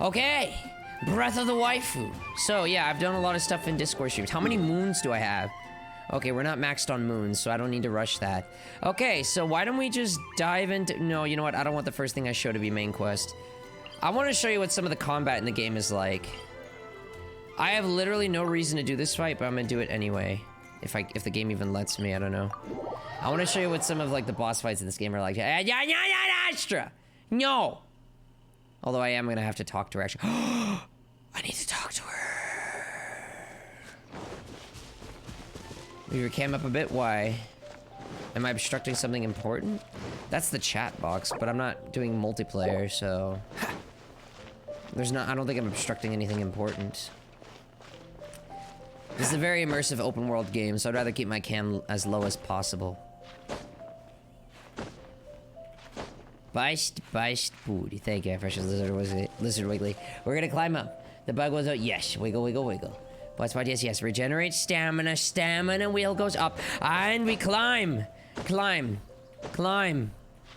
Okay, Breath of the Waifu. So yeah, I've done a lot of stuff in Discord streams. How many moons do I have? Okay, we're not maxed on moons, so I don't need to rush that. Okay, so why don't we just dive into... No, you know what? I don't want the first thing I show to be main quest. I want to show you what some of the combat in the game is like. I have literally no reason to do this fight, but I'm gonna do it anyway. If the game even lets me, I don't know. I want to show you what some of like the boss fights in this game are like. No! Although I am gonna have to talk to her actually. I need to talk to her. Move your cam up a bit, why? Am I obstructing something important? That's the chat box, but I'm not doing multiplayer, so... I don't think I'm obstructing anything important. This is a very immersive open world game, so I'd rather keep my cam as low as possible. Beist booty. Thank you, precious lizard wiggly. We're gonna climb up. The bug was out. Yes, wiggle, wiggle, wiggle. Boss spot, yes. Regenerate stamina. Stamina wheel goes up. And we climb. Climb. Climb.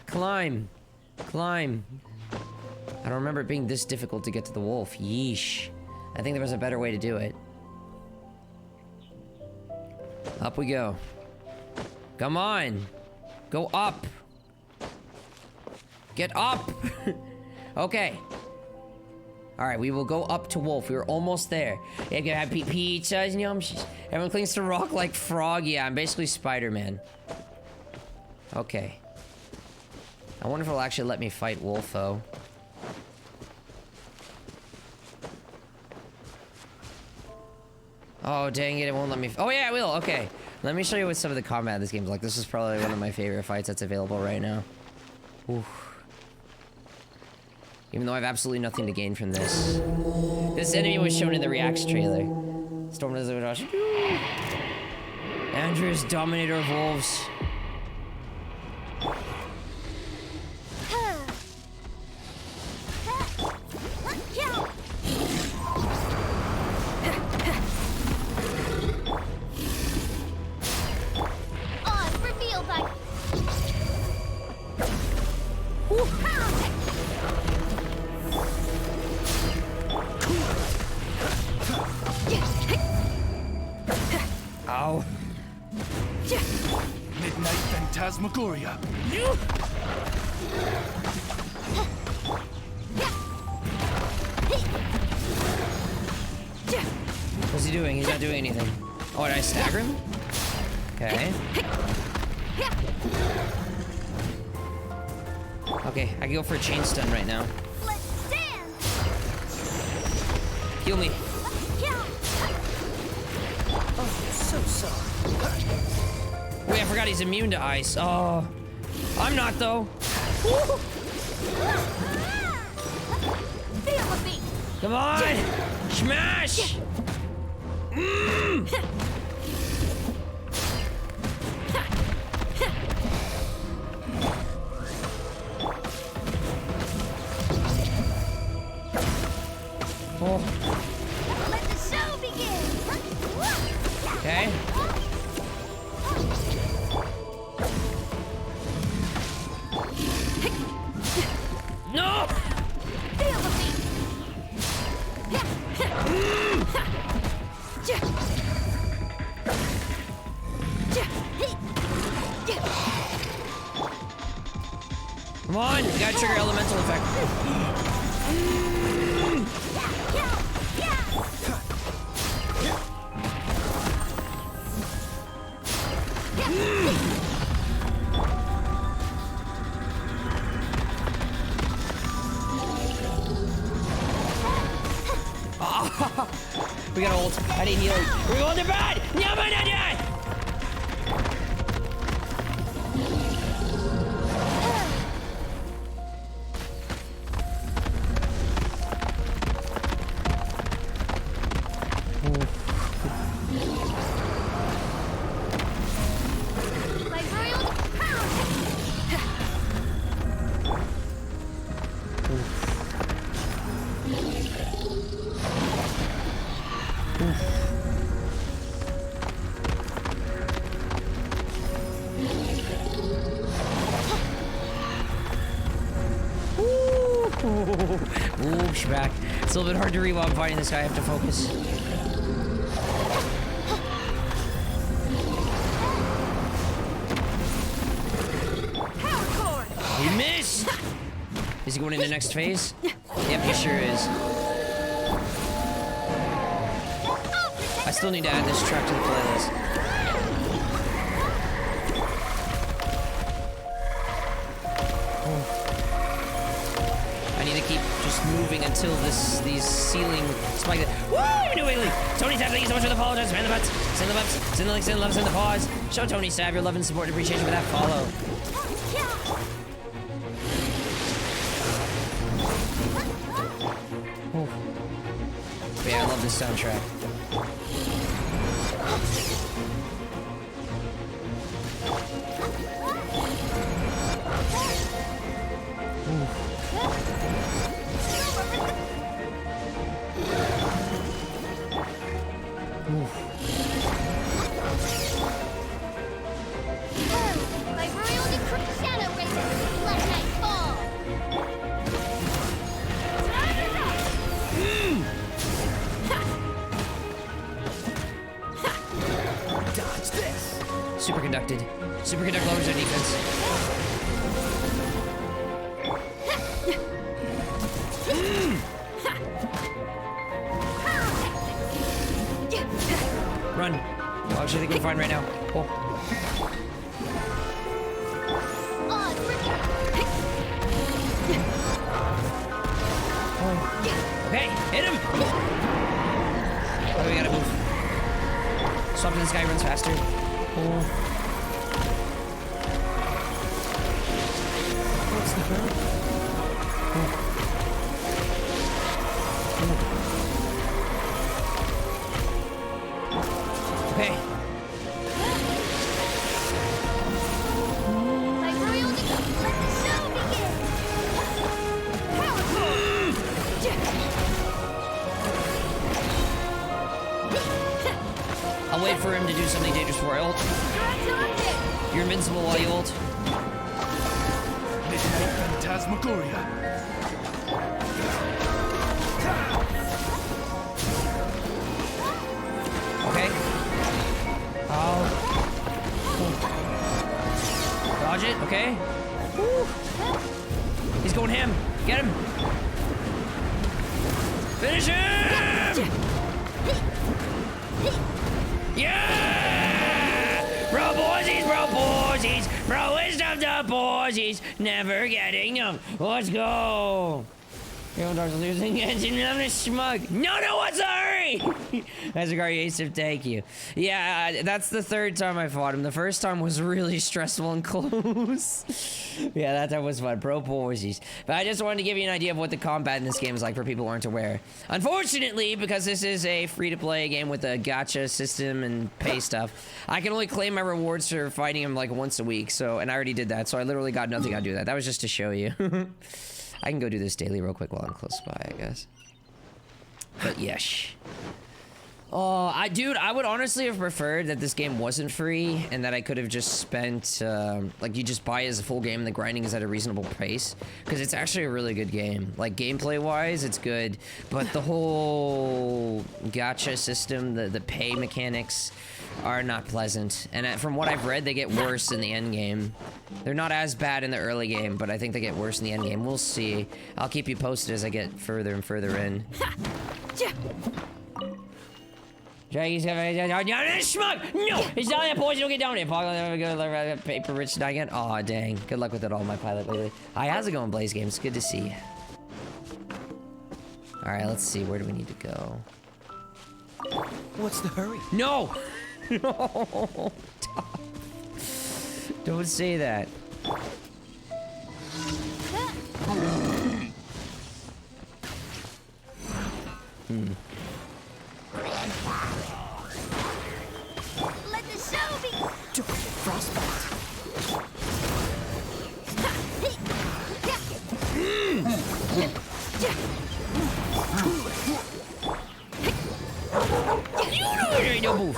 Climb. Climb. I don't remember it being this difficult to get to the wolf. Yeesh. I think there was a better way to do it. Up we go. Come on. Go up. Get up! Okay. Alright, we will go up to wolf. We were almost there. Yeah, you have pizzas and yums. Everyone clings to rock like frog. Yeah, I'm basically Spider-Man. Okay. I wonder if it'll actually let me fight wolf, though. Oh, dang it, it won't let me... Oh, yeah, it will. Okay. Let me show you what some of the combat in this game is like. This is probably one of my favorite fights that's available right now. Oof. Even though I have absolutely nothing to gain from this. This enemy was shown in the Reacts trailer. Storm Lizard Rush. Andrew's Dominator of Wolves. Ow. Midnight Phantasmagoria. What's he doing? He's not doing anything. Oh, did I stagger him? Okay. Okay, I can go for a chain stun right now. Heal me. Oh, so sorry. Wait, I forgot he's immune to ice. Oh, I'm not though. Come on, smash! Oh. Let the show begin. Okay. No! Feel the beat. Come on, you gotta trigger elemental effect. We got ult. I need healing. We're going to bed! back. It's a little bit hard to read while I'm fighting this guy. I have to focus. He missed! Is he going into the next phase? Yep, he sure is. I still need to add this track to the playlist. I need to keep just moving until these ceiling spike. Woo! We do Whaley! Tony Sav, thank you so much for the follow. Just send the butts, send the butts, send the links, send the loves, send the pause. Show Tony Sav your love and support and appreciation for that follow. Oh. Yeah, I love this soundtrack. My royal decree shadow races, let night fall. Dodge this. Superconducted. Superconduct lowers their defense. Run. Oh, actually, they can find right now. Oh. Okay, hit him! Oh, we gotta move. Swap to this guy, runs faster. Oh. What's the hurry? Okay. My royal decree, let the show begin. Power core. I'll wait for him to do something dangerous before I ult. You're invincible while you ult. Midnight Phantasmagoria. Okay. Oh. Dodge it, okay. Woo. He's going ham. Get him. Finish him! Yeah! Bro boysies, bro wisdom to boysies, never getting them. Let's go. Dark's losing Genshin, I'm a smug. No, what's the hurry? That's a great ace of thank you. Yeah, that's the third time I fought him. The first time was really stressful and close. Yeah, that time was fun. Pro boysies. But I just wanted to give you an idea of what the combat in this game is like for people who aren't aware. Unfortunately, because this is a free-to-play game with a gacha system and pay stuff, I can only claim my rewards for fighting him like once a week. So, and I already did that, so I literally got nothing out of that. That was just to show you. I can go do this daily real quick while I'm close by, I guess. But yes. Oh, dude, I would honestly have preferred that this game wasn't free and that I could have just spent, like, you just buy it as a full game and the grinding is at a reasonable pace. Because it's actually a really good game. Like, gameplay-wise, it's good. But the whole gacha system, the pay mechanics are not pleasant. And from what I've read, they get worse in the end game. They're not as bad in the early game, but I think they get worse in the end game. We'll see. I'll keep you posted as I get further and further in. Draggy's schmuck! No! It's not that poison, don't get down here. Paper rich die again. Aw, dang. Good luck with it all, my pilot lately. Hi, how's it going, Blaze Games? Good to see you. Alright, let's see. Where do we need to go? What's the hurry? No! No! Stop. Don't say that. Let the show begin. Don't get frostbite. Don't move.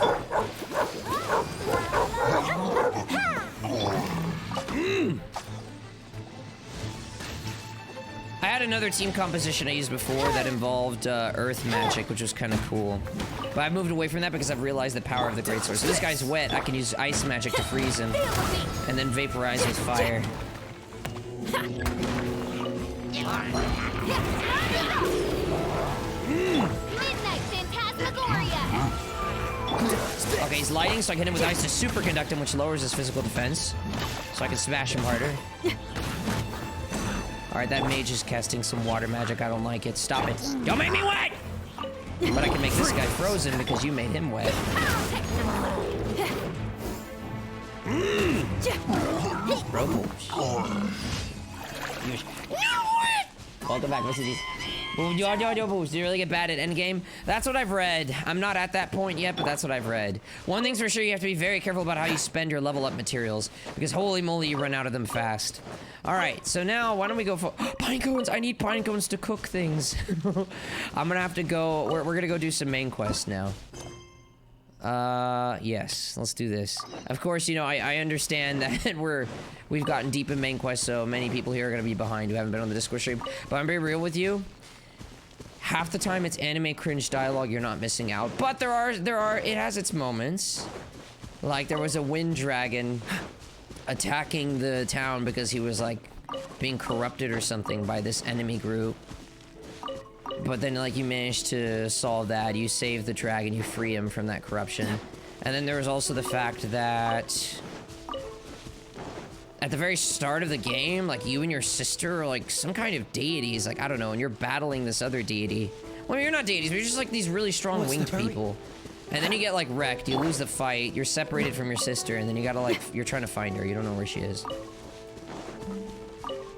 I had another team composition I used before that involved earth magic, which was kind of cool. But I've moved away from that because I've realized the power of the greatsword. So this guy's wet. I can use ice magic to freeze him, and then vaporize with fire. Midnight Phantasmagoria! Okay, he's lighting, so I can hit him with ice to superconduct him, which lowers his physical defense. So I can smash him harder. Alright, that mage is casting some water magic. I don't like it. Stop it. Don't make me wet! But I can make this guy frozen because you made him wet. Bro moves. Welcome back, Mr. D. Moves. Do you really get bad at endgame? That's what I've read. I'm not at that point yet, but that's what I've read. One thing's for sure, you have to be very careful about how you spend your level up materials, because holy moly, you run out of them fast. Alright, so now, why don't we go for pine cones? I need pine cones to cook things. I'm gonna have to go, we're gonna go do some main quests now. Yes, let's do this. Of course, you know, I understand that we've gotten deep in main quest, so many people here are gonna be behind who haven't been on the Discord stream. But I'm being real with you. Half the time it's anime cringe dialogue, you're not missing out. But it has its moments. Like, there was a wind dragon attacking the town because he was, like, being corrupted or something by this enemy group. But then, like, you managed to solve that. You save the dragon, you free him from that corruption. And then there was also the fact that at the very start of the game, like, you and your sister are, like, some kind of deities. Like, I don't know, and you're battling this other deity. Well, you're not deities, but you're just, like, these really strong winged people. And then you get, like, wrecked. You lose the fight. You're separated from your sister, and then you gotta, like, you're trying to find her. You don't know where she is.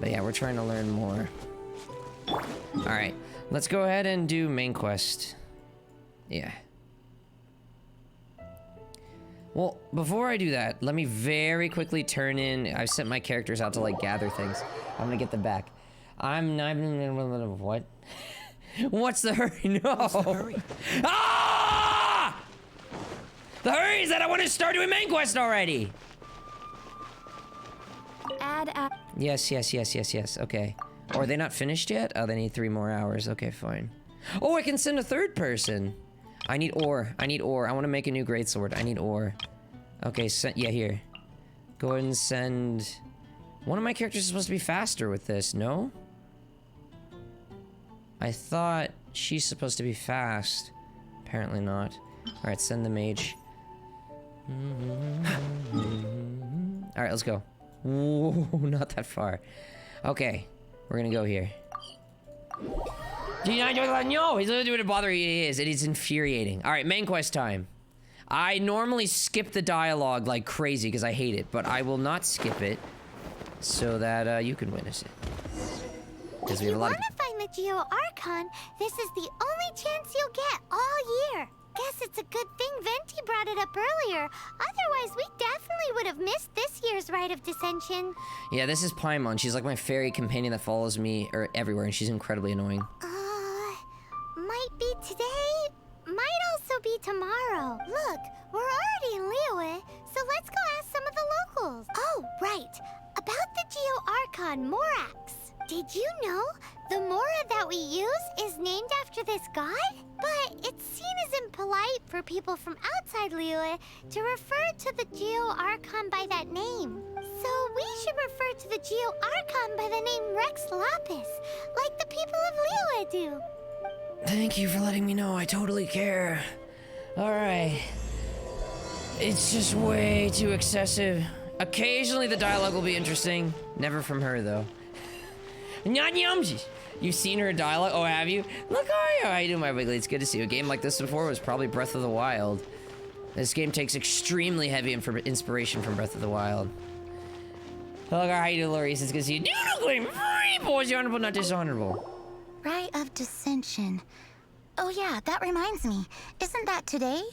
But yeah, we're trying to learn more. Alright. Let's go ahead and do main quest. Yeah. Well, before I do that, let me very quickly turn in... I've sent my characters out to, like, gather things. I'm gonna get them back. What? What's the hurry? No! What's the hurry? Ah! The hurry is that I want to start doing main quest already! Add up. Yes. Okay. Or are they not finished yet? Oh, they need 3 more hours. Okay, fine. Oh, I can send a third person. I need ore. I want to make a new greatsword. I need ore. Okay, yeah, here. Go ahead and send... One of my characters is supposed to be faster with this, no? I thought she's supposed to be fast. Apparently not. Alright, send the mage. Alright, let's go. Whoa, not that far. Okay. We're gonna go here. No, he's literally doing a bother. He is. It is infuriating. All right, main quest time. I normally skip the dialogue like crazy because I hate it, but I will not skip it so that you can witness it. If you want to find the Geo Archon, this is the only chance you'll get all year. Guess it's a good thing Venti brought it up earlier. Otherwise, we definitely would have missed this year's Rite of Dissension. Yeah, this is Paimon. She's like my fairy companion that follows me everywhere, and she's incredibly annoying. Might be today, might also be tomorrow. Look, we're already in Liyue, so let's go ask some of the locals. Oh, right. About the Geo Archon Morax. Did you know the Mora that we use is named after this god? But it's seen as impolite for people from outside Liyue to refer to the Geo Archon by that name. So we should refer to the Geo Archon by the name Rex Lapis, like the people of Liyue do. Thank you for letting me know. I totally care. Alright. It's just way too excessive. Occasionally the dialogue will be interesting. Never from her, though. You've seen her dialogue? Oh, have you? Look, how you doing, my Wiggly? It's good to see you. A game like this before was probably Breath of the Wild. This game takes extremely heavy inspiration from Breath of the Wild. Look, how you doing, Loris? It's good to see you. Doodle free boys, honorable, not dishonorable. Rite of Dissension. Oh yeah, that reminds me. Isn't that today?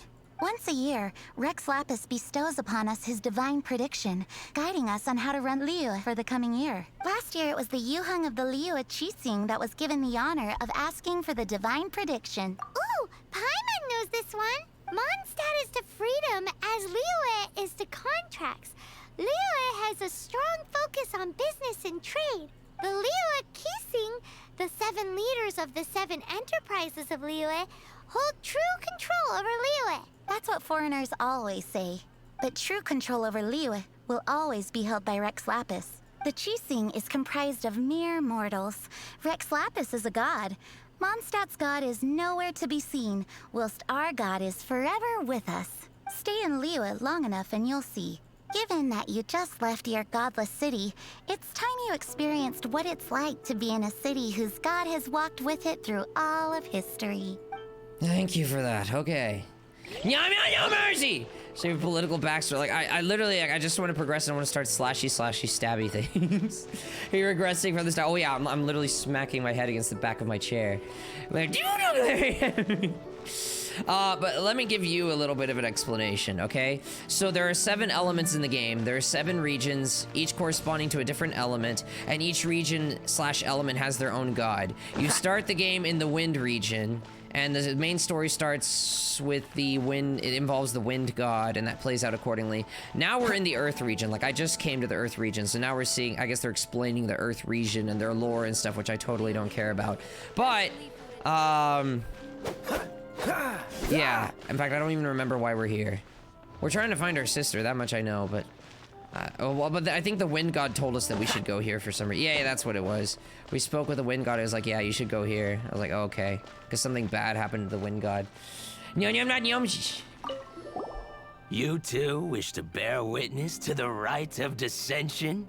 Once a year, Rex Lapis bestows upon us his divine prediction, guiding us on how to run Liyue for the coming year. Last year, it was the Yuheng of the Liyue Qixing that was given the honor of asking for the divine prediction. Ooh, Paimon knows this one. Mondstadt is to freedom as Liyue is to contracts. Liyue has a strong focus on business and trade. The Liyue Kising, the 7 leaders of the 7 enterprises of Liyue, hold true control over Liyue. That's what foreigners always say. But true control over Liyue will always be held by Rex Lapis. The Qixing is comprised of mere mortals. Rex Lapis is a god. Mondstadt's god is nowhere to be seen, whilst our god is forever with us. Stay in Liyue long enough and you'll see. Given that you just left your godless city, it's time you experienced what it's like to be in a city whose god has walked with it through all of history. Thank you for that. Okay. No mercy! So your political backstory, like I literally, like, I just want to progress and I want to start slashy stabby things. Are you regressing from the start? Oh yeah, I'm literally smacking my head against the back of my chair. Like, but let me give you a little bit of an explanation, okay? So there are 7 elements in the game. There are 7 regions, each corresponding to a different element, and each region / element has their own god. You start the game in the wind region, and the main story starts with the wind. It involves the wind god, and that plays out accordingly. Now we're in the earth region. Like, I just came to the earth region, so now we're seeing, I guess they're explaining the earth region and their lore and stuff, which I totally don't care about. But, yeah, in fact, I don't even remember why we're here. We're trying to find our sister, that much I know, but... I think the wind god told us that we should go here for some reason. Yeah, that's what it was. We spoke with the wind god, it was like, yeah, you should go here. I was like, oh, okay. Because something bad happened to the wind god. You too wish to bear witness to the rite of dissension?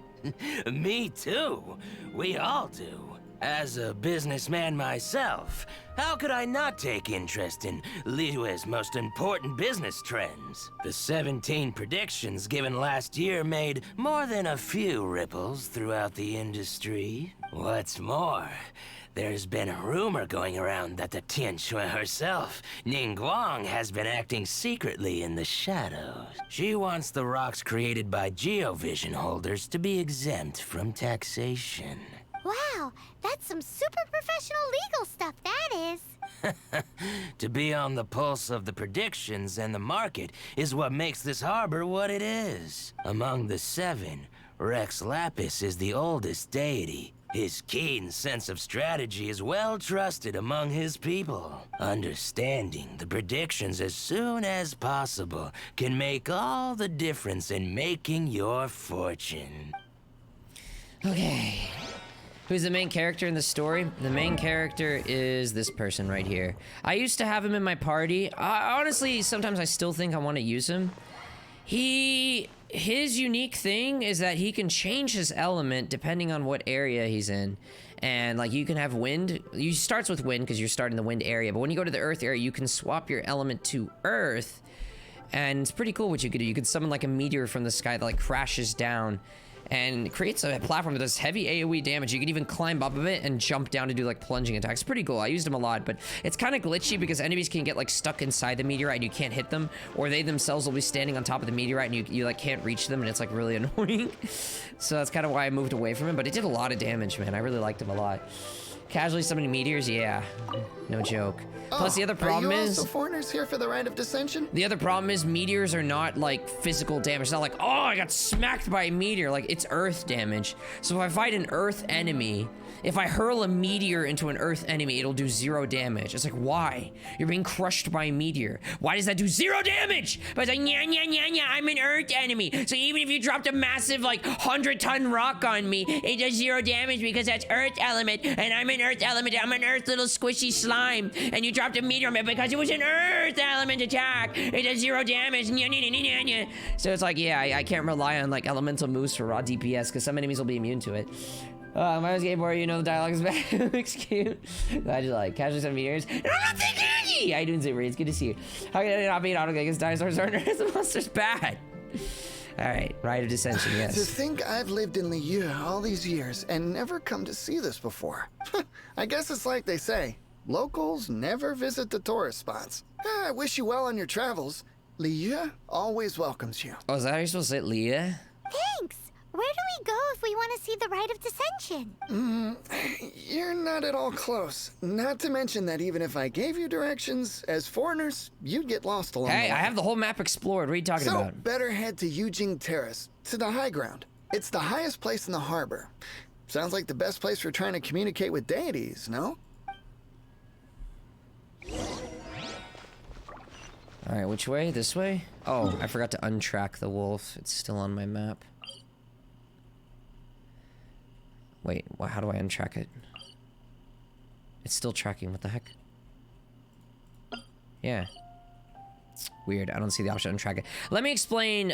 Me too. We all do. As a businessman myself, how could I not take interest in Liyue's most important business trends? The 17 predictions given last year made more than a few ripples throughout the industry. What's more, there's been a rumor going around that the Tianshui herself, Ningguang, has been acting secretly in the shadows. She wants the rocks created by Geovision holders to be exempt from taxation. Wow, that's some super professional legal stuff, that is. To be on the pulse of the predictions and the market is what makes this harbor what it is. Among the 7, Rex Lapis is the oldest deity. His keen sense of strategy is well trusted among his people. Understanding the predictions as soon as possible can make all the difference in making your fortune. Okay. Who's the main character in the story? The main character is this person right here. I used to have him in my party. Honestly, sometimes I still think I want to use him. His unique thing is that he can change his element depending on what area he's in. And like, you can have wind. You starts with wind because you're starting the wind area. But when you go to the earth area, you can swap your element to earth. And it's pretty cool what you could do. You could summon like a meteor from the sky that like crashes down and creates a platform that does heavy AoE damage. You can even climb up of it and jump down to do like plunging attacks. It's pretty cool. I used them a lot, but it's kind of glitchy because enemies can get like stuck inside the meteorite and you can't hit them, or they themselves will be standing on top of the meteorite and you like can't reach them, and it's like really annoying. So that's kind of why I moved away from him, but it did a lot of damage, man. I really liked him a lot. Casually summoning meteors, yeah, no joke. Plus the other problem are you is also foreigners here for the rite of dissension? the other problem is meteors are not like physical damage. It's not like, oh, I got smacked by a meteor. Like, it's earth damage. So if I fight an earth enemy, if I hurl a meteor into an earth enemy, it'll do 0 damage. It's like, why? You're being crushed by a meteor. Why does that do 0 damage? But it's like, nya, I'm an earth enemy. So even if you dropped a massive like 100-ton rock on me, it does 0 damage because that's earth element, and I'm an earth element. I'm an earth little squishy slime, and you dropped a meteor on me because it was an earth element attack. It does 0 damage. Nya. So it's like, yeah, I can't rely on like elemental moves for raw DPS because some enemies will be immune to it. My skateboard, you know the dialogue is bad. Looks cute. Glad you like. Casually 7 years. I'm not thinking. How you doing, Zipri? It's good to see you. How can I not be an auto because dinosaurs aren't the monster's bad? Alright, rite of dissension, yes. To think I've lived in Liyue all these years and never come to see this before. I guess it's like they say, locals never visit the tourist spots. I wish you well on your travels. Liyue always welcomes you. Oh, is that how you're supposed to say it, Leah? Thanks. Where do we go if we want to see the rite of dissension? You're not at all close. Not to mention that even if I gave you directions, as foreigners, you'd get lost along the way. Hey, I have the whole map explored. What are you talking about? Better head to Yujing Terrace, to the high ground. It's the highest place in the harbor. Sounds like the best place for trying to communicate with deities, no? Alright, which way? This way? Oh, I forgot to untrack the wolf. It's still on my map. Wait, how do I untrack it? It's still tracking, what the heck? Yeah. Weird, I don't see the option to untrack it. Let me explain,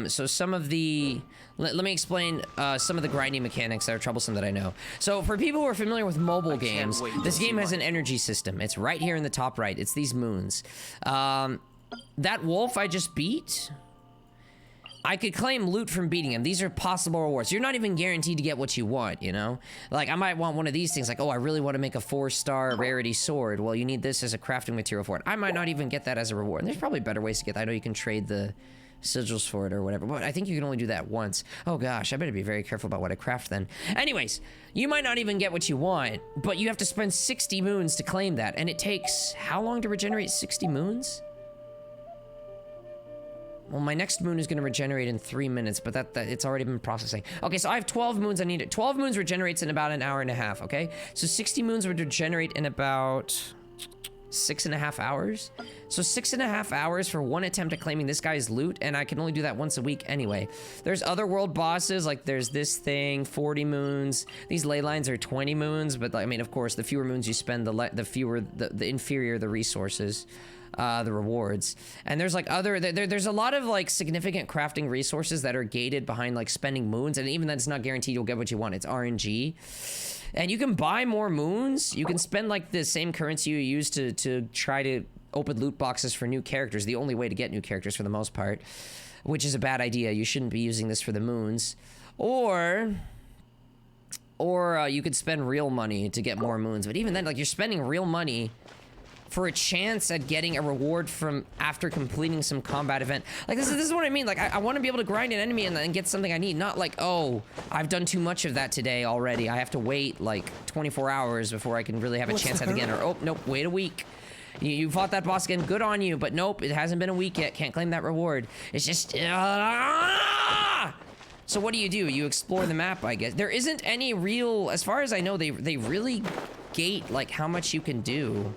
so some of the... Let me explain some of the grinding mechanics that are troublesome that I know. So, for people who are familiar with mobile games, this game has an energy system. It's right here in the top right. It's these moons. That wolf I just beat... I could claim loot from beating him. These are possible rewards. You're not even guaranteed to get what you want, you know? Like, I might want one of these things, like, oh, I really want to make a 4-star rarity sword. Well, you need this as a crafting material for it. I might not even get that as a reward. And there's probably better ways to get that. I know you can trade the sigils for it or whatever, but I think you can only do that once. Oh gosh, I better be very careful about what I craft then. Anyways, you might not even get what you want, but you have to spend 60 moons to claim that, and it takes how long to regenerate 60 moons? Well, my next moon is going to regenerate in 3 minutes, but that it's already been processing. Okay, so I have 12 moons I need. 12 moons regenerates in about an hour and a half, okay? So 60 moons would regenerate in about 6.5 hours. So 6.5 hours for one attempt at claiming this guy's loot, and I can only do that once a week anyway. There's other world bosses, like there's this thing, 40 moons. These ley lines are 20 moons, but I mean, of course, the fewer moons you spend, the fewer, the inferior the resources. The rewards. And there's like there's a lot of like significant crafting resources that are gated behind like spending moons, and even that's not guaranteed you'll get what you want. It's RNG. And you can buy more moons. You can spend like the same currency you use to try to open loot boxes for new characters. The only way to get new characters for the most part, which is a bad idea. You shouldn't be using this for the moons. Or you could spend real money to get more moons. But even then, like, you're spending real money for a chance at getting a reward from after completing some combat event. Like, this is what I mean. Like, I want to be able to grind an enemy and then get something I need. Not like, oh, I've done too much of that today already. I have to wait, like, 24 hours before I can really have a chance at it again. Or, oh, nope, wait a week. You fought that boss again, good on you. But nope, it hasn't been a week yet. Can't claim that reward. It's just... So what do? You explore the map, I guess. There isn't any real... As far as I know, they really gate, like, how much you can do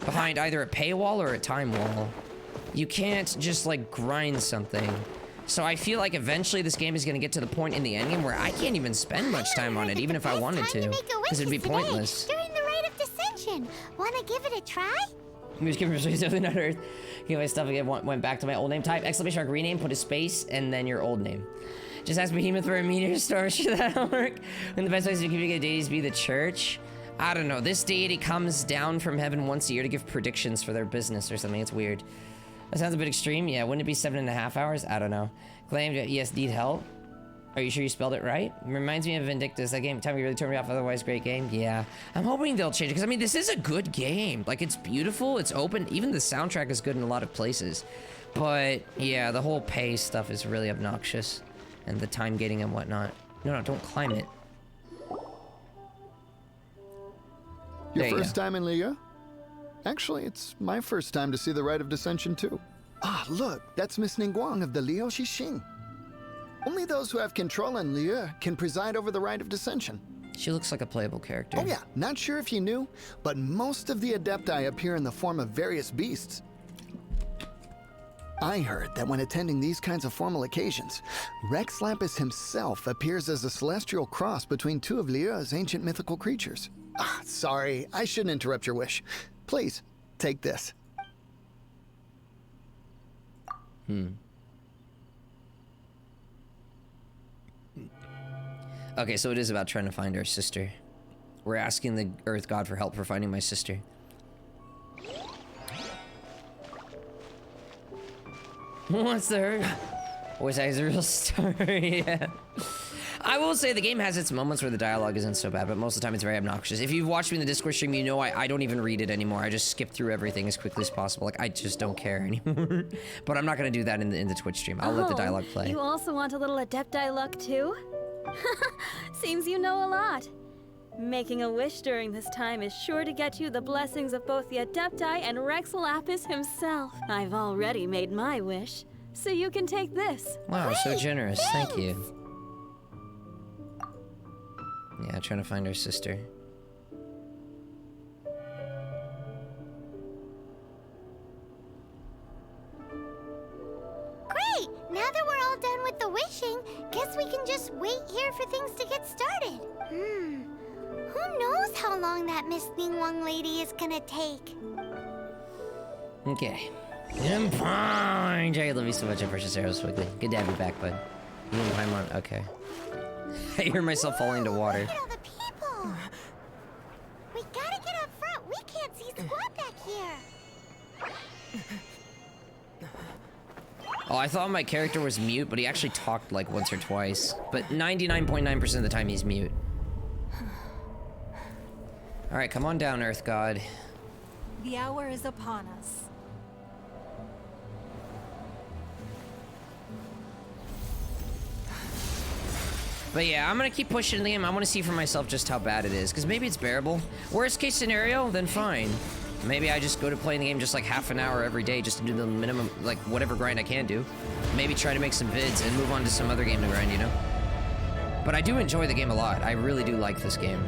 behind either a paywall or a time wall. You can't just like grind something. So I feel like eventually this game is going to get to the point in the endgame where I can't even spend much time on it, even if I wanted to, because it'd be pointless. During the Rite of Dissension, wanna give it a try? I'm just giving something on Earth. My stuff again went back to my old name. Type exclamation mark rename, put a space, and then your old name. Just ask Behemoth for a meteor storm. Should that work? And the best place to communicate deities be the church. I don't know. This deity comes down from heaven once a year to give predictions for their business or something. It's weird. That sounds a bit extreme. Yeah, wouldn't it be 7.5 hours? I don't know. Claimed, yes, need help. Are you sure you spelled it right? Reminds me of Vindictus. That game, time you really turned me off. Otherwise, great game. Yeah, I'm hoping they'll change it because I mean, this is a good game. Like, it's beautiful. It's open. Even the soundtrack is good in a lot of places. But yeah, the whole pay stuff is really obnoxious, and the time gating and whatnot. No, don't climb it. Your first time in Liyue? Actually, it's my first time to see the Rite of Dissension too. Ah, look, that's Miss Ningguang of the Liu Xixing. Only those who have control in Liyue can preside over the Rite of Dissension. She looks like a playable character. Oh yeah, not sure if you knew, but most of the Adepti appear in the form of various beasts. I heard that when attending these kinds of formal occasions, Rex Lapis himself appears as a celestial cross between two of Liyue's ancient mythical creatures. Ah, sorry, I shouldn't interrupt your wish. Please, take this. Okay, so it is about trying to find our sister. We're asking the Earth God for help for finding my sister. What's the hurt? Voice acting is a real story, yeah. I will say the game has its moments where the dialogue isn't so bad, but most of the time it's very obnoxious. If you've watched me in the Discord stream, you know I don't even read it anymore. I just skip through everything as quickly as possible. Like, I just don't care anymore. But I'm not gonna do that in the Twitch stream. I'll let the dialogue play. You also want a little Adepti luck too? Seems you know a lot. Making a wish during this time is sure to get you the blessings of both the Adepti and Rex Lapis himself. I've already made my wish, so you can take this. Wow, so generous. Thank you. trying to find her sister. Great! Now that we're all done with the wishing, guess we can just wait here for things to get started. Who knows how long that Miss Ningguang lady is gonna take? Okay. I'm fine. I love you so much, I precious arrows quickly. Good to have you back, bud. You and Paimon, okay. I hear myself falling into water. Look at all the people! We gotta get up front. We can't see squat back here. Oh, I thought my character was mute, but he actually talked like once or twice. But 99.9% of the time he's mute. Alright, come on down, Earth God. The hour is upon us. But yeah, I'm gonna keep pushing the game. I want to see for myself just how bad it is, because maybe it's bearable. Worst case scenario, then fine. Maybe I just go to playing the game just like half an hour every day just to do the minimum, like whatever grind I can do. Maybe try to make some vids and move on to some other game to grind, you know? But I do enjoy the game a lot. I really do like this game.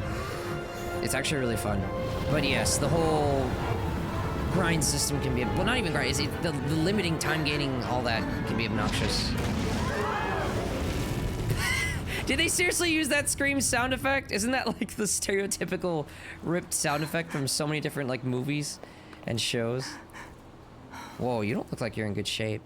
It's actually really fun. But yes, the whole grind system can be, well, not even grind, the limiting time gaining, all that can be obnoxious. Did they seriously use that scream sound effect? Isn't that like the stereotypical ripped sound effect from so many different like movies and shows? Whoa, you don't look like you're in good shape.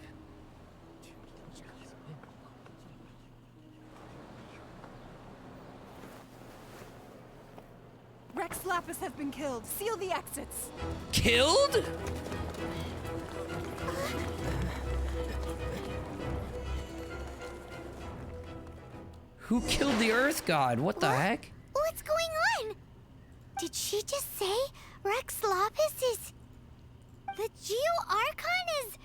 Rex Lapis have been killed. Seal the exits. Killed? Who killed the Earth God? What the heck? What's going on? Did she just say Rex Lapis is... The Geo-Archon is...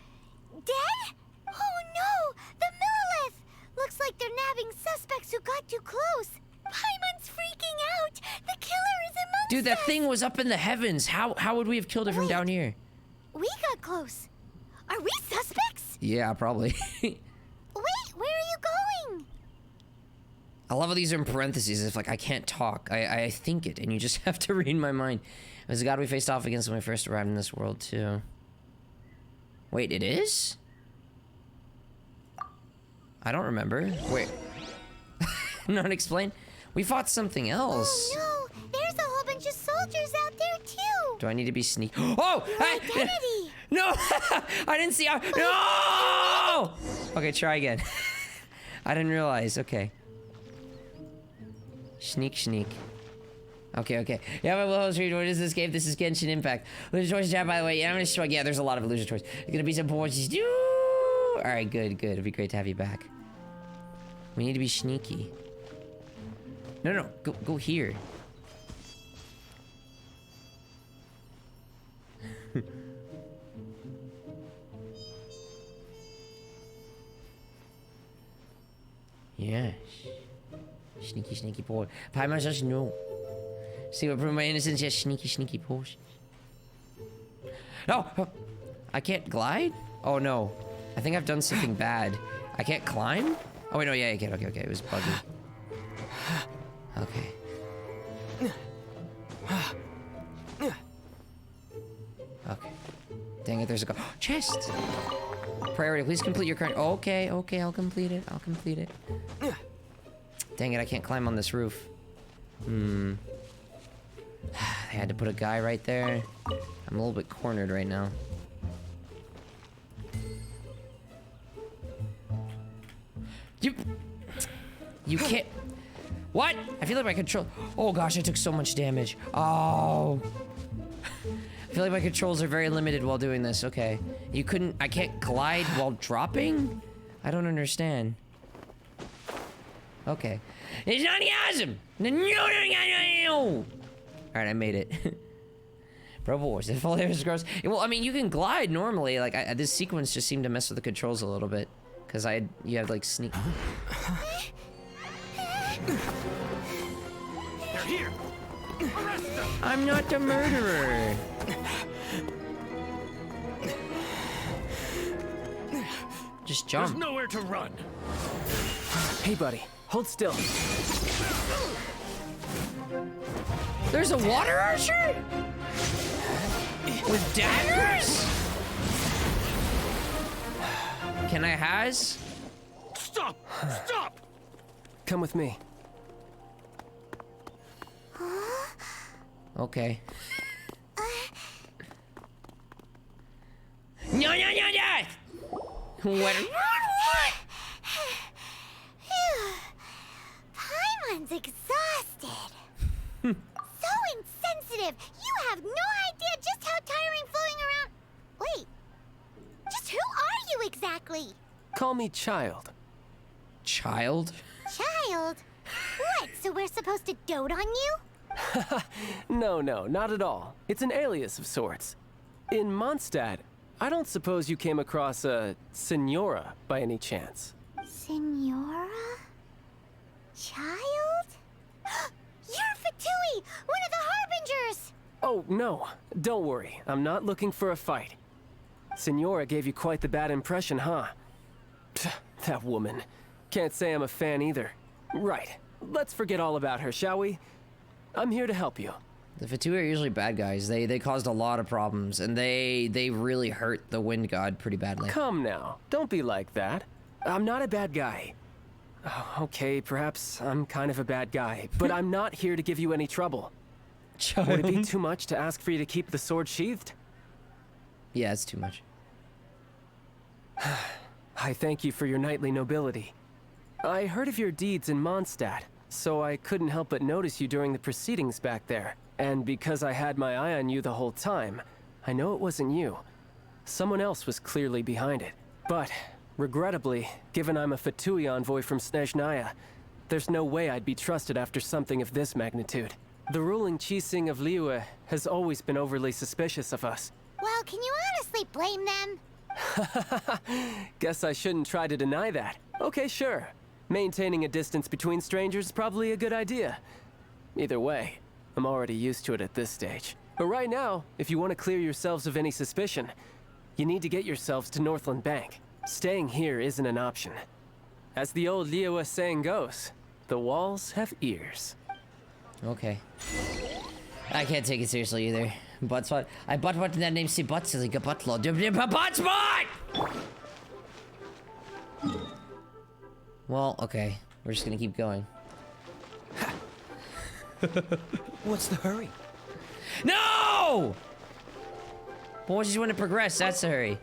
dead? Oh no! The Millilith! Looks like they're nabbing suspects who got too close. Paimon's freaking out! The killer is amongst Dude, that us! thing was up in the heavens. How would we have killed it from down here? We got close. Are we suspects? Yeah, probably. Wait, where are you going? I love how these are in parentheses, if like I can't talk. I think it, and you just have to read my mind. It was the god we faced off against when we first arrived in this world, too. Wait, it is? I don't remember. Wait. Not explain? We fought something else. Oh no, there's a whole bunch of soldiers out there too. Do I need to be sneaky? Oh! Identity. No! I didn't see how. No! Okay, try again. I didn't realize. Okay. Sneak, sneak. Okay, okay. Yeah, my host, what is this game? This is Genshin Impact. Illusion Choice chat, by the way. Yeah, I'm gonna show. Yeah, there's a lot of Illusion Choice. There's gonna be some points. Alright, good, good. It'd be great to have you back. We need to be sneaky. No, no, go here. Yes. Sneaky, sneaky boy. Paimon says no. See what prove my innocence? Yes, sneaky, sneaky potions. No! I can't glide? Oh no. I think I've done something bad. I can't climb? Oh wait, no, yeah, I can. Okay, okay. It was buggy. Okay. Okay. Dang it, there's a chest! Priority, please complete your current. Okay, okay, I'll complete it. I'll complete it. Dang it, I can't climb on this roof. They had to put a guy right there. I'm a little bit cornered right now. You can't. What? I feel like my control. Oh gosh, I took so much damage. Oh. I feel like my controls are very limited while doing this. Okay. You couldn't. I can't glide while dropping? I don't understand. Okay. It's not awesome! Alright, I made it. Bro Wars, if all there's gross. Well, I mean, you can glide normally. Like, this sequence just seemed to mess with the controls a little bit. Because you have, like, sneak. They're here. Arrest them. I'm not the murderer. Just jump. There's nowhere to run. Hey, buddy. Hold still. There's a water archer? With daggers? Can I has? Stop! Stop! Come with me. Okay. No, no, no, no! What? Paimon's exhausted. So insensitive. You have no idea just how tiring floating around. Wait. Just who are you exactly? Call me Child. Child? Child? What? So we're supposed to dote on you? No, not at all. It's an alias of sorts. In Mondstadt, I don't suppose you came across a Senora by any chance. Senora? Child? You're Fatui, one of the Harbingers! Oh, no. Don't worry. I'm not looking for a fight. Senora gave you quite the bad impression, huh? Pfft, that woman. Can't say I'm a fan either. Right. Let's forget all about her, shall we? I'm here to help you. The Fatui are usually bad guys. They caused a lot of problems, and they really hurt the Wind God pretty badly. Come now. Don't be like that. I'm not a bad guy. Oh, okay, perhaps I'm kind of a bad guy, but I'm not here to give you any trouble. Would it be too much to ask for you to keep the sword sheathed? Yeah, it's too much. I thank you for your knightly nobility. I heard of your deeds in Mondstadt, so I couldn't help but notice you during the proceedings back there. And because I had my eye on you the whole time, I know it wasn't you. Someone else was clearly behind it. But, regrettably, given I'm a Fatui envoy from Snezhnaya, there's no way I'd be trusted after something of this magnitude. The ruling Chising of Liyue has always been overly suspicious of us. Well, can you honestly blame them? Guess I shouldn't try to deny that. Okay, sure. Maintaining a distance between strangers is probably a good idea. Either way, I'm already used to it at this stage. But right now, if you want to clear yourselves of any suspicion, you need to get yourselves to Northland Bank. Staying here isn't an option. As the old Liyue saying goes, the walls have ears. Okay. I can't take it seriously either. Butt spot. I butt what that name see butt silly butt law. Butt spot! Well, okay. We're just gonna keep going. What's the hurry? No! Well, I just want to progress. That's the hurry.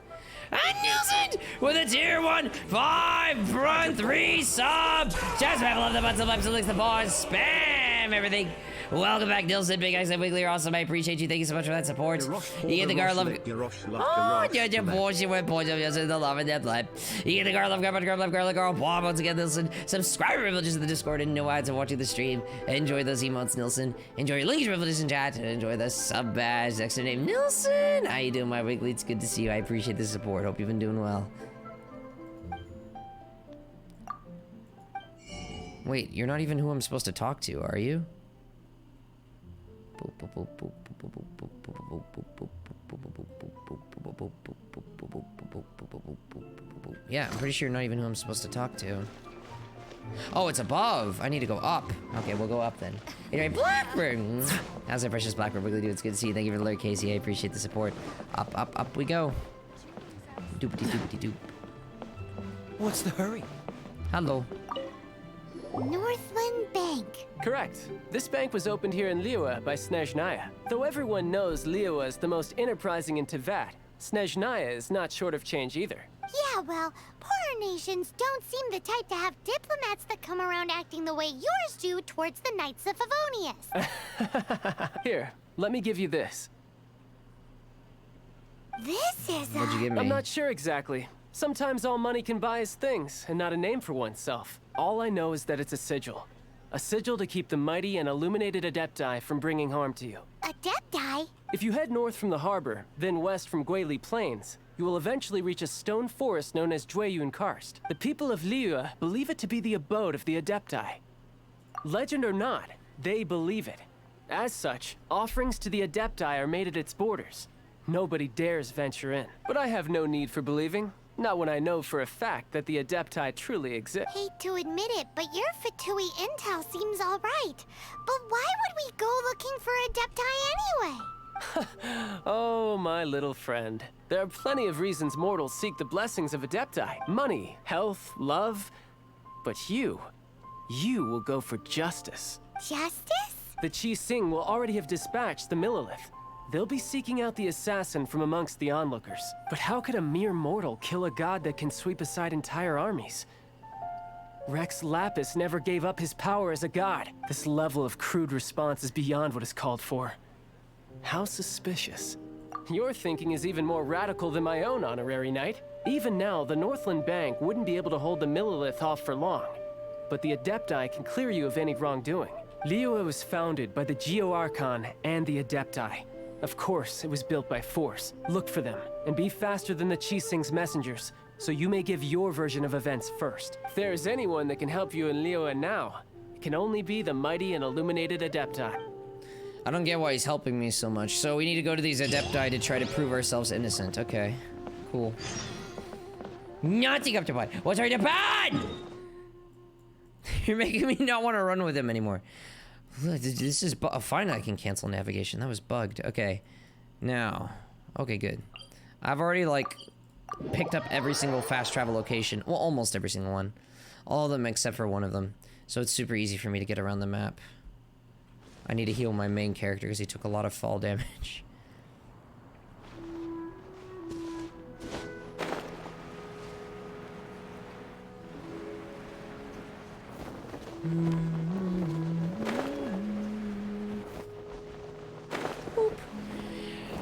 And Nielsen with a tier 1, 5, run 3 sub. Just love the button, the links, the pause, spam everything. Welcome back, Nielsen. Big X and Wiggly are awesome. I appreciate you. Thank you so much for that support. You get the Gar love. Oh, you're bullshit with points of the love and the blood. You get the Gar love, Gar bomb once again, Nielsen. Subscribe privileges in the Discord and no ads of watching the stream. Enjoy those emotes, Nielsen. Enjoy your links privileges in chat and enjoy the sub badge. Next to name Nielsen. How you doing, my Wiggly? It's good to see you. I appreciate the support. Hope you've been doing well. Wait, you're not even who I'm supposed to talk to, are you? Yeah, I'm pretty sure you're not even who I'm supposed to talk to. Oh, it's above. I need to go up. Okay, we'll go up then. Anyway, Blackbird. How's our precious Blackbird Wiggly do? It's good to see you. Thank you for the alert, Casey. I appreciate the support. Up, up, up we go. Doopity doopity doop. What's the hurry? Hello. Northland Bank. Correct. This bank was opened here in Liyue by Snezhnaya. Though everyone knows Liyue is the most enterprising in Teyvat, Snezhnaya is not short of change either. Yeah, well, poorer nations don't seem the type to have diplomats that come around acting the way yours do towards the Knights of Favonius. Here, let me give you this. This is What'd you give me? I'm not sure exactly. Sometimes all money can buy is things, and not a name for oneself. All I know is that it's a sigil. A sigil to keep the mighty and illuminated Adepti from bringing harm to you. Adepti? If you head north from the harbor, then west from Guili Plains, you will eventually reach a stone forest known as Jueyun Karst. The people of Liyue believe it to be the abode of the Adepti. Legend or not, they believe it. As such, offerings to the Adepti are made at its borders. Nobody dares venture in. But I have no need for believing. Not when I know for a fact that the Adepti truly exist. Hate to admit it, but your Fatui intel seems alright. But why would we go looking for Adepti anyway? Oh, my little friend. There are plenty of reasons mortals seek the blessings of Adepti. Money, health, love. But you will go for justice. Justice? The Chi Sing will already have dispatched the Millilith. They'll be seeking out the assassin from amongst the onlookers. But how could a mere mortal kill a god that can sweep aside entire armies? Rex Lapis never gave up his power as a god. This level of crude response is beyond what is called for. How suspicious. Your thinking is even more radical than my own, Honorary Knight. Even now, the Northland Bank wouldn't be able to hold the Millilith off for long. But the Adepti can clear you of any wrongdoing. Liyue was founded by the Geo-Archon and the Adepti. Of course, it was built by force. Look for them, and be faster than the Chi Sing's messengers, so you may give your version of events first. If there is anyone that can help you in Liyue now, it can only be the mighty and illuminated Adepti. I don't get why he's helping me so much. So we need to go to these Adepti to try to prove ourselves innocent. Okay, cool. Nothing up to bad. What's right to bad? You're making me not want to run with him anymore. This is fine. I can cancel navigation. That was bugged. Okay, now. Okay, good. I've already like picked up every single fast travel location. Well, almost every single one. All of them except for one of them. So it's super easy for me to get around the map. I need to heal my main character because he took a lot of fall damage.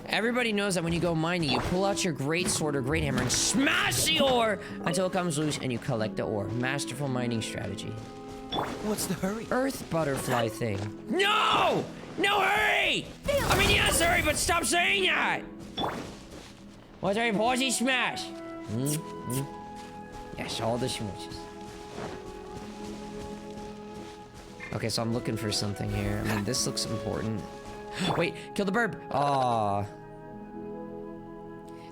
Everybody knows that when you go mining, you pull out your great sword or great hammer and smash the ore until it comes loose and you collect the ore. Masterful mining strategy. What's the hurry? Earth butterfly thing. No! No hurry! I mean, yes, hurry, but stop saying that! What's our pausey smash? Yes, all the smooches. Okay, so I'm looking for something here. I mean, this looks important. Wait, kill the burb! Aww.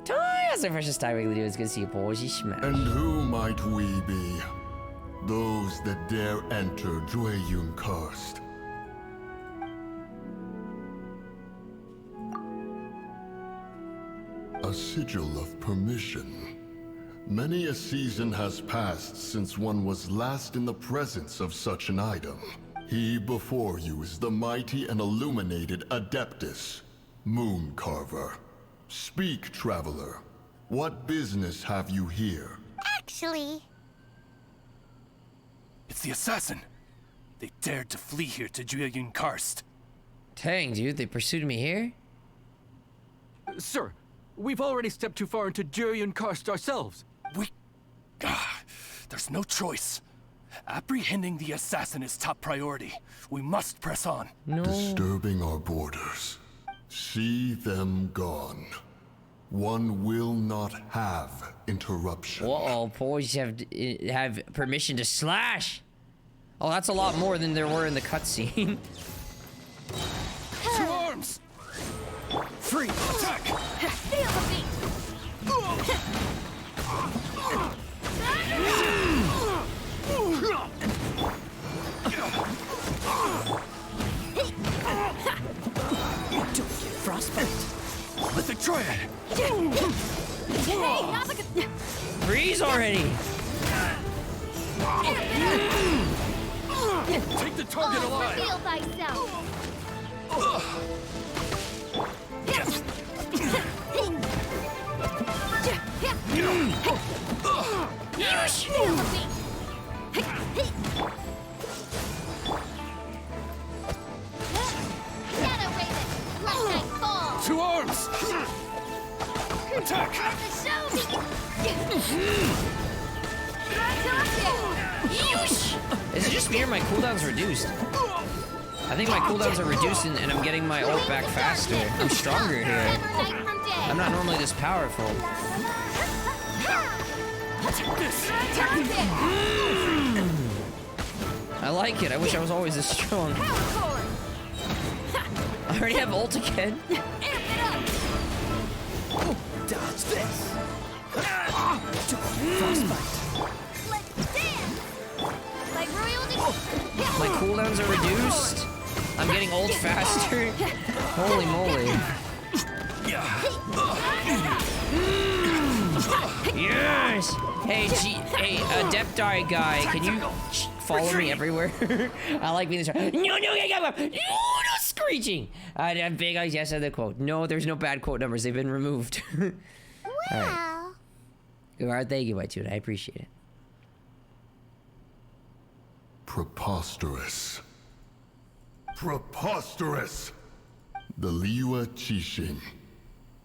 That's the freshest time we can do is gonna see a pausey smash. And who might we be? Those that dare enter Jueyun Karst. A sigil of permission. Many a season has passed since one was last in the presence of such an item. He before you is the mighty and illuminated Adeptus, Moon Carver. Speak, traveler. What business have you here? Actually... It's the assassin. They dared to flee here to Jueyun Karst. Dang, dude, they pursued me here? Sir, we've already stepped too far into Jueyun Karst ourselves. There's no choice. Apprehending the assassin is top priority. We must press on. No. Disturbing our borders. See them gone. One will not have interruption. Uh-oh, boys have permission to slash. Oh, that's a lot more than there were in the cutscene. To arms! Free! Attack! Feel the beat! Don't get frostbite. Lithic Triad! Hey, not like a... Freeze already! Take the target alive! Reveal thyself! Feel the beat! Shadow Raven, let night fall! To arms! Attack! Is it just me or my cooldown's reduced? I think my cooldowns are reduced and I'm getting my ult back faster. I'm stronger here. I'm not normally this powerful. Take this! I like it. I wish I was always this strong. I already have ult again. Dodge this! My cooldowns are reduced. I'm getting old faster. Holy moly. Yes! Hey, Adepti guy, can you follow me everywhere? I like being this. No, screeching! Big eyes, yes, I the quote. No, there's no bad quote numbers. They've been removed. Well. Alright, thank you, my dude. I appreciate it. Preposterous. Preposterous! The Liyue Qixing.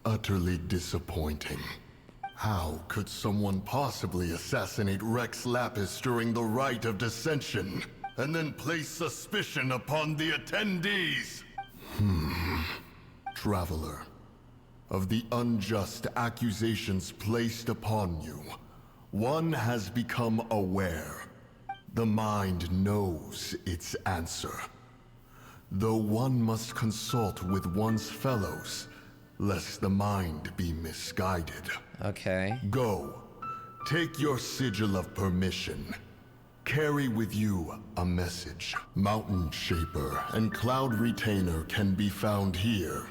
Utterly disappointing. How could someone possibly assassinate Rex Lapis during the rite of dissension, and then place suspicion upon the attendees? Traveler, of the unjust accusations placed upon you, one has become aware. The mind knows its answer. Though one must consult with one's fellows, lest the mind be misguided. Okay. Go. Take your sigil of permission. Carry with you a message. Mountain Shaper and Cloud Retainer can be found here.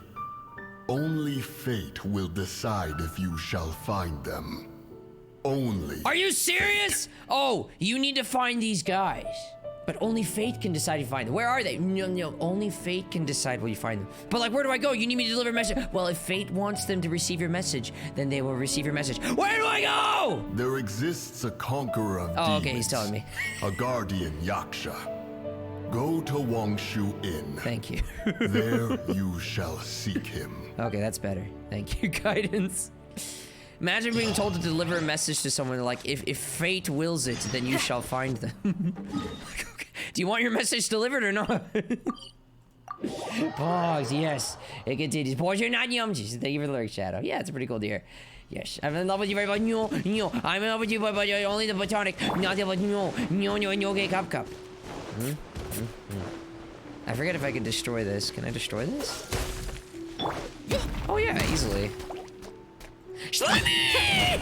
Only fate will decide if you shall find them. Only. Are you serious? Oh, you need to find these guys. But only fate can decide if you find them. Where are they? No, only fate can decide where you find them. But like, where do I go? You need me to deliver a message. Well, if fate wants them to receive your message, then they will receive your message. Where do I go? There exists a conqueror of demons. Okay, he's telling me. A guardian Yaksha. Go to Wangshu Inn. Thank you. There you shall seek him. Okay, that's better. Thank you, guidance. Imagine being told to deliver a message to someone like, if fate wills it, then you shall find them. Okay. Do you want your message delivered or not? Pause, yes. It continues. Pause, you're not yumjis. Thank you for the lyric, Shadow. Yeah, it's pretty cool to hear. Yes, I'm in love with you very much. No. I'm in love with you, but only the platonic. Not the no, gay cup. I forget if I can destroy this. Can I destroy this? Oh yeah, easily. Slimy!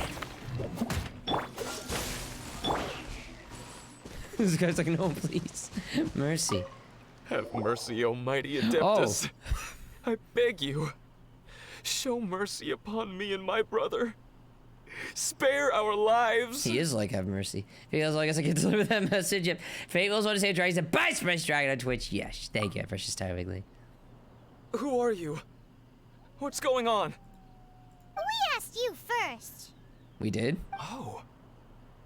This guy's like, no, please. Mercy. Have mercy, O mighty Adeptus. Oh. I beg you. Show mercy upon me and my brother. Spare our lives. He is like, have mercy. If he goes, I guess I can deliver that message. If Fate wills want to save Dragon, then buy Smash Dragon on Twitch. Yes, thank you, precious time, Wiggly. Who are you? What's going on? We asked you first. We did?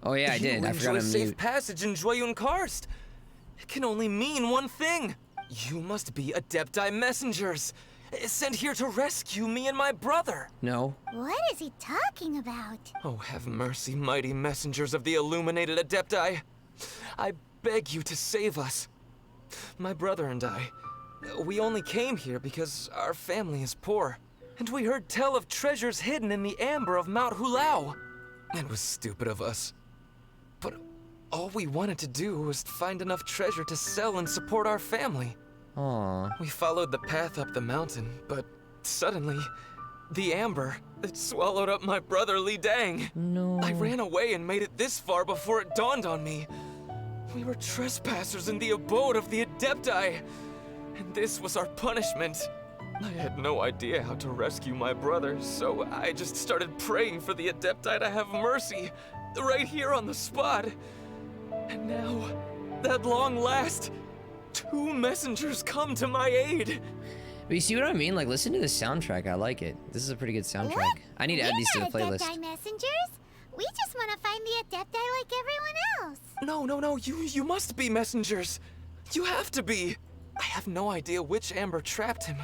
Oh yeah, I did. I forgot to mute. Safe passage in Joyun Karst. It can only mean one thing. You must be Adepti messengers, sent here to rescue me and my brother. No. What is he talking about? Oh, have mercy, mighty messengers of the illuminated Adepti. I beg you to save us. My brother and I, we only came here because our family is poor. And we heard tell of treasures hidden in the amber of Mount Hulao. It was stupid of us. But all we wanted to do was find enough treasure to sell and support our family. Aww. We followed the path up the mountain, but suddenly, the amber, it swallowed up my brother Li Dang. No. I ran away and made it this far before it dawned on me. We were trespassers in the abode of the Adepti, and this was our punishment. I had no idea how to rescue my brother, so I just started praying for the Adepti to have mercy, right here on the spot. And now, at long last, 2 messengers come to my aid. But you see what I mean? Like, listen to the soundtrack. I like it. This is a pretty good soundtrack. What? I need to add these to the playlist. Adepti messengers? We just want to find the Adepti like everyone else. No. You must be messengers. You have to be. I have no idea which amber trapped him.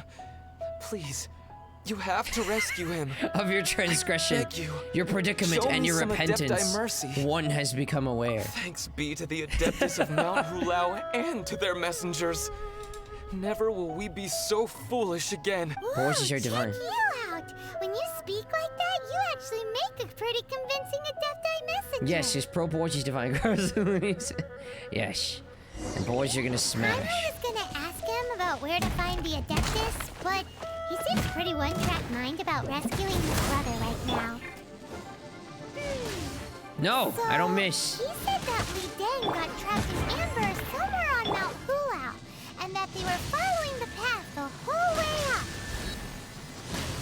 Please, you have to rescue him. Of your transgression, your predicament, and your repentance, one has become aware. Thanks be to the Adeptus of Mount Hulao and to their messengers. Never will we be so foolish again. Voices are divine. Check you out. When you speak like that, you actually make a pretty convincing Adepti messenger. Yes, his pro voices divine. Yes. And boys, you're gonna smash. I was gonna ask him about where to find the Adeptus, but he seems pretty one-track mind about rescuing his brother right now. No, So, I don't miss. He said that Li Deng got trapped in amber somewhere on Mount Hulao, and that they were following the path the whole way up.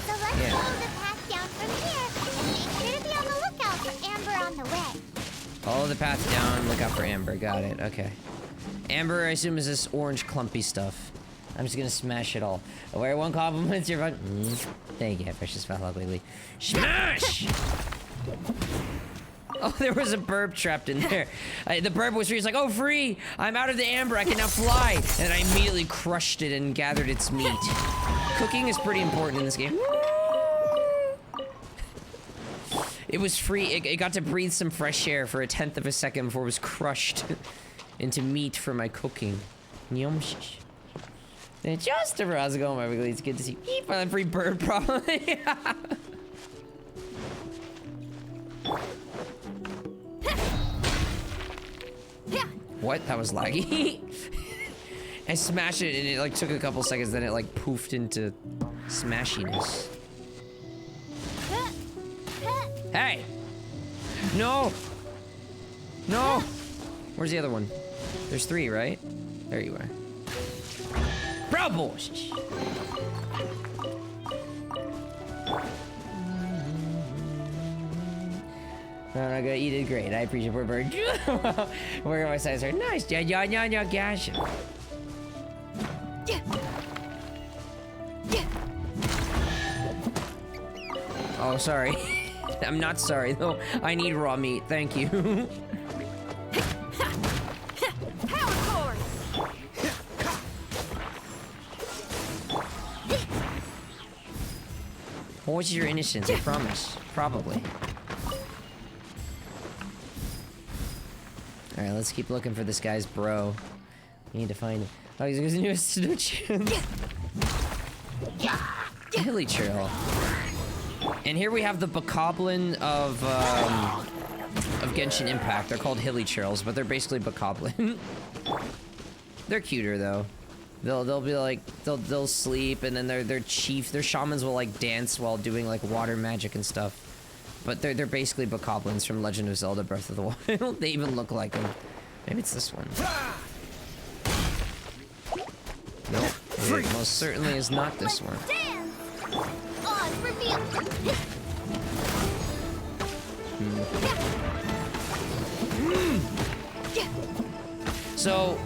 So let's follow the path down from here, and make sure to be on the lookout for amber on the way. Follow the path down, look out for amber. Got it, okay. Amber, I assume, is this orange clumpy stuff. I'm just gonna smash it all. Where one compliments your fun. Thank you, precious foul ugly. Smash! Oh, there was a burb trapped in there. The burb was free. It's like, oh, free! I'm out of the amber. I can now fly. And I immediately crushed it and gathered its meat. Cooking is pretty important in this game. It was free. It got to breathe some fresh air for 1/10 of a second before it was crushed into meat for my cooking. Yum. Just how's it going, my wiggly? It's good to see you. Finally, free bird, probably. What? That was laggy. I smashed it and it like took a couple seconds, then it like poofed into smashiness. Hey! No! No! Where's the other one? There's 3, right? There you are. Bro boys! I'm not gonna eat it. Great. I appreciate it. Bird. Where are my size? Nice. Yeah, gosh. Oh, sorry. I'm not sorry though. I need raw meat. Thank you. What's your innocence? I promise. Probably. Alright, let's keep looking for this guy's bro. We need to find him. Oh, he's a new Seduction. Hilly Trail. And here we have the Bokoblin of Genshin Impact. They're called Hilly Trails, but they're basically Bokoblin. They're cuter though. They'll be like they'll sleep, and then their shamans will like dance while doing like water magic and stuff. But they're basically Bokoblins from Legend of Zelda Breath of the Wild. They even look like them. Maybe it's this one. Nope. It most certainly is not this one. So,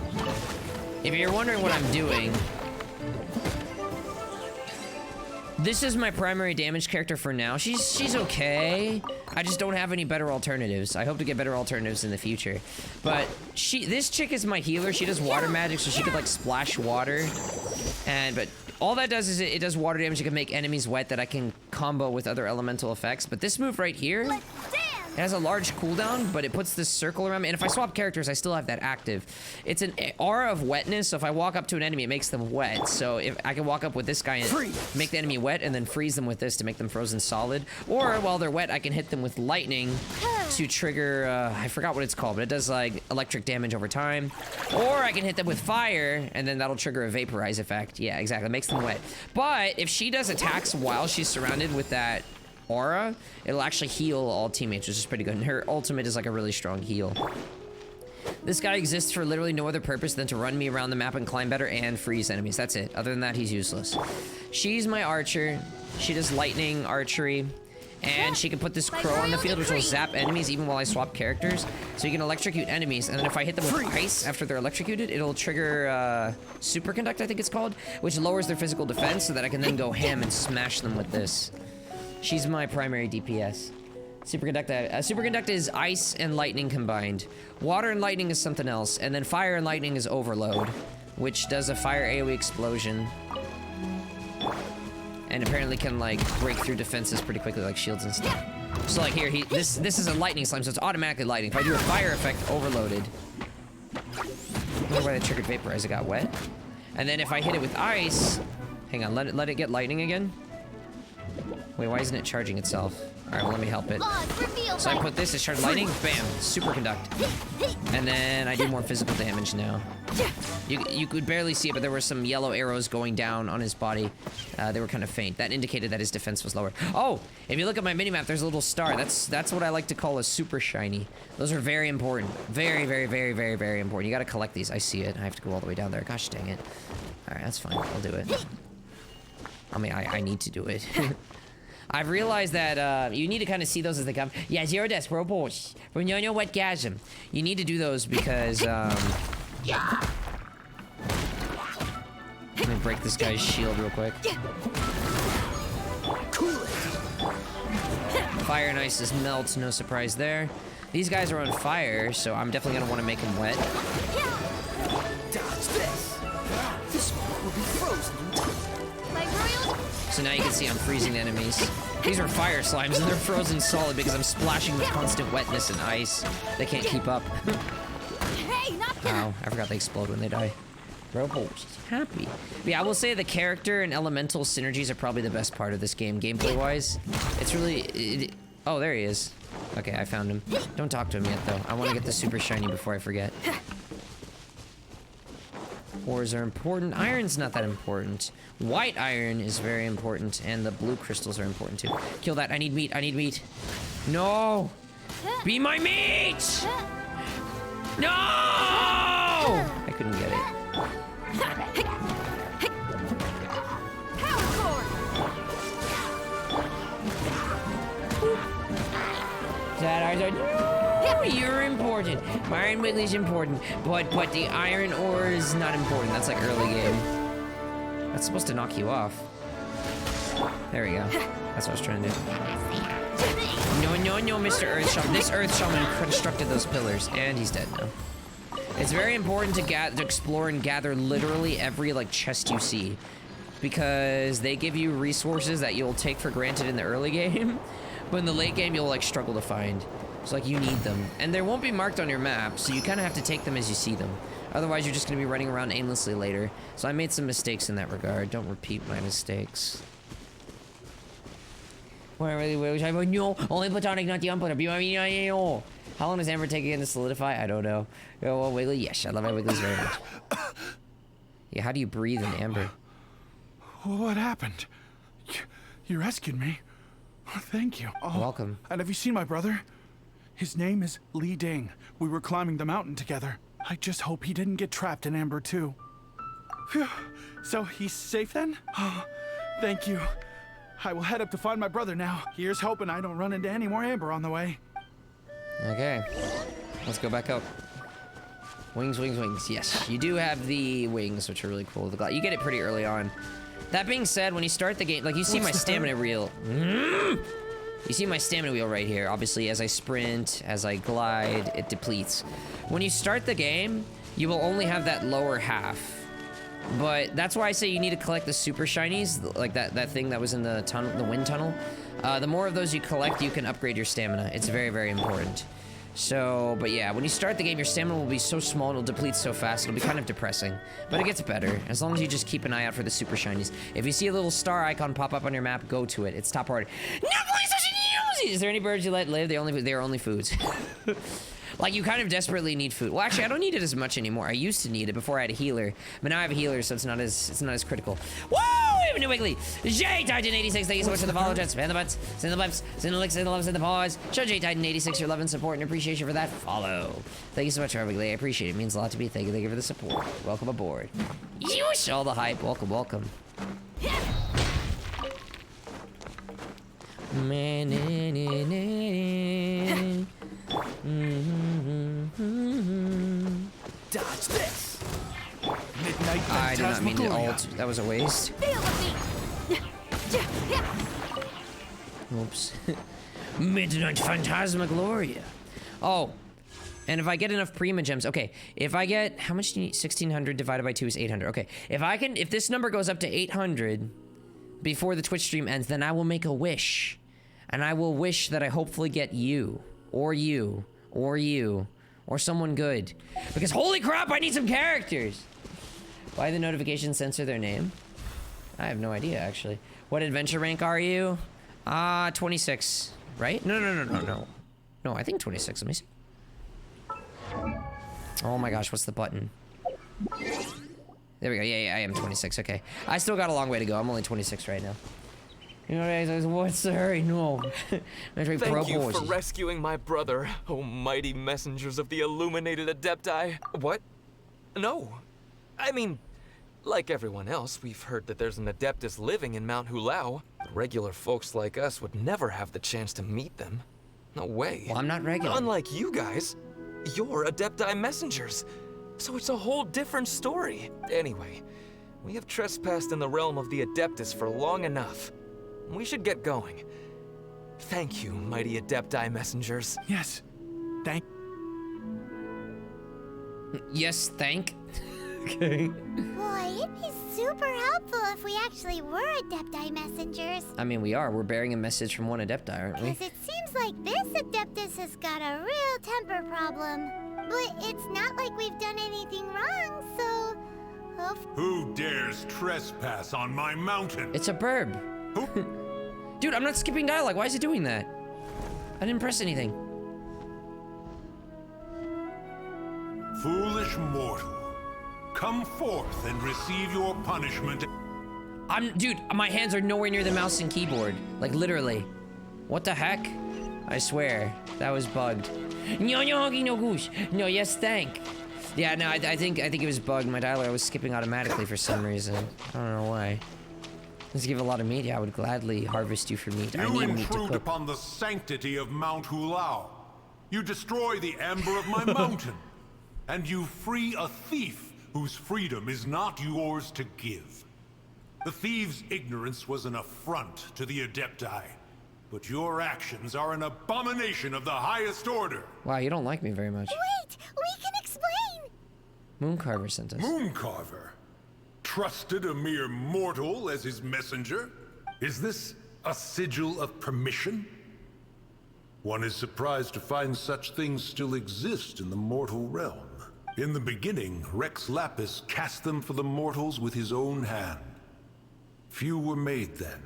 if you're wondering what I'm doing, this is my primary damage character for now. She's okay. I just don't have any better alternatives. I hope to get better alternatives in the future. But this chick is my healer. She does water magic, so she could like splash water. But all that does is it does water damage. It can make enemies wet that I can combo with other elemental effects. But this move right here, it has a large cooldown, but it puts this circle around me. And if I swap characters, I still have that active. It's an aura of wetness, so if I walk up to an enemy, it makes them wet. So if I can walk up with this guy and make the enemy wet, and then freeze them with this to make them frozen solid. Or while they're wet, I can hit them with lightning to trigger, I forgot what it's called, but it does like electric damage over time. Or I can hit them with fire, and then that'll trigger a vaporize effect. Yeah, exactly, it makes them wet. But if she does attacks while she's surrounded with that aura, it'll actually heal all teammates, which is pretty good. And her ultimate is like a really strong heal. This guy exists for literally no other purpose than to run me around the map and climb better and freeze enemies. That's it. Other than that, he's useless. She's my archer. She does lightning archery. And she can put this crow on the field, which will zap enemies even while I swap characters. So you can electrocute enemies, and then if I hit them with ice after they're electrocuted, it'll trigger Superconduct, I think it's called, which lowers their physical defense so that I can then go ham and smash them with this. She's my primary DPS. Superconduct is ice and lightning combined. Water and lightning is something else, and then fire and lightning is overload, which does a fire AoE explosion. And apparently can like break through defenses pretty quickly, like shields and stuff. So like here, this is a lightning slime, so it's automatically lightning. If I do a fire effect, overloaded. I wonder why that triggered vaporize. It got wet. And then if I hit it with ice, hang on, let it get lightning again. Wait, why isn't it charging itself? Alright, well, let me help it. Reveal So I put this, it's charged lightning, bam, superconduct. And then I do more physical damage now. You could barely see it, but there were some yellow arrows going down on his body. They were kind of faint. That indicated that his defense was lower. Oh, if you look at my minimap, there's a little star. That's what I like to call a super shiny. Those are very important. Very, very, very, very, very important. You gotta collect these. I see it. I have to go all the way down there. Gosh dang it. Alright, that's fine. I'll do it. I mean, I need to do it. I've realized that you need to kind of see those as they come. Yeah, Zero Desk, Robots. From Yo-Yo Wetgasm. You need to do those because, Let me break this guy's shield real quick. Fire and ice is melt, no surprise there. These guys are on fire, so I'm definitely gonna want to make them wet. Dodge this. This one will be frozen. So now you can see I'm freezing enemies. These are fire slimes and they're frozen solid because I'm splashing with constant wetness and ice. They can't keep up. Ow, I forgot they explode when they die. Robots, happy. But yeah, I will say the character and elemental synergies are probably the best part of this game, gameplay-wise. It's really... oh, there he is. Okay, I found him. Don't talk to him yet, though. I want to get the super shiny before I forget. Ores are important. Iron's not that important. White iron is very important, and the blue crystals are important too. Kill that. I need meat. I need meat. No! Be my meat! No! I couldn't get it. No, you're important. My Iron Wiggly's important, but the iron ore is not important. That's like early game. That's supposed to knock you off. There we go. That's what I was trying to do. No, Mr. Earth Shaman. This Earth Shaman constructed those pillars, and he's dead now. It's very important to explore and gather literally every like chest you see, because they give you resources that you'll take for granted in the early game, but in the late game you'll like struggle to find. So like you need them, and they won't be marked on your map, so you kind of have to take them as you see them. Otherwise, you're just going to be running around aimlessly later. So I made some mistakes in that regard. Don't repeat my mistakes. Only platonic, not the unplatonic. How long does Amber take again to solidify? I don't know. Oh, well, Wiggly, yes, I love my Wigglies very much. Yeah, how do you breathe in Amber? What happened? You rescued me. Oh, thank you. Oh, welcome. And have you seen my brother? His name is Li Ding. We were climbing the mountain together. I just hope he didn't get trapped in Amber too. Phew. So he's safe then? Oh, thank you. I will head up to find my brother now. Here's hoping I don't run into any more Amber on the way. Okay. Let's go back up. Wings, wings, wings. Yes, you do have the wings, which are really cool. You get it pretty early on. That being said, when you start the game, like you see my stamina wheel. You see my stamina wheel right here. Obviously, as I sprint, as I glide, it depletes. When you start the game, you will only have that lower half. But that's why I say you need to collect the super shinies, like that thing that was in the tunnel, the wind tunnel. The more of those you collect, you can upgrade your stamina. It's very, very important. So, but yeah, when you start the game, your stamina will be so small, it'll deplete so fast, it'll be kind of depressing. But it gets better, as long as you just keep an eye out for the super shinies. If you see a little star icon pop up on your map, go to it. It's top priority. Is there any birds you let live? They are only foods. Like, you kind of desperately need food. Well, actually, I don't need it as much anymore. I used to need it before I had a healer. But now I have a healer, so it's not as critical. Woo! We have a new Wiggly! J-Titan86, thank you so much for the follow, chat. Spam the butts, send the lips, send the licks, send the loves, send the paws. Show J-Titan86 your love and support and appreciation for that follow. Thank you so much, Wiggly. I appreciate it. It means a lot to me. Thank you for the support. Welcome aboard. Yeesh! All the hype. Welcome, welcome. Dodge this. Midnight I did not mean to ult. That was a waste. Oops. Midnight Phantasmagloria. Oh. And if I get enough Prima Gems, okay, if I get, how much do you need? 1600 divided by 2 is 800. Okay, if this number goes up to 800 before the Twitch stream ends, then I will make a wish. And I will wish that I hopefully get you, or someone good. Because holy crap, I need some characters! Why the notifications censor their name? I have no idea, actually. What adventure rank are you? 26, right? No. No, I think 26. Let me see. Oh my gosh, what's the button? There we go. Yeah, I am 26. Okay. I still got a long way to go. I'm only 26 right now. You know, what's the hurry? No. Thank you for rescuing my brother, oh mighty messengers of the illuminated Adepti. What? No. I mean, like everyone else, we've heard that there's an Adeptus living in Mount Hulao. But regular folks like us would never have the chance to meet them. No way. Well, I'm not regular. Unlike you guys, you're Adepti messengers. So it's a whole different story. Anyway, we have trespassed in the realm of the Adeptus for long enough. We should get going. Thank you, mighty Adepti messengers. Yes. Thank. Yes, thank. Okay. Boy, it'd be super helpful if we actually were Adepti messengers. I mean, we are. We're bearing a message from one Adepti, aren't we? Because it seems like this Adeptus has got a real temper problem. But it's not like we've done anything wrong, so... Who dares trespass on my mountain? It's a burb. Dude, I'm not skipping dialogue. Why is it doing that? I didn't press anything. Foolish mortal. Come forth and receive your punishment. Dude, my hands are nowhere near the mouse and keyboard. Like, literally. What the heck? I swear, that was bugged. No, yes, thank. Yeah, no, I think it was bugged. My dialogue was skipping automatically for some reason. I don't know why. Let's give a lot of meat. Yeah, I would gladly harvest you for meat. I You need meat to intrude cook. upon the sanctity of Mount Hulao. You destroy the amber of my mountain. And you free a thief whose freedom is not yours to give. The thief's ignorance was an affront to the Adepti. But your actions are an abomination of the highest order. Wow, you don't like me very much. Wait, we can explain. Mooncarver sent us. Mooncarver? Trusted a mere mortal as his messenger? Is this a sigil of permission? One is surprised to find such things still exist in the mortal realm. In the beginning, Rex Lapis cast them for the mortals with his own hand. Few were made then,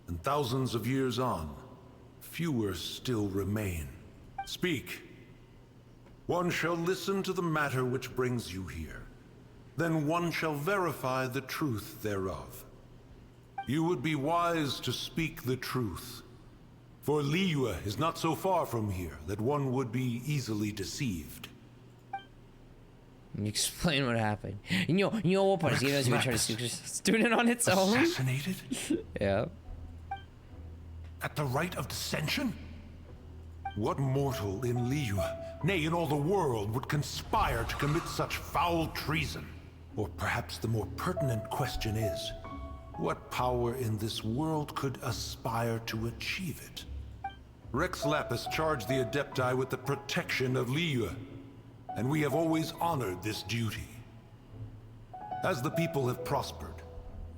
and thousands of years on, fewer still remain. Speak. One shall listen to the matter which brings you here. Then one shall verify the truth thereof. You would be wise to speak the truth. For Liyue is not so far from here that one would be easily deceived. Explain what happened. You know what part? You guys trying to student on its own? Assassinated? Yeah. At the rite of dissension? What mortal in Liyue, nay in all the world, would conspire to commit such foul treason? Or perhaps the more pertinent question is, what power in this world could aspire to achieve it? Rex Lapis charged the Adepti with the protection of Liyue, and we have always honored this duty. As the people have prospered,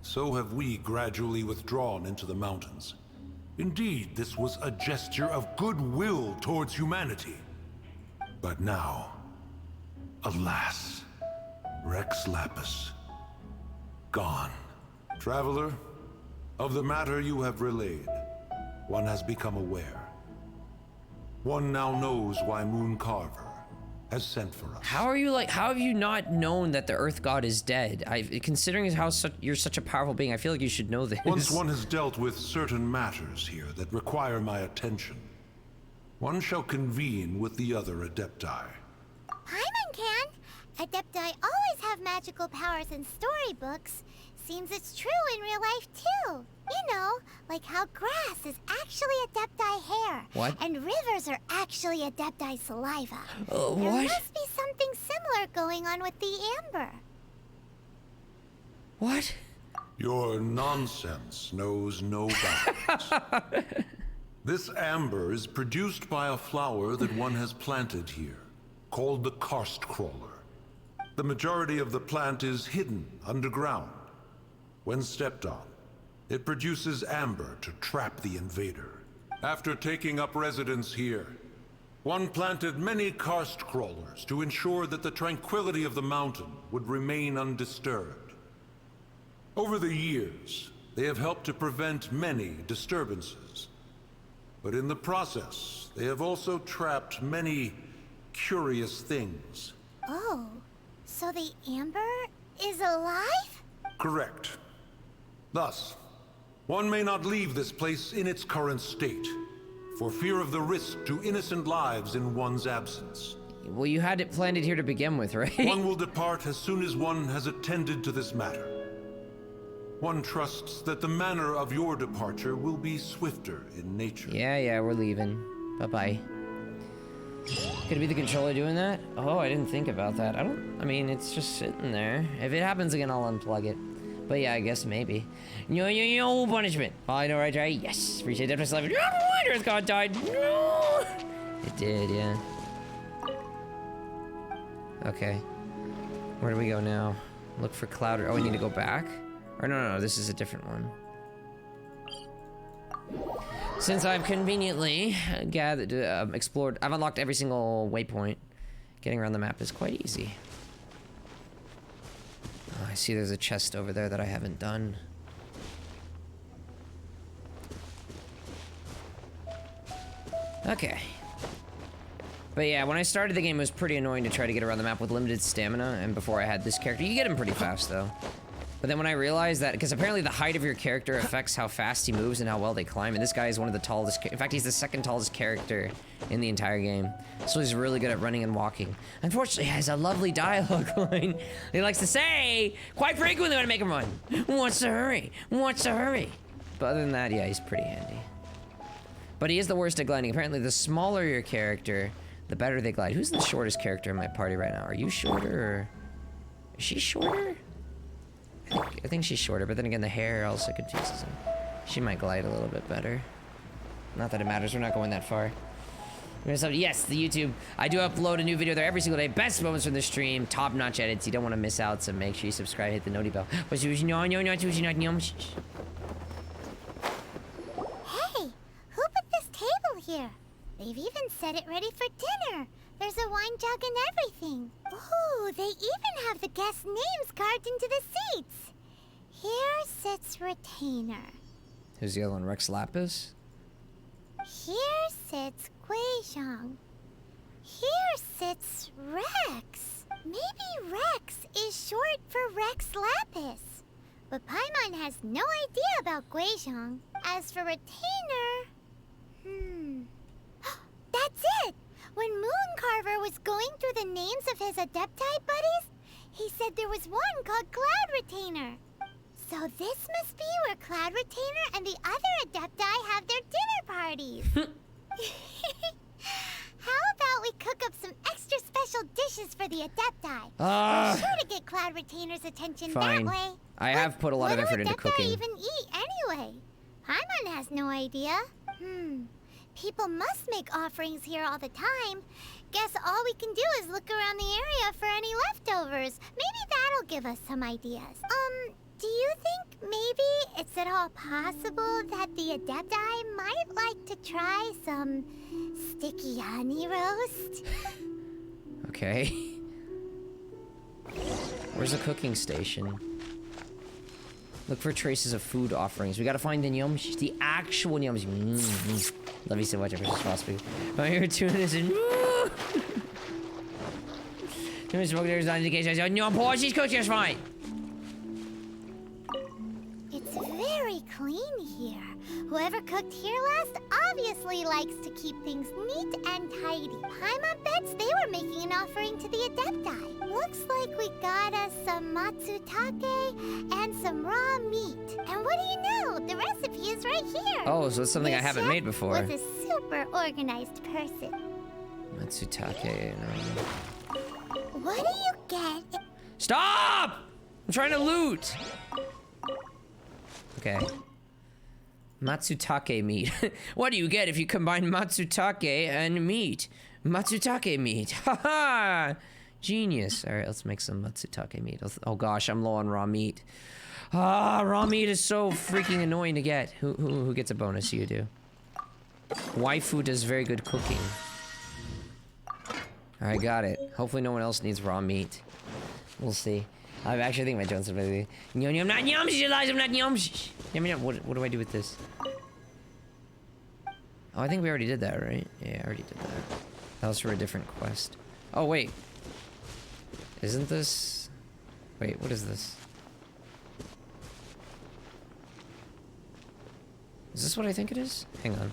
so have we gradually withdrawn into the mountains. Indeed, this was a gesture of goodwill towards humanity. But now, alas, Rex Lapis, gone. Traveler, of the matter you have relayed, one has become aware. One now knows why Mooncarver has sent for us. How have you not known that the Earth God is dead? Considering how you're such a powerful being, I feel like you should know this. Once one has dealt with certain matters here that require my attention, one shall convene with the other Adepti. Paimon can. Adepti always have magical powers in storybooks. Seems it's true in real life too. You know, like how grass is actually Adepti hair. What? And rivers are actually Adepti saliva. What? There must be something similar going on with the amber. What? Your nonsense knows no bounds. This amber is produced by a flower that one has planted here, called the karst crawler. The majority of the plant is hidden underground. When stepped on, it produces amber to trap the invader. After taking up residence here, one planted many karst crawlers to ensure that the tranquility of the mountain would remain undisturbed. Over the years, they have helped to prevent many disturbances. But in the process, they have also trapped many curious things. Oh, so the Amber is alive? Correct. Thus, one may not leave this place in its current state, for fear of the risk to innocent lives in one's absence. Well, you had it planned it here to begin with, right? One will depart as soon as one has attended to this matter. One trusts that the manner of your departure will be swifter in nature. Yeah, we're leaving. Bye-bye. Could it be the controller doing that? Oh, I didn't think about that. I mean, it's just sitting there. If it happens again, I'll unplug it. But yeah, I guess maybe. No punishment. Oh, I know, right? Yes. Appreciate that. No, Wonders God died. No. It did, yeah. Okay. Where do we go now? Look for Cloud. Oh, we need to go back? Or no, this is a different one. Since I've conveniently gathered, explored, I've unlocked every single waypoint. Getting around the map is quite easy. Oh, I see there's a chest over there that I haven't done. Okay. But yeah, when I started the game, it was pretty annoying to try to get around the map with limited stamina, and before I had this character. You get him pretty fast, though. But then when I realized that, because apparently the height of your character affects how fast he moves and how well they climb, and this guy is one of the tallest, in fact, he's the second tallest character in the entire game. So he's really good at running and walking. Unfortunately, he has a lovely dialogue line. He likes to say, quite frequently when I make him run, wants to hurry, wants to hurry. But other than that, yeah, he's pretty handy. But he is the worst at gliding. Apparently, the smaller your character, the better they glide. Who's the shortest character in my party right now? Are you shorter, or is she shorter? I think she's shorter, but then again, the hair also confuses him. She might glide a little bit better. Not that it matters, we're not going that far. Yes, the YouTube. I do upload a new video there every single day. Best moments from the stream, top-notch edits. You don't want to miss out, so make sure you subscribe, hit the noti bell. Hey, who put this table here? They've even set it ready for dinner. There's a wine jug and everything. Ooh, they even have the guests' names carved into the seats. Here sits Retainer. Who's the other one, Rex Lapis? Here sits Guizhong. Here sits Rex. Maybe Rex is short for Rex Lapis. But Paimon has no idea about Guizhong. As for Retainer... That's it! When Mooncarver was going through the names of his Adepti buddies, he said there was one called Cloud Retainer. So this must be where Cloud Retainer and the other Adepti have their dinner parties. How about we cook up some extra special dishes for the Adepti? We're sure to get Cloud Retainer's attention that way. I have put a lot of effort into cooking. What do Adepti even eat anyway? Paimon has no idea. People must make offerings here all the time. Guess all we can do is look around the area for any leftovers. Maybe that'll give us some ideas. Do you think maybe it's at all possible that the Adepti might like to try some sticky honey roast? Okay. Where's the cooking station? Look for traces of food offerings. We gotta find the nyumsh, the actual nyumsh. Love you so much, I'm just philosophy. I'm here tuning this in. There's not indication. No, Paul, she's cooked just fine. It's very clean here. Whoever cooked here last obviously likes to keep things neat and tidy. Paimon bets they were making an offering to the Adepti. Looks like we got us some matsutake and some raw meat. And what do you know? The recipe is right here. Oh, so it's something I haven't made before. Was a super organized person. Matsutake. No. What do you get? Stop! I'm trying to loot. Okay. Matsutake meat. What do you get if you combine matsutake and meat? Matsutake meat. Haha! Genius. All right, let's make some matsutake meat. Oh gosh, I'm low on raw meat. Raw meat is so freaking annoying to get. Who gets a bonus? You do. Waifu does very good cooking. All right, got it. Hopefully no one else needs raw meat. We'll see. I actually think my Jones are busy. Yum yum not yums, Eliza, I'm not yums. Yum yum. What do I do with this? Oh, I think we already did that, right? Yeah, I already did that. That was for a different quest. Oh wait. Isn't this? Wait, what is this? Is this what I think it is? Hang on.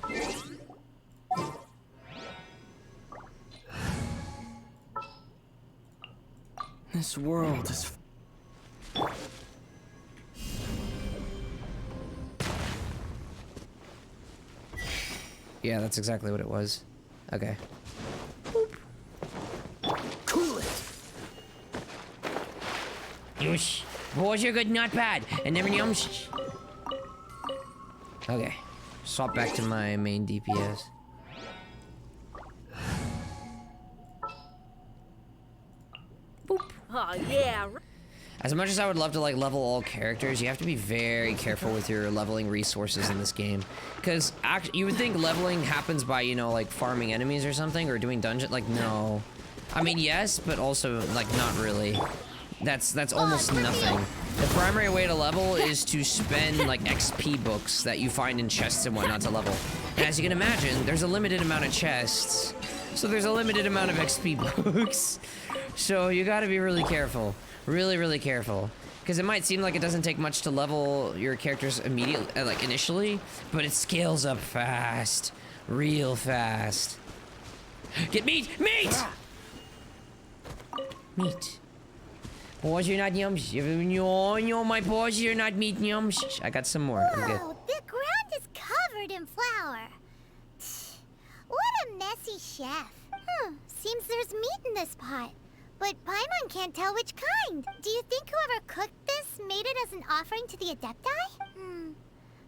This world is... Yeah, that's exactly what it was. Okay. Cool it! Yush. Boys are good, not bad. And never yums. Okay. Swap back to my main DPS. Oh yeah. As much as I would love to like level all characters, you have to be very careful with your leveling resources in this game. Because you would think leveling happens by, you know, like farming enemies or something, or doing dungeon. Like, no. I mean, yes, but also, like, not really. That's almost nothing. The primary way to level is to spend, like, XP books that you find in chests and whatnot to level. And as you can imagine, there's a limited amount of chests. So there's a limited amount of XP books. So you gotta be really careful. Really, really careful. Because it might seem like it doesn't take much to level your characters immediately, like initially, but it scales up fast. Real fast. Get meat! Meat! Meat. Paws, you're not yums. No, my paws, you're not meat yums. I got some more. I'm good. Whoa, the ground is covered in flour. What a messy chef. Seems there's meat in this pot. But Paimon can't tell which kind. Do you think whoever cooked this made it as an offering to the Adepti?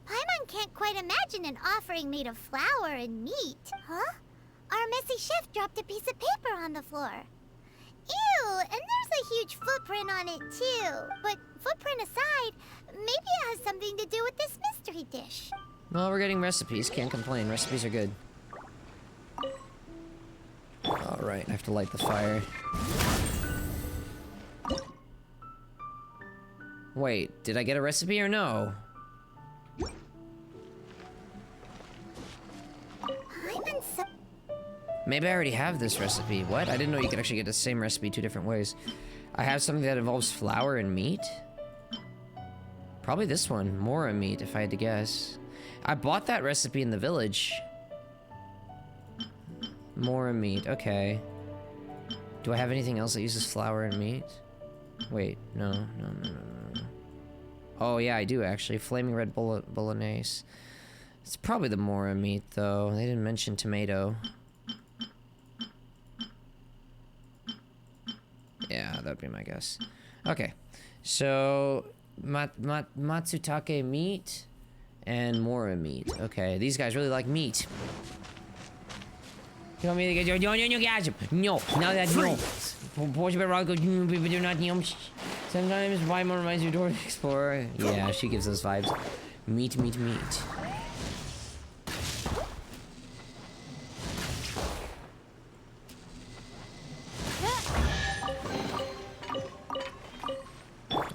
Paimon can't quite imagine an offering made of flour and meat. Huh? Our messy chef dropped a piece of paper on the floor. Ew, and there's a huge footprint on it too. But footprint aside, maybe it has something to do with this mystery dish. Well, we're getting recipes. Can't complain. Recipes are good. Alright, I have to light the fire. Wait, did I get a recipe or no? Maybe I already have this recipe. What? I didn't know you could actually get the same recipe 2 different ways. I have something that involves flour and meat? Probably this one. Mora meat, if I had to guess. I bought that recipe in the village. Mora meat, okay. Do I have anything else that uses flour and meat? Wait, no. Oh yeah, I do actually. Flaming red bolognese. It's probably the Mora meat though. They didn't mention tomato. Yeah, that'd be my guess. Okay, so Matsutake meat and Mora meat. Okay, these guys really like meat. You want me to get no, now that no. Sometimes Paimon reminds you of Dora the Explorer. Yeah, she gives those vibes. Meat.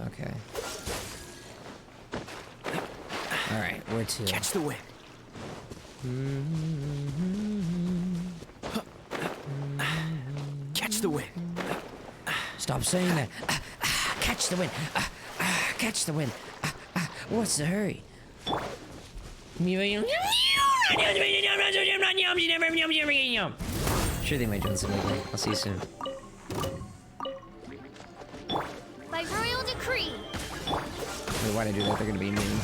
Okay. Alright, where to? Catch the wind. Catch the wind. Stop saying that. Catch the wind. Catch the wind. What's the hurry? Sure they might join some later. I'll see you soon. By royal decree. Wait, why'd I do that? They're gonna be mean.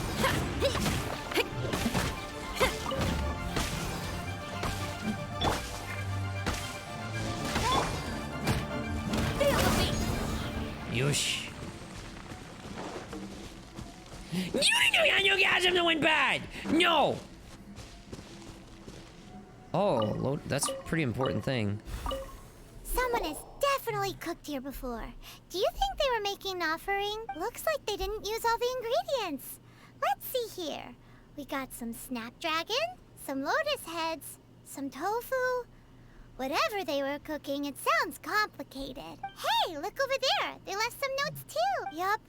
Yush. You guys have went bad! No! Oh, that's a pretty important thing. Someone has definitely cooked here before. Do you think they were making an offering? Looks like they didn't use all the ingredients. Let's see here. We got some snapdragon, some lotus heads, some tofu. Whatever they were cooking, it sounds complicated. Hey, look over there. They left some notes too. Yup,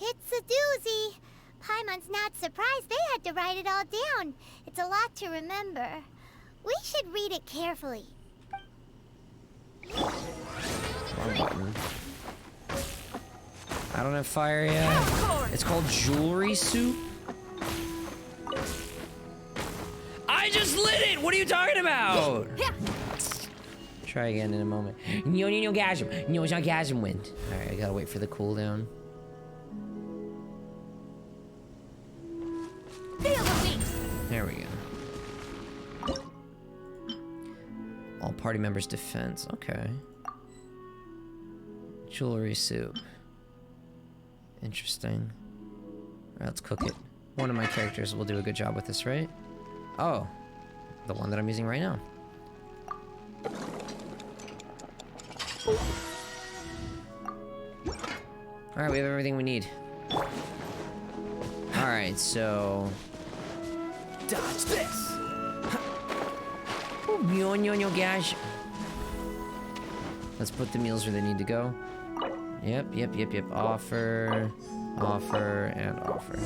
it's a doozy. Paimon's not surprised they had to write it all down. It's a lot to remember. We should read it carefully. Wrong button. I don't have fire yet. It's called jewelry soup. I just lit it! What are you talking about? Try again in a moment. No, gasm. No, it's not gasm wind. Alright, I gotta wait for the cooldown. There we go. All party members' defense. Okay. Jewelry soup. Interesting. Alright, let's cook it. One of my characters will do a good job with this, right? Oh. The one that I'm using right now. Alright, we have everything we need. Alright, so... Dodge this! Gosh. Let's put the meals where they need to go. Yep. Offer, and offer.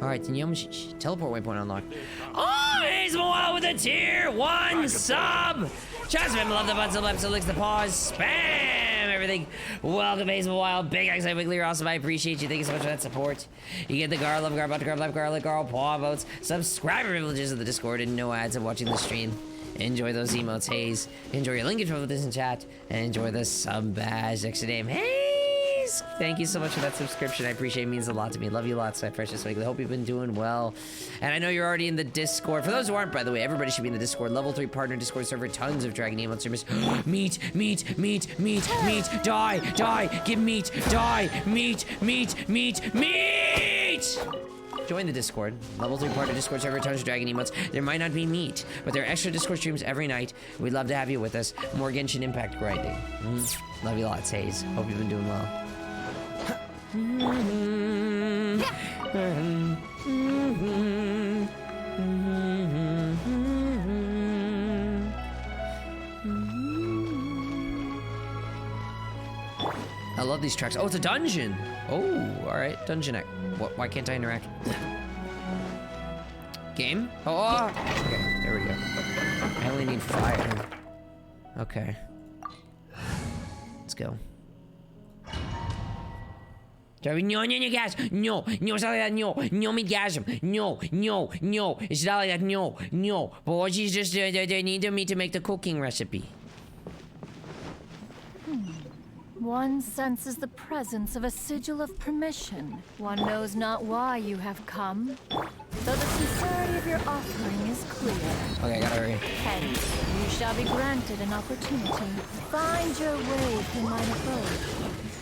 Alright, teleport waypoint unlocked. Oh, Hazel Wild with a tier 1 sub! Jasmine, love the buttons, the lips, the licks, the paws, spam everything. Welcome, Hazel Wild. Big X, Wiggly, you're awesome. I appreciate you. Thank you so much for that support. You get the Gar, love Gar, butter Gar, love Gar, like Gar, paw votes, subscriber privileges of the Discord, and no ads of watching the stream. Enjoy those emotes, Haze. Enjoy your linkage from this in chat, and enjoy the sub badge next to name, Haze. Thank you so much for that subscription. I appreciate it. It means a lot to me. Love you lots, my precious Wiggly. Hope you've been doing well. And I know you're already in the Discord. For those who aren't, by the way, everybody should be in the Discord. Level 3 partner Discord server. Tons of Dragon emote streamers. Meat. Die. Give meat. Die. Meat. Join the Discord. Level 3 partner Discord server, tons of Dragon emotes. There might not be meat, but there are extra Discord streams every night. We'd love to have you with us. More Genshin Impact grinding. Love you lots, Haze. Hope you've been doing well. I love these tracks. Oh, it's a dungeon. Oh, all right. Dungeon act. What? Why can't I interact? Game? Oh, okay. There we go. I only need fire. Okay. Let's go. No, gas. No, it's not like that. No, me gasm. No, it's not like that. No. But what she's just, they need me to make the cooking recipe. One senses the presence of a sigil of permission. One knows not why you have come, though the sincerity of your offering is clear. Okay, I gotta hurry. Hence, you shall be granted an opportunity. Find your way through mine abode,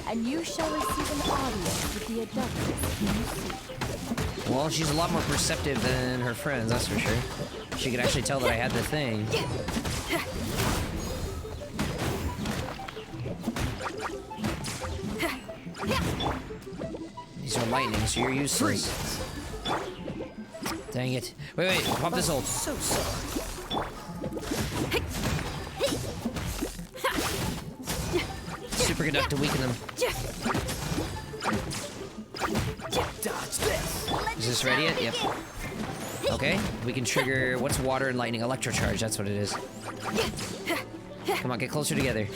and you shall receive an audience with the adulteress you seek. Well, she's a lot more perceptive than her friends, that's for sure. She could actually tell that I had the thing. These are lightning, so you're useless. Dang it. Wait, pop this ult. So sorry. Superconduct to weaken them. Dodge this. Is this ready yet? Yep. Okay, we can trigger, what's water and lightning? Electrocharge, that's what it is. Come on, get closer together.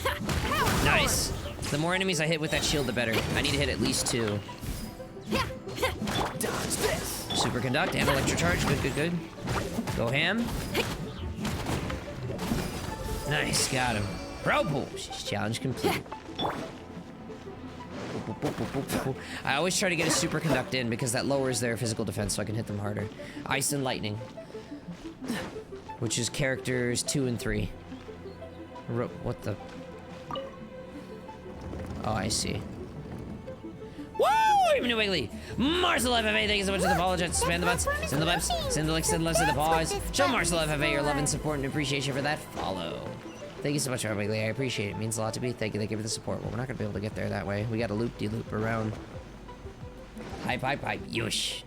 Nice. The more enemies I hit with that shield, the better. I need to hit at least 2. Dodge this. Superconduct and electrocharge. Good. Go ham. Nice, got him. Pro pool. Challenge complete. I always try to get a superconduct in because that lowers their physical defense so I can hit them harder. Ice and lightning. Which is characters 2 and 3. What the... Oh, I see. Woo! Even New Wiggly! Marcel FFA, thank you so much for the follow. Just spam the butts, send the lips, send the licks, send the lips, send the paws. Show Marcel FFA your love and support and appreciation for that follow. Thank you so much, Wiggly. I appreciate it. It means a lot to me. Thank you for the support. Well, we're not gonna be able to get there that way. We got a loop-de-loop around. Hype. Yush.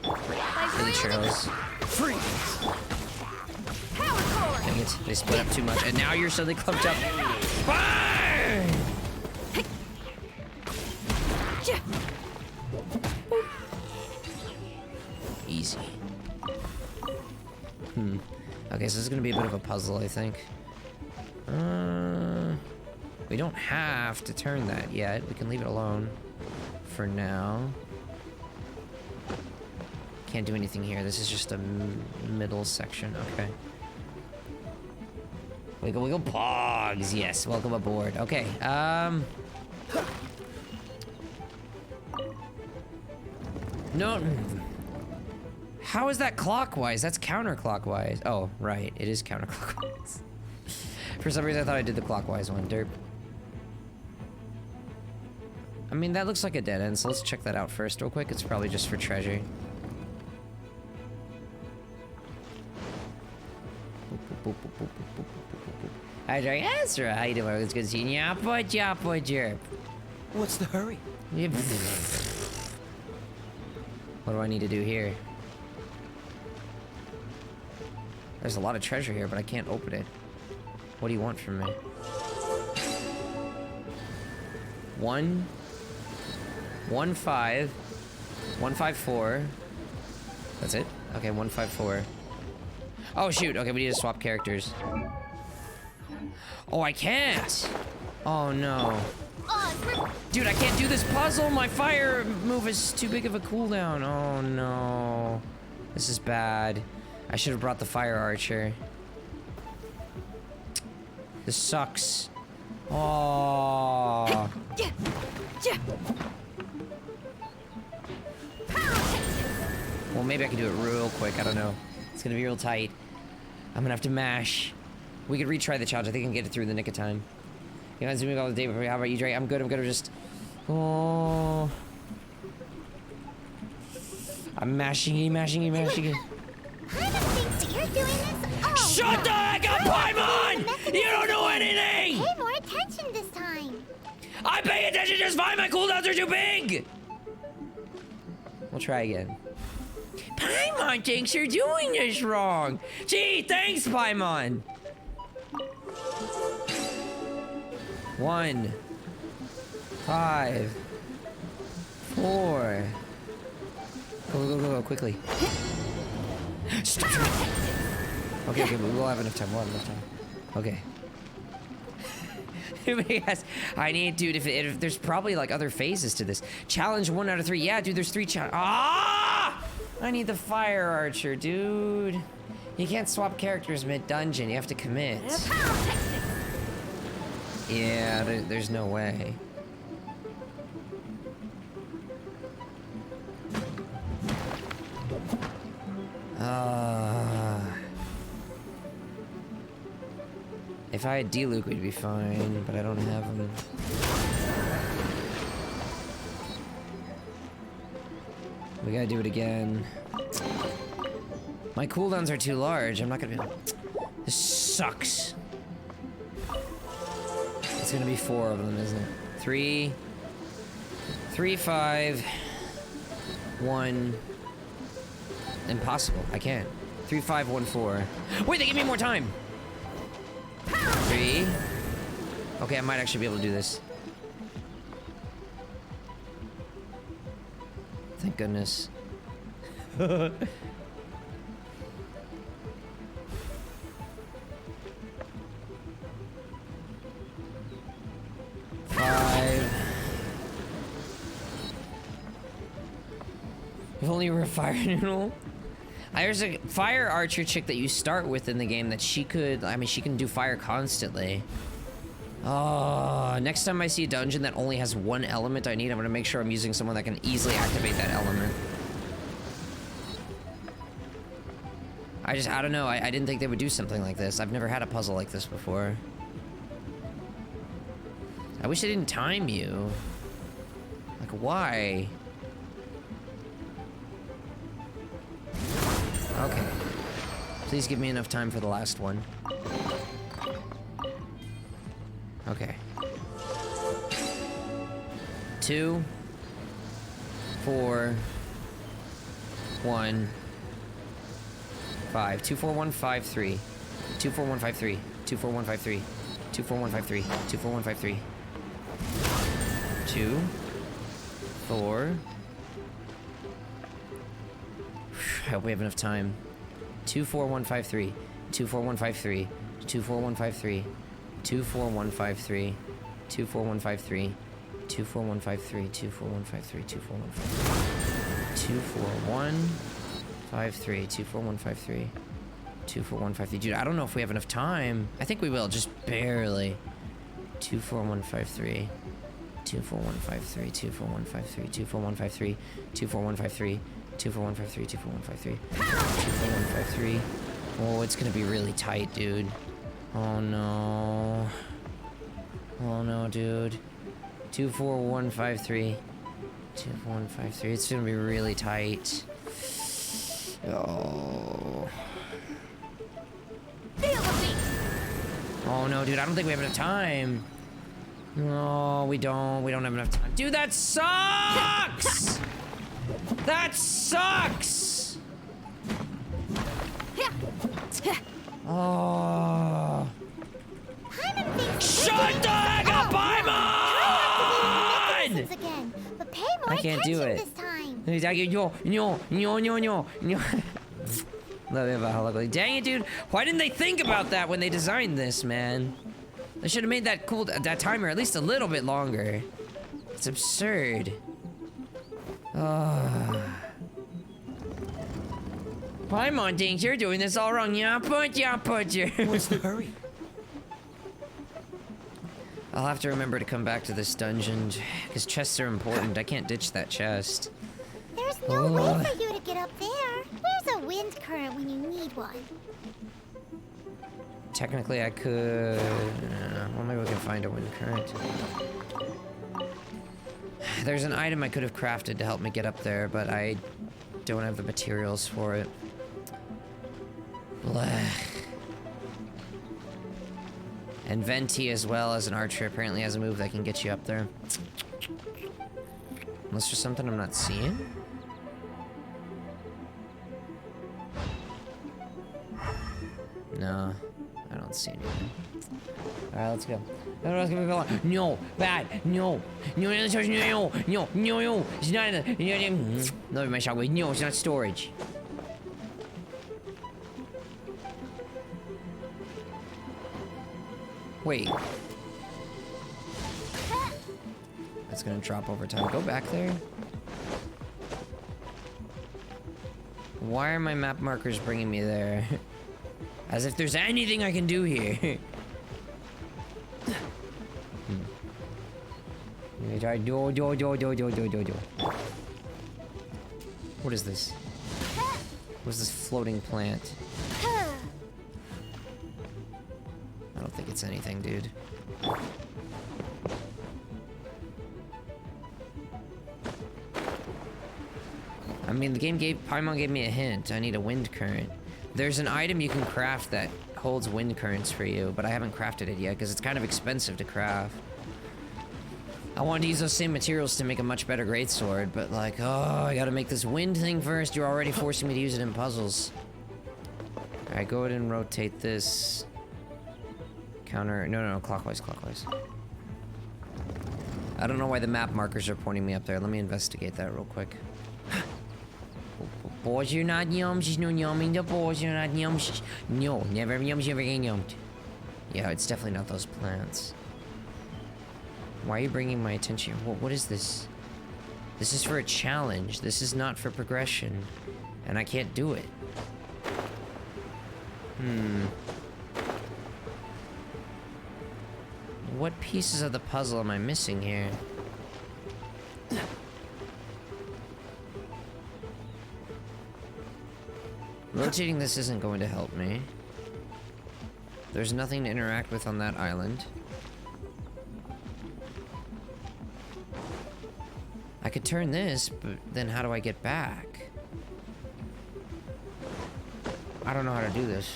Really churros. Freeze. it. They split up too much, and now you're suddenly clumped up. Fire! Easy. Okay, so this is gonna be a bit of a puzzle, I think. We don't have to turn that yet. We can leave it alone for now. Can't do anything here. This is just a middle section. Okay. Wiggle, wiggle, pogs. Yes, welcome aboard. Okay, no. How is that clockwise? That's counterclockwise. Oh, right. It is counterclockwise. For some reason, I thought I did the clockwise one. Derp. I mean, that looks like a dead end, so let's check that out first real quick. It's probably just for treasure. Hi, Jerry. Ezra. How you doing? It's good seeing you. Yappa, yappa, jerp. What's the hurry? What do I need to do here? There's a lot of treasure here, but I can't open it. What do you want from me? 1, 1, 5, 1, 5, 4. That's it? Okay, 1, 5, 4. Oh, shoot. Okay, we need to swap characters. Oh, I can't. Oh, no. Dude, I can't do this puzzle. My fire move is too big of a cooldown. Oh, no. This is bad. I should have brought the fire archer. This sucks. Oh. Well, maybe I can do it real quick. I don't know. It's gonna be real tight. I'm gonna have to mash. We could retry the challenge. I think I can get it through in the nick of time. You know, zooming all the day. How about you, Dre? I'm good. I'm just. Oh. I'm mashing it. I don't think you're doing this. Oh, Shut the heck up, Paimon! You don't know anything! Pay more attention this time. I'm paying attention just fine. My cooldowns are too big. We'll try again. Paimon thinks you're doing this wrong. Gee, thanks, Paimon. 1, 5, 4. Go, quickly. Stop. Okay, we'll have enough time. Okay. Yes, I need, dude, if there's probably like other phases to this. Challenge 1 out of 3. Yeah, dude, there's 3 challenges. Ah! I need the fire archer, dude. You can't swap characters mid-dungeon. You have to commit. Yeah, there's no way. If I had D-Luke, we'd be fine, but I don't have him. We gotta do it again. My cooldowns are too large. I'm not gonna be able... This sucks. It's gonna be 4 of them, isn't it? 3, 5, 1. Impossible. I can't. 3, 5, 1, 4. Wait, they give me more time. 3. Okay, I might actually be able to do this. Thank goodness. 5. If only you were a fire noodle. There's a fire archer chick that you start with in the game that she could, I mean, she can do fire constantly. Oh, next time I see a dungeon that only has 1 element I need, I'm gonna make sure I'm using someone that can easily activate that element. I don't know, I didn't think they would do something like this. I've never had a puzzle like this before. I wish they didn't time you. Like, why? Okay. Please give me enough time for the last one. Okay. 2, 4, 1, 5. 2, 4, 1, 5, 3. 24153. 24153. 24153. 24153. 2 4. I hope we have enough time. 24153. 24153. 24153. 24153. 24153. 24153. 24153. 24153. 24153. 24153. Dude, I don't know if we have enough time. I think we will, just barely. 24153. 24153. 24153. 24153. 24153. 24153. 24153. 24153. Oh, it's gonna be really tight, dude. Oh no. Oh no, dude. 24153. 24153. It's gonna be really tight. Oh. Oh no, dude, I don't think we have enough time. No, we don't. We don't have enough time. Dude, that sucks! That sucks! Oh. Shut the heck up, Paimon! I can't do it. Dang it, dude. Why didn't they think about that when they designed this, man? They should have made that that timer at least a little bit longer. It's absurd. Paimon thinks you're doing this all wrong. What's the hurry? I'll have to remember to come back to this dungeon, because chests are important. I can't ditch that chest. There's no way for you to get up there. Where's a wind current when you need one? Technically, I could... well, maybe we can find a wind current. There's an item I could have crafted to help me get up there, but I don't have the materials for it. Blech. And Venti, as well as an archer, apparently has a move that can get you up there. Unless there's something I'm not seeing? No, I don't see anything. Alright, let's go. No, bad, no, no, no, no, no, it's not in the, no, my shockwave, no, it's not storage. Wait. That's gonna drop over time. Go back there. Why are my map markers bringing me there? As if there's anything I can do here. What is this? What is this floating plant? I don't think it's anything, dude. I mean, Paimon gave me a hint. I need a wind current. There's an item you can craft that holds wind currents for you, but I haven't crafted it yet because it's kind of expensive to craft. I wanted to use those same materials to make a much better greatsword, but like, oh, I gotta make this wind thing first. You're already forcing me to use it in puzzles. Alright, go ahead and rotate this. Counter, no, clockwise. I don't know why the map markers are pointing me up there. Let me investigate that real quick. Boys, you're not yums, no yumming the boys, you're not yums. No, never yums, never get yummed. Yeah, it's definitely not those plants. Why are you bringing my attention? What is this? This is for a challenge. This is not for progression. And I can't do it. What pieces of the puzzle am I missing here? Rotating this isn't going to help me. There's nothing to interact with on that island. I could turn this, but then how do I get back? I don't know how to do this.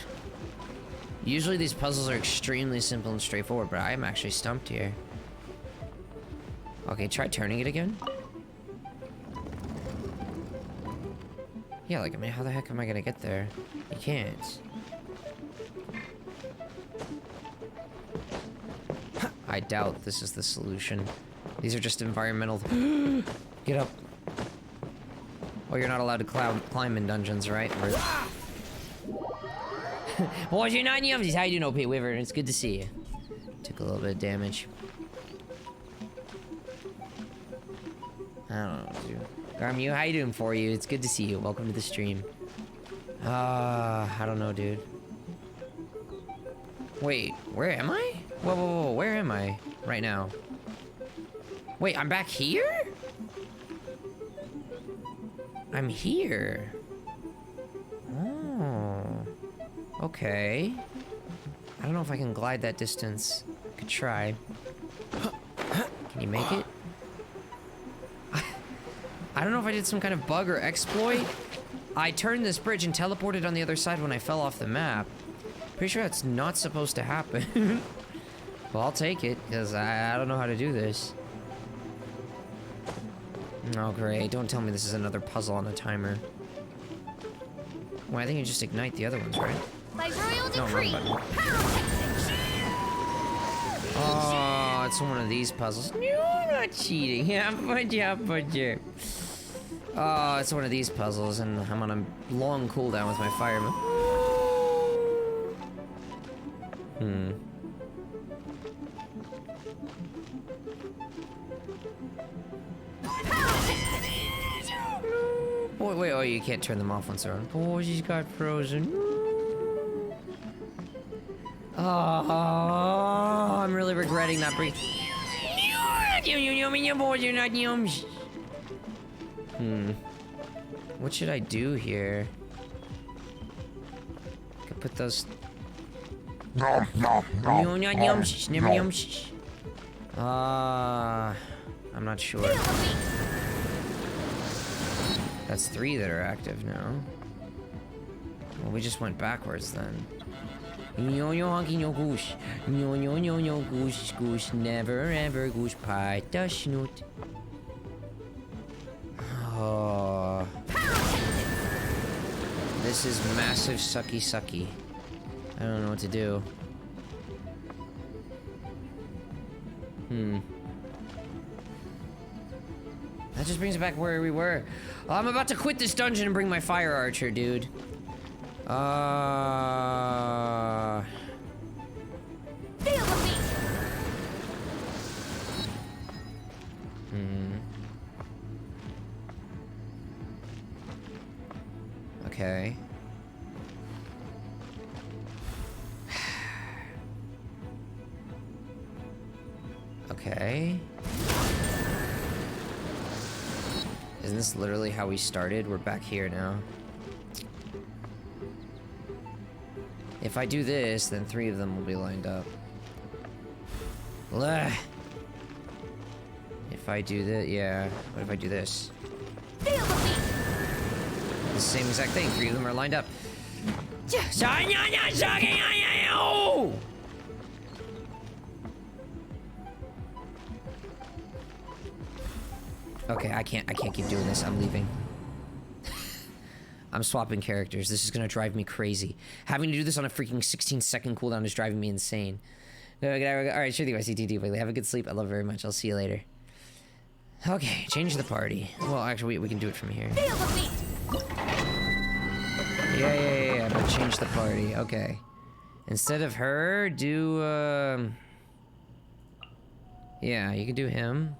Usually these puzzles are extremely simple and straightforward, but I am actually stumped here. Okay, try turning it again. Yeah, like, I mean, how the heck am I gonna get there? You can't. I doubt this is the solution. These are just environmental... Get up. Oh, you're not allowed to climb in dungeons, right? Boys, you're not Yumsies. How you doing, OP Wyvern? It's good to see you. Took a little bit of damage. I don't know what to do. Garmu, how you doing for you? It's good to see you. Welcome to the stream. I don't know, dude. Wait, where am I? Whoa, whoa, whoa, where am I right now? Wait, I'm back here? I'm here. Oh. Okay. I don't know if I can glide that distance. Could try. Can you make it? I don't know if I did some kind of bug or exploit. I turned this bridge and teleported on the other side when I fell off the map. Pretty sure that's not supposed to happen. Well, I'll take it, because I don't know how to do this. Oh, great. Don't tell me this is another puzzle on a timer. Well, I think you just ignite the other ones, right? By royal No, decree. wrong button. Oh, it's one of these puzzles. No, I'm not cheating. Yeah, but oh, it's one of these puzzles, and I'm on a long cooldown with my fireman. Wait, oh, you can't turn them off once they're on. Oh, she's got frozen. Oh, I'm really regretting not bringing. What should I do here? I could put those. I'm not sure. That's 3 that are active now. Well, we just went backwards then. Goose, never ever goose pie, the snoot. Oh. This is massive sucky. I don't know what to do. That just brings it back where we were. Oh, I'm about to quit this dungeon and bring my fire archer, dude. Okay. Okay. Isn't this literally how we started? We're back here now. If I do this, then 3 of them will be lined up. Blah. If I do this, yeah. What if I do this? The same exact thing. 3 of them are lined up. Okay, I can't keep doing this. I'm leaving. I'm swapping characters. This is gonna drive me crazy. Having to do this on a freaking 16-second cooldown is driving me insane. Alright, sure, the ICTT. Have a good sleep. I love you very much. I'll see you later. Okay, change the party. Well, actually, we can do it from here. Yeah, but change the party. Okay. Instead of her, do, yeah, you can do him.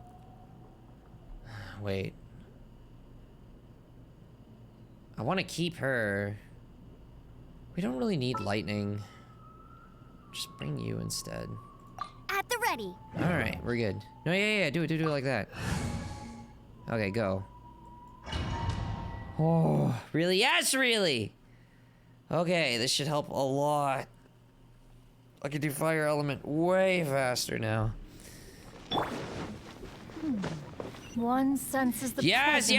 Wait. I want to keep her. We don't really need lightning. Just bring you instead. At the ready. Alright, we're good. No, yeah, do it like that. Okay, go. Oh, really? Yes, really! Okay, this should help a lot. I can do fire element way faster now. One senses the yes,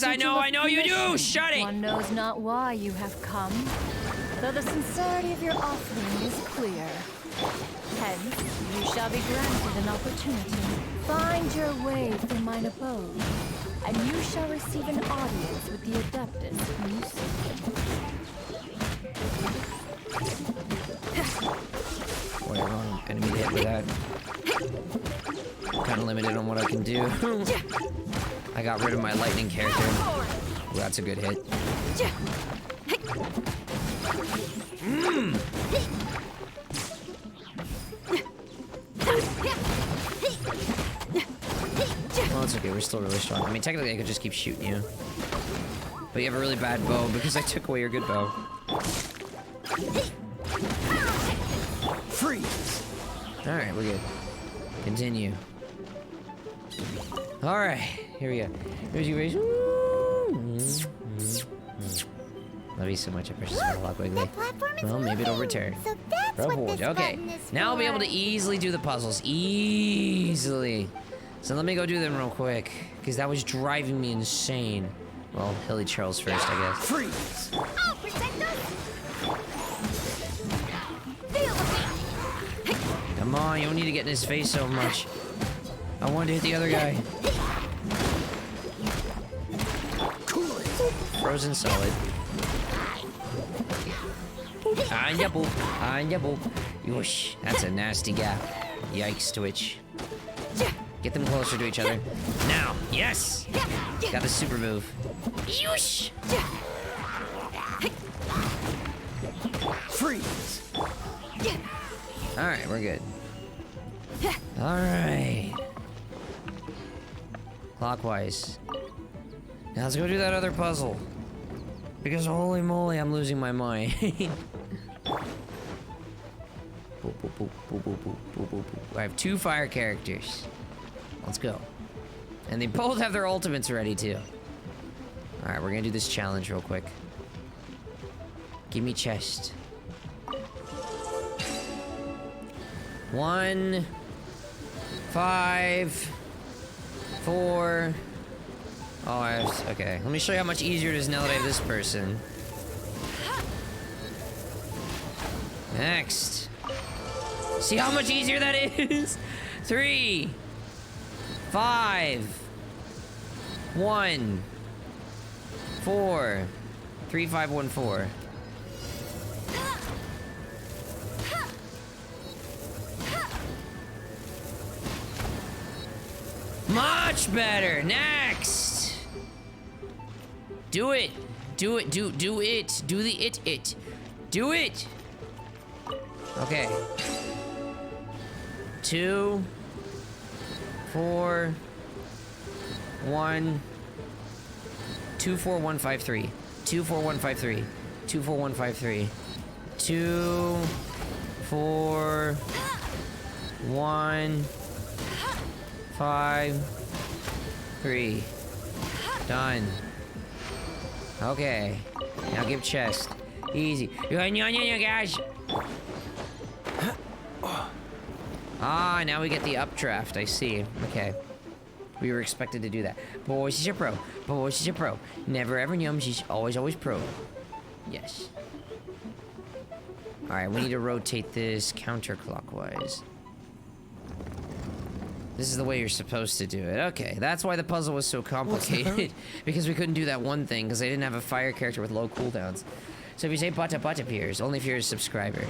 I know you do! Shut it! One knows not why you have come, though the sincerity of your offering is clear. Hence, you shall be granted an opportunity. Find your way through mine abode, and you shall receive an audience with the Adeptus whom you seek. Boy, wrong enemy to hit with that. I'm limited on what I can do. I got rid of my lightning character. Ooh, that's a good hit. Well, it's okay. We're still really strong. I mean, technically, I could just keep shooting you. But you have a really bad bow because I took away your good bow. Freeze! Alright, we're good. Continue. Alright, here we go. Here's your race. Love you so much. I precious Monologue Wiggly. Well, maybe it'll return. So that's what this Okay, button is now I'll be for. able to easily do the puzzles. Easily. So let me go do them real quick, because that was driving me insane. Well, Hilly Charles first, I guess. Freeze! Oh, protect us! Come on, you don't need to get in his face so much. I wanted to hit the other guy. Frozen solid. Anya boop. Anya boop. Yosh. That's a nasty gap. Yikes, Twitch. Get them closer to each other. Now. Yes! Got the super move. Yosh! Freeze! Alright, we're good. Alright. Clockwise. Now let's go do that other puzzle. Because holy moly, I'm losing my mind. Boop, boop, boop, boop, boop, boop, boop, boop, boop. I have 2 fire characters. Let's go. And they both have their ultimates ready too. Alright, we're gonna do this challenge real quick. Give me chest. 1, 5, 4. Oh, I have, okay. Let me show you how much easier it is now that I have this person. Next. See how much easier that is? 3, 5, 1, 4, 3, 5, 1, 4. Much better. Next. Do it. Do it. Do it. Do the it. Do it. Okay. 2, 4, 1, 2, 4, 1, 5, 3. 2, 4, 1, 5, 3. 2, 4, 1, 5, 3. 2, 4, 1, 5, 3. Done. Okay. Now give chest. Easy. Guys. Ah, now we get the updraft. I see. Okay. We were expected to do that. Boys, she's a pro. Boys, she's a pro. Never ever yum. She's always pro. Yes. Alright, we need to rotate this counterclockwise. This is the way you're supposed to do it. Okay, that's why the puzzle was so complicated. Because we couldn't do that one thing, because I didn't have a fire character with low cooldowns. So if you say butt appears, only if you're a subscriber.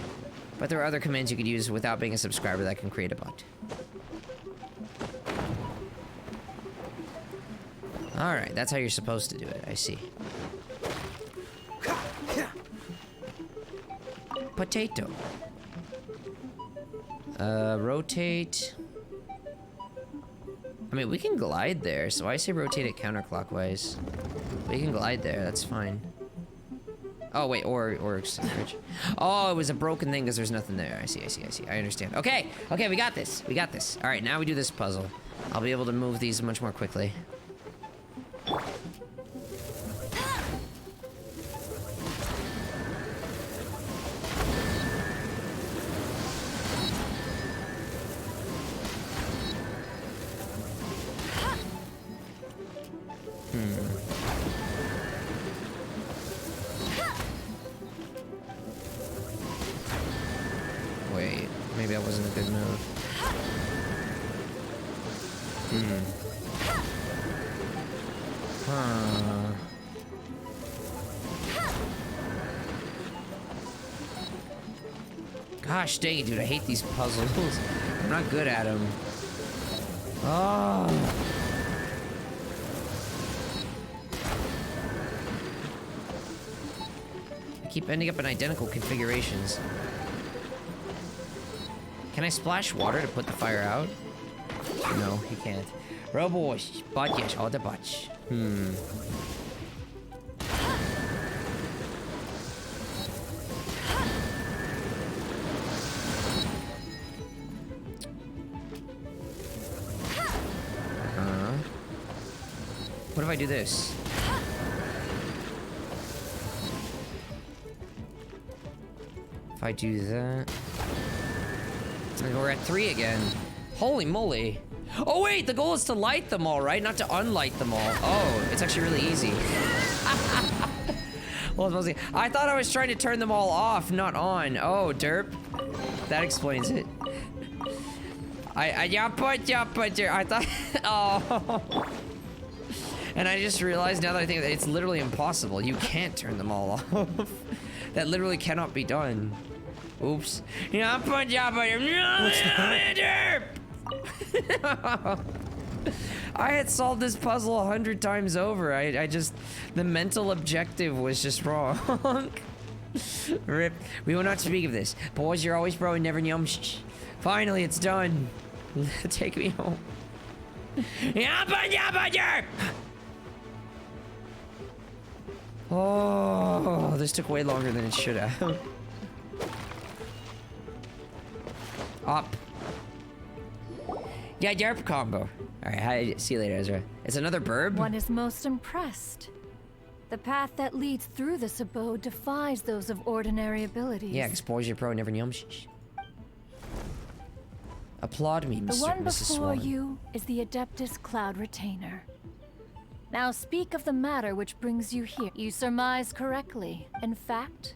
But there are other commands you could use without being a subscriber that can create a bot. Alright, that's how you're supposed to do it, I see. Potato. Rotate. I mean, we can glide there, so I say rotate it counterclockwise. We can glide there, that's fine. Oh, wait, or bridge. Oh, it was a broken thing because there's nothing there. I see. I understand. Okay, we got this. All right, now we do this puzzle. I'll be able to move these much more quickly. Wait, maybe that wasn't a good move. Huh. Gosh dang it, dude, I hate these puzzles. I'm not good at them. Oh. I keep ending up in identical configurations. Can I splash water to put the fire out? No, you can't. Robosh, botch, all the botch. What if I do this? If I do that... And we're at 3 again. Holy moly. Oh wait, the goal is to light them all, right? Not to unlight them all. Oh, it's actually really easy. Well, mostly, I thought I was trying to turn them all off, not on. Oh, derp. That explains it. I thought... Oh. And I just realized now that I think that it's literally impossible. You can't turn them all off. That literally cannot be done. Oops. What's the I had solved this puzzle 100 times over. I just... The mental objective was just wrong. Rip. We will not speak of this. Boys, you're always bro and never yum. Finally, it's done. Take me home. Oh, this took way longer than it should have. Up. Yeah, derp combo. Alright, see you later, Ezra. It's another burb? One is most impressed. The path that leads through this abode defies those of ordinary abilities. Yeah, exposure pro never yum. Applaud me, Mr. The one Mrs. before Swan. you is the Adeptus Cloud Retainer. Now speak of the matter which brings you here. You surmise correctly. In fact,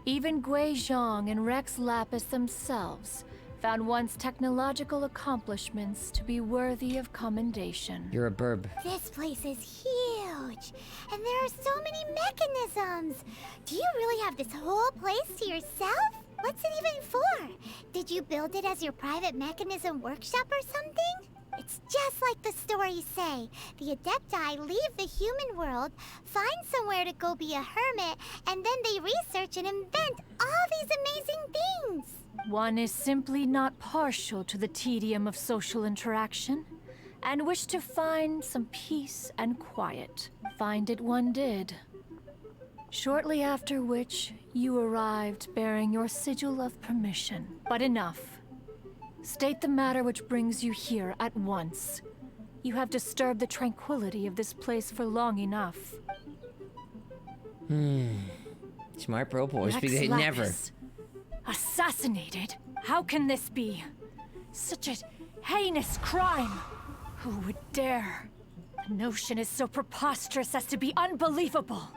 even Gui Zhang and Rex Lapis themselves found one's technological accomplishments to be worthy of commendation. You're a burb. This place is huge, and there are so many mechanisms. Do you really have this whole place to yourself? What's it even for? Did you build it as your private mechanism workshop or something? It's just like the stories say. The Adepti leave the human world, find somewhere to go be a hermit, and then they research and invent all these amazing things. One is simply not partial to the tedium of social interaction, and wished to find some peace and quiet. Find it one did. Shortly after which, you arrived bearing your sigil of permission. But enough. State the matter which brings you here at once. You have disturbed the tranquility of this place for long enough. Smart bro boys, Rex they never. Lapis. Assassinated? How can this be? Such a heinous crime! Who would dare? The notion is so preposterous as to be unbelievable.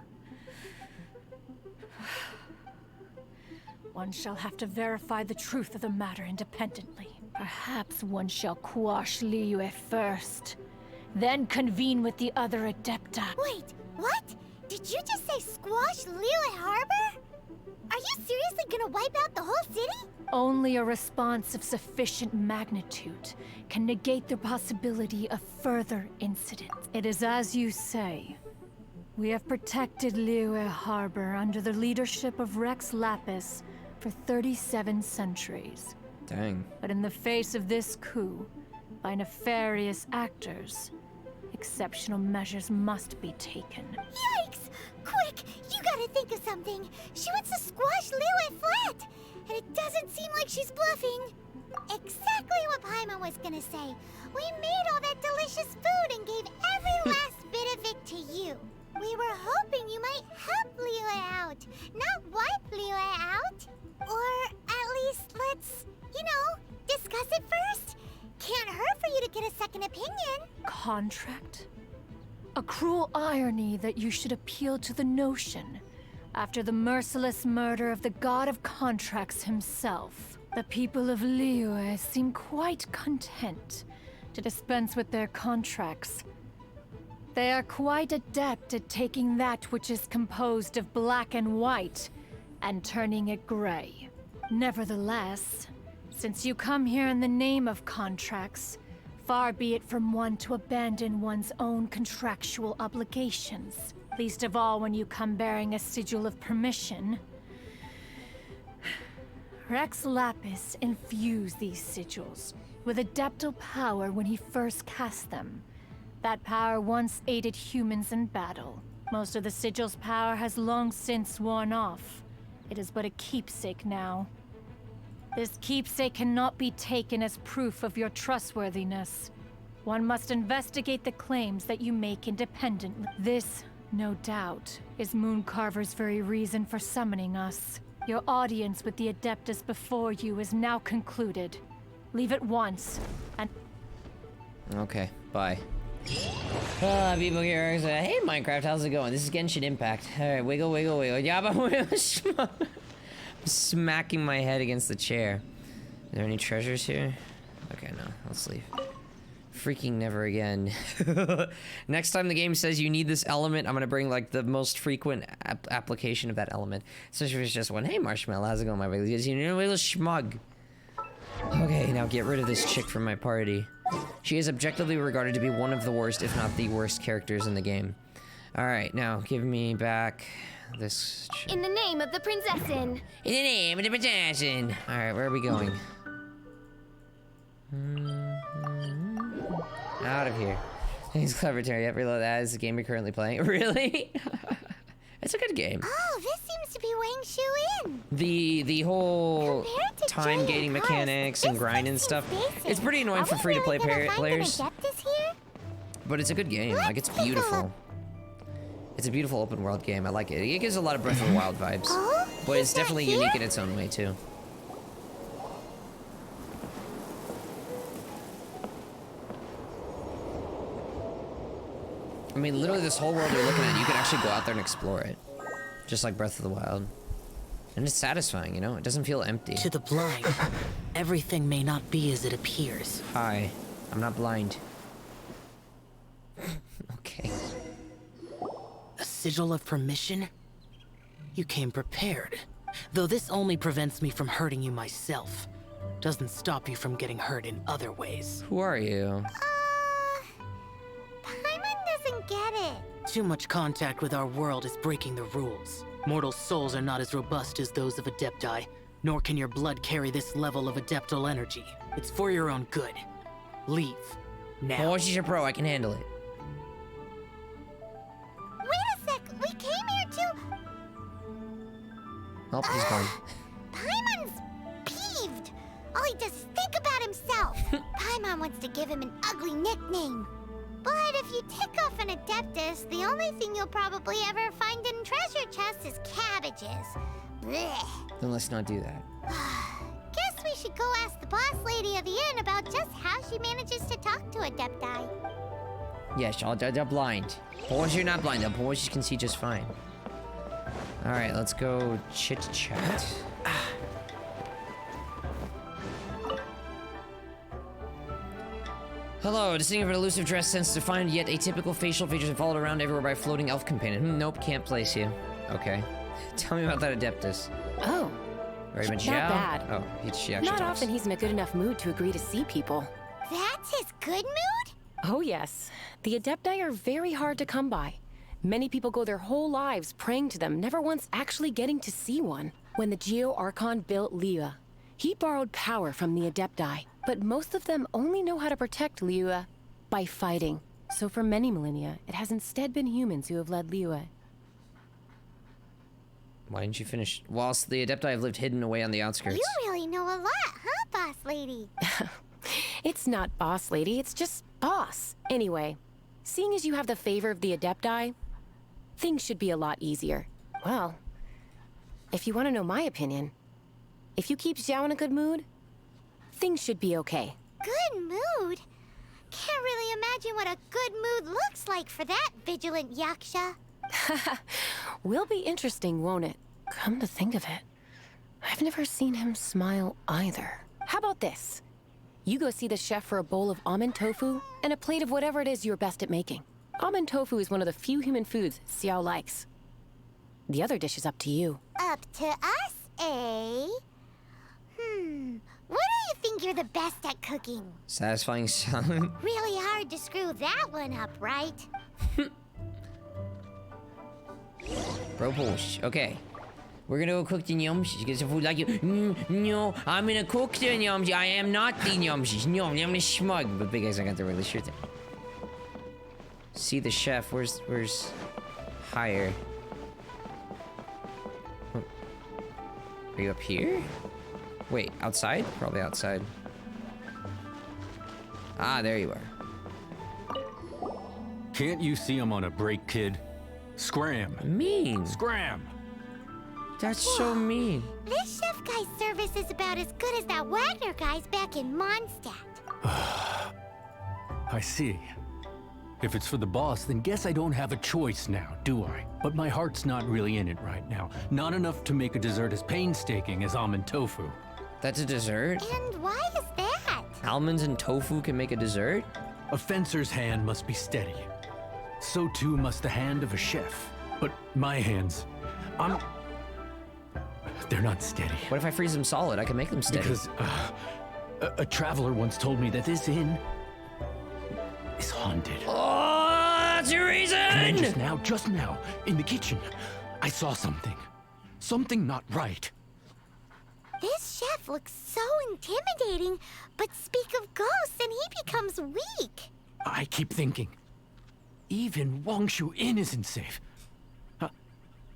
One shall have to verify the truth of the matter independently. Perhaps one shall quash Liyue first, then convene with the other Adepta. Wait, what? Did you just say squash Liyue Harbor? Are you seriously gonna wipe out the whole city? Only a response of sufficient magnitude can negate the possibility of further incidents. It is as you say. We have protected Liyue Harbor under the leadership of Rex Lapis for 37 centuries. Dang. But in the face of this coup, by nefarious actors, exceptional measures must be taken. Yikes! Quick, you gotta think of something. She wants to squash Liyue flat, and it doesn't seem like she's bluffing. Exactly what Paimon was gonna say. We made all that delicious food and gave every last bit of it to you. We were hoping you might help Liyue out, not wipe Liyue out. Or at least let's, discuss it first. Can't hurt for you to get a second opinion. Contract? A cruel irony that you should appeal to the notion after the merciless murder of the god of contracts himself. The people of Liyue seem quite content to dispense with their contracts. They are quite adept at taking that which is composed of black and white and turning it gray. Nevertheless, since you come here in the name of contracts, Far be it from one to abandon one's own contractual obligations, least of all when you come bearing a sigil of permission. Rex Lapis infused these sigils with adeptal power when he first cast them. That power once aided humans in battle. Most of the sigil's power has long since worn off. It is but a keepsake now. This keepsake cannot be taken as proof of your trustworthiness. One must investigate the claims that you make independently. This, no doubt, is Mooncarver's very reason for summoning us. Your audience with the Adeptus before you is now concluded. Leave at once, and... Okay, bye. People here say, hey Minecraft, how's it going? This is Genshin Impact. Alright, wiggle, wiggle, wiggle. Yabba, wiggle, smacking my head against the chair. Are there any treasures here? Okay, no, let's leave. Freaking never again. Next time the game says you need this element, I'm gonna bring like the most frequent application of that element. Especially if it's just one, hey Marshmallow, how's it going, my wiggle? You know, little schmug. Okay, now get rid of this chick from my party. She is objectively regarded to be one of the worst, if not the worst, characters in the game. Alright, now give me back this chick. In the name of the princessin. In the name of the princessin. Alright, where are we going? Out of here. He's clever, Terry. Yep, reload that. Is the game you're currently playing? Really? It's a good game. Oh, this seems to be Wang Shu in. The whole time gating mechanics and grinding stuff. It's pretty annoying for free-to-play players. But it's a good game. Like, it's beautiful. It's a beautiful open world game. I like it. It gives a lot of Breath of the Wild vibes. But it's definitely unique in its own way, too. I mean, literally this whole world you're looking at, you could actually go out there and explore it. Just like Breath of the Wild. And it's satisfying, you know? It doesn't feel empty. To the blind, everything may not be as it appears. Hi. I'm not blind. Okay. A sigil of permission? You came prepared. Though this only prevents me from hurting you myself. Doesn't stop you from getting hurt in other ways. Who are you? Get it. Too much contact with our world is breaking the rules. Mortal souls are not as robust as those of Adepti, nor can your blood carry this level of adeptal energy. It's for your own good. Leave. Now. Oh, she's a pro. I can handle it. Wait a sec. We came here to... Oh, he's gone. Paimon's peeved. All he does is think about himself. Paimon wants to give him an ugly nickname. But if you tick off an Adeptus, the only thing you'll probably ever find in treasure chests is cabbages. Blech. Then let's not do that. Guess we should go ask the boss lady of the inn about just how she manages to talk to Adepti. Yes, they're blind. But once you're not blind, the boys you can see just fine. Alright, let's go chit-chat. Hello, distinguished but elusive dress sense defined yet atypical facial features and followed around everywhere by a floating elf companion. Nope, can't place you. Okay. Tell me about that Adeptus. Oh. Very much not bad. Oh, she actually Not talks. often he's in a good enough mood to agree to see people. That's his good mood? Oh yes. The Adepti are very hard to come by. Many people go their whole lives praying to them, never once actually getting to see one. When the Geo Archon built Liyue, he borrowed power from the Adepti. But most of them only know how to protect Liyue by fighting. So for many millennia, it has instead been humans who have led Liyue. Why didn't you finish? Whilst the Adepti have lived hidden away on the outskirts. You really know a lot, huh, boss lady? It's not boss lady, it's just boss. Anyway, seeing as you have the favor of the Adepti, things should be a lot easier. Well, if you want to know my opinion, if you keep Xiao in a good mood, things should be okay. Good mood? Can't really imagine what a good mood looks like for that vigilant Yaksha. Will be interesting, won't it? Come to think of it, I've never seen him smile either. How about this? You go see the chef for a bowl of almond tofu and a plate of whatever it is you're best at making. Almond tofu is one of the few human foods Xiao likes. The other dish is up to you. Up to us, eh? What do you think you're the best at cooking. Satisfying sound. Really hard to screw that one up, right? Propose. Okay. We're gonna go cook the nyumsies. Get some food like you. No, I'm gonna cook the nyumsies. I am not the nyumsies. No, I'm a smug. But big guys, I got the really shirt there. See the chef. Where's higher? Are you up here? Wait, outside? Probably outside. Ah, there you are. Can't you see I'm on a break, kid? Scram. Mean. Scram. That's so mean. This chef guy's service is about as good as that Wagner guy's back in Mondstadt. I see. If it's for the boss, then guess I don't have a choice now, do I? But my heart's not really in it right now. Not enough to make a dessert as painstaking as almond tofu. That's a dessert? And why is that? Almonds and tofu can make a dessert? A fencer's hand must be steady. So too must the hand of a chef. But my hands, they're not steady. What if I freeze them solid? I can make them steady. Because a traveler once told me that this inn is haunted. Oh, that's your reason! And then just now, in the kitchen, I saw something. Something not right. This chef looks so intimidating, but speak of ghosts and he becomes weak. I keep thinking, even Wangshu Inn isn't safe.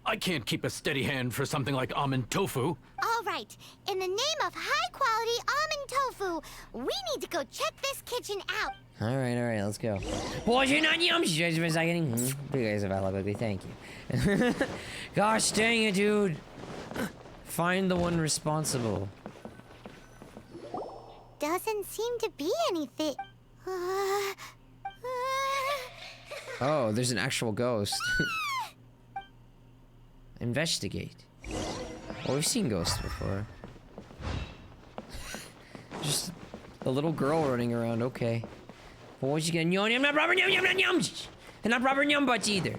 I can't keep a steady hand for something like almond tofu. All right, in the name of high-quality almond tofu, we need to go check this kitchen out. All right, let's go. Boys, you're not yum. You guys have been seconding. You guys have ugly. Thank you. Gosh dang it, dude. Find the one responsible. Doesn't seem to be anything. Oh, there's an actual ghost. Investigate. Well, we've seen ghosts before. Just a little girl running around, okay. Well, what you gonna yum? Not proper yums! And not proper yum butts either.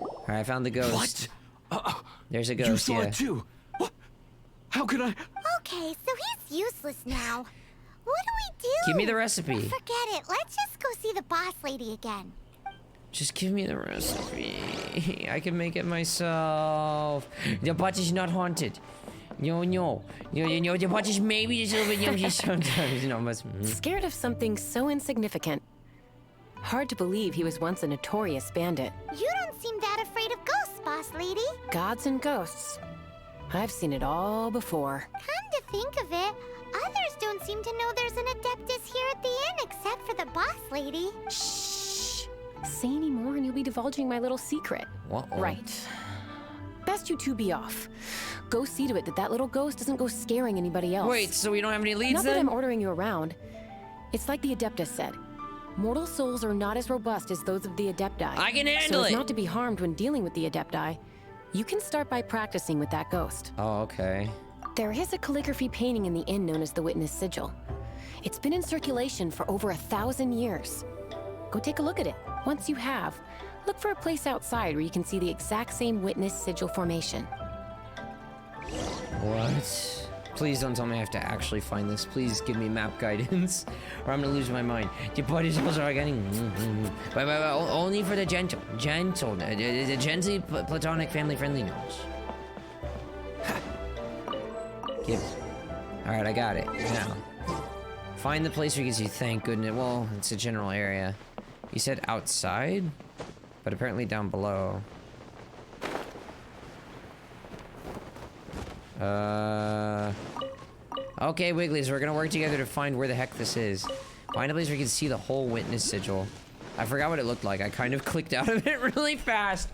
Alright, I found the ghost. What? There's a ghost, You saw it too? What? How could I? Okay, so he's useless now. What do we do? Give me the recipe. Forget it. Let's just go see the boss lady again. Just give me the recipe. I can make it myself. The butt is not haunted. No. The butt is maybe just a little bit yummy sometimes. No, but, Scared of something so insignificant. Hard to believe he was once a notorious bandit. You don't seem that afraid of ghosts, boss lady. Gods and ghosts. I've seen it all before. Come to think of it, others don't seem to know there's an Adeptus here at the inn except for the boss lady. Shh. Say any more and you'll be divulging my little secret. Uh-oh. Right. Best you two be off. Go see to it that little ghost doesn't go scaring anybody else. Wait, so we don't have any leads Not then? that I'm ordering you around. It's like the Adeptus said. Mortal souls are not as robust as those of the Adepti. I can handle so it! So as not to be harmed when dealing with the Adepti, you can start by practicing with that ghost. Oh, okay. There is a calligraphy painting in the inn known as the Witness Sigil. It's been in circulation for over 1,000 years. Go take a look at it. Once you have, look for a place outside where you can see the exact same Witness Sigil formation. What? Please don't tell me I have to actually find this. Please give me map guidance, or I'm gonna lose my mind. The buddies also are getting... But only for the gentle, the gently platonic family-friendly notes. Give. Alright, I got it. Now, find the place where you can see, thank goodness. Well, it's a general area. You said outside? But apparently down below. Okay, Wigglies, we're gonna work together to find where the heck this is. Find a place where you can see the whole Witness Sigil. I forgot what it looked like. I kind of clicked out of it really fast.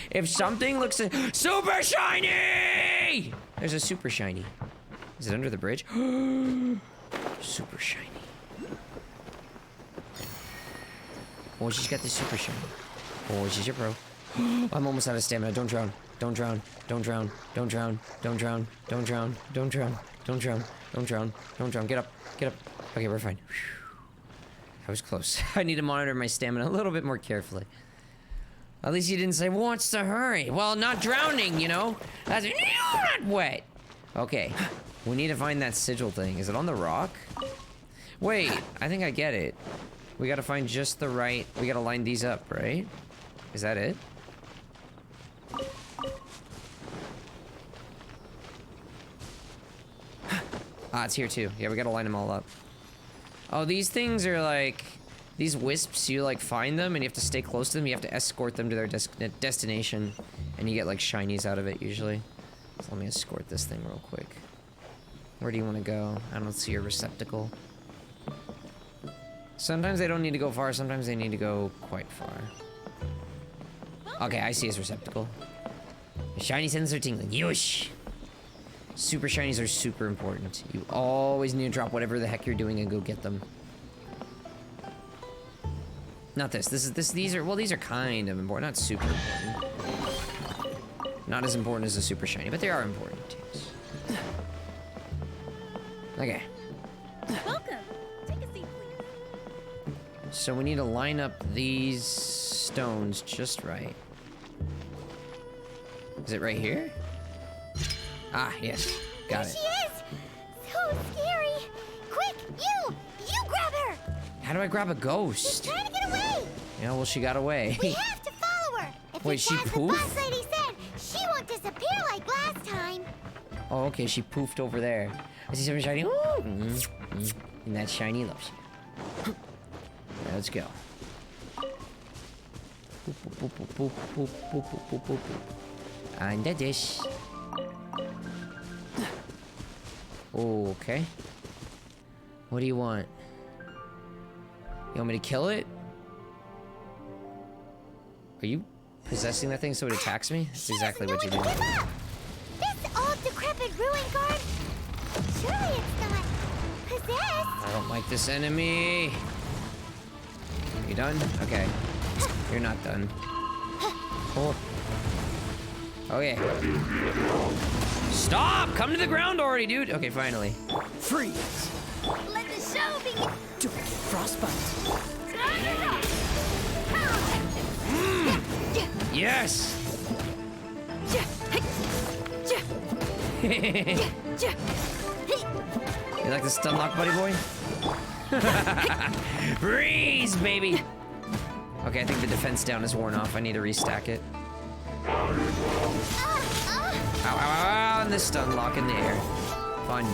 If something looks super shiny! There's a super shiny. Is it under the bridge? Super shiny. Oh, she's got the super shiny. Oh, she's your pro. I'm almost out of stamina. Don't drown. Don't drown. Don't drown. Don't drown. Don't drown. Don't drown. Don't drown. Don't drown. Don't drown. Don't drown. Get up. Get up. Okay, we're fine. I was close. I need to monitor my stamina a little bit more carefully. At least you didn't say, wants to hurry. Well, not drowning, you know? That's not wet. Okay. We need to find that sigil thing. Is it on the rock? Wait, I think I get it. We gotta find just the right... We gotta line these up, right? Is that it? Ah, it's here too. Yeah, we gotta line them all up. Oh, these things are like... These wisps, you like find them and you have to stay close to them. You have to escort them to their destination. And you get like shinies out of it usually. So let me escort this thing real quick. Where do you want to go? I don't see your receptacle. Sometimes they don't need to go far, sometimes they need to go quite far. Okay, I see his receptacle. The shiny senses are tingling. Yosh! Super shinies are super important. You always need to drop whatever the heck you're doing and go get them. Not this. These are kind of important. Not super important. Not as important as the super shiny, but they are important. Yes. Okay. Welcome. Take a seat, please. So we need to line up these stones just right. Is it right here? Ah, yes. Got it. There she is! So scary! Quick, you grab her! How do I grab a ghost? She's trying to get away! Yeah, well, she got away. We have to follow her! If Wait, it's she as the poofed? boss lady said, she won't disappear like last time! Oh, okay, she poofed over there. I see something shiny. Ooh. And that shiny loves you. Right, let's go. Boop, boop, boop, boop, boop, boop, boop, boop, boop, boop. And the dish. Oh, okay. What do you want? You want me to kill it? Are you possessing that thing so it attacks me? That's exactly what you're doing. This old decrepit ruin guard? Surely it's not possessed? I don't like this enemy. You done? Okay. You're not done. Oh. Okay. Stop! Come to the ground already, dude! Okay, finally. Freeze! Let the show begin! Don't get frostbite. Yes! You like the stun lock, buddy boy? Freeze, baby! Okay, I think the defense down is worn off. I need to restack it. Ow, ow, ow, and the stun lock in the air. Fun.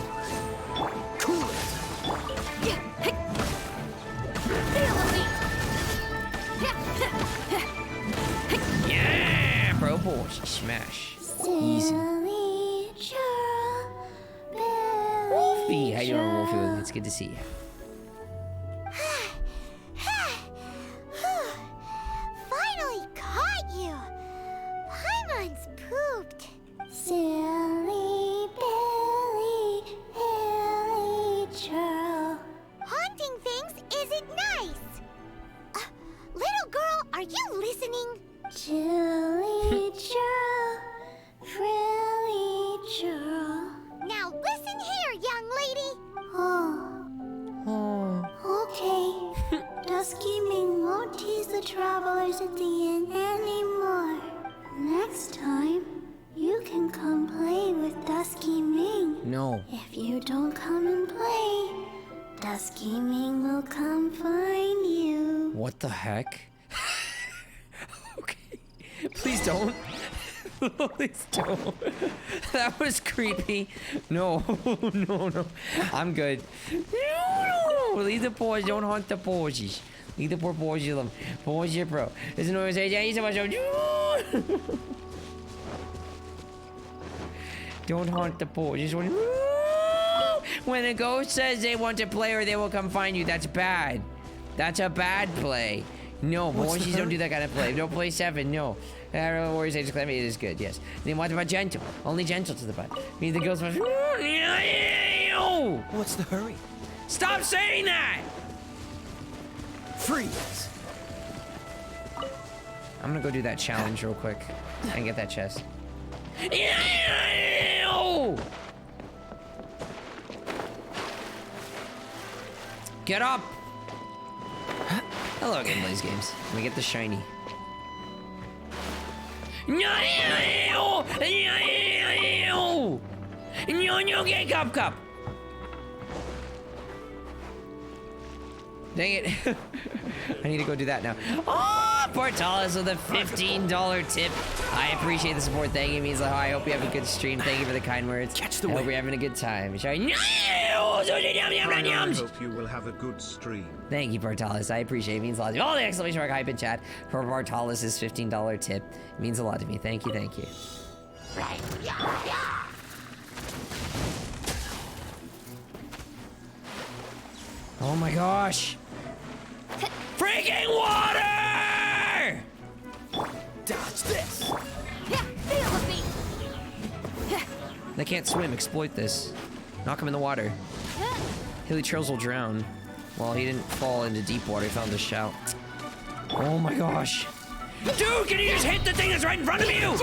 Cool. Yeah, bro, boy, smash. Easy. Wolfie, how you doing, Wolfie? It's good to see you. Finally caught you! Paimon's pooped. Silly Billy, Hilly Churl. Haunting things isn't nice. Little girl, are you listening? Chilly Churl, Frilly Churl. Now listen here, young lady. Okay. Dusky Ming won't tease the travelers at the inn anymore. Next time, you can come play with Dusky Ming. No. If you don't come and play, Dusky Ming will come find you. What the heck? Okay. Please don't. Please don't. That was creepy. No, no. I'm good. No. Leave the paws. Don't haunt the paws. Leave the poor paws alone. Paws your bro. There's no say. Don't haunt the paws. Just want. When a ghost says they want to play or they will come find you, that's bad. That's a bad play. No, boys, don't do that kind of play. Don't play 7, no. Warriors Age Clan, it is good, yes. Then what about gentle? Only gentle to the butt. Me the ghost must... What's the hurry? Stop saying that! Freeze! I'm gonna go do that challenge real quick and get that chest. Get up! Hello again, Blaze Games. Let me get the shiny. Cup. Dang it. I need to go do that now. Oh, Portalis with a $15 tip. I appreciate the support. Thank you. It means I hope you have a good stream. Thank you for the kind words. Catch the I hope wind. you're having a good time. I hope you will have a good stream. Thank you, Bartalis. I appreciate it. It means a lot to me. All the exclamation mark hype in chat for Bartalis' $15 tip. It means a lot to me. Thank you, thank you. Oh my gosh. Freaking water! Dodge this. They can't swim. Exploit this. Knock him in the water. Hilly Trails will drown. Well, he didn't fall into deep water. He fell into shout. Oh my gosh. Dude, can you just hit the thing that's right in front of you?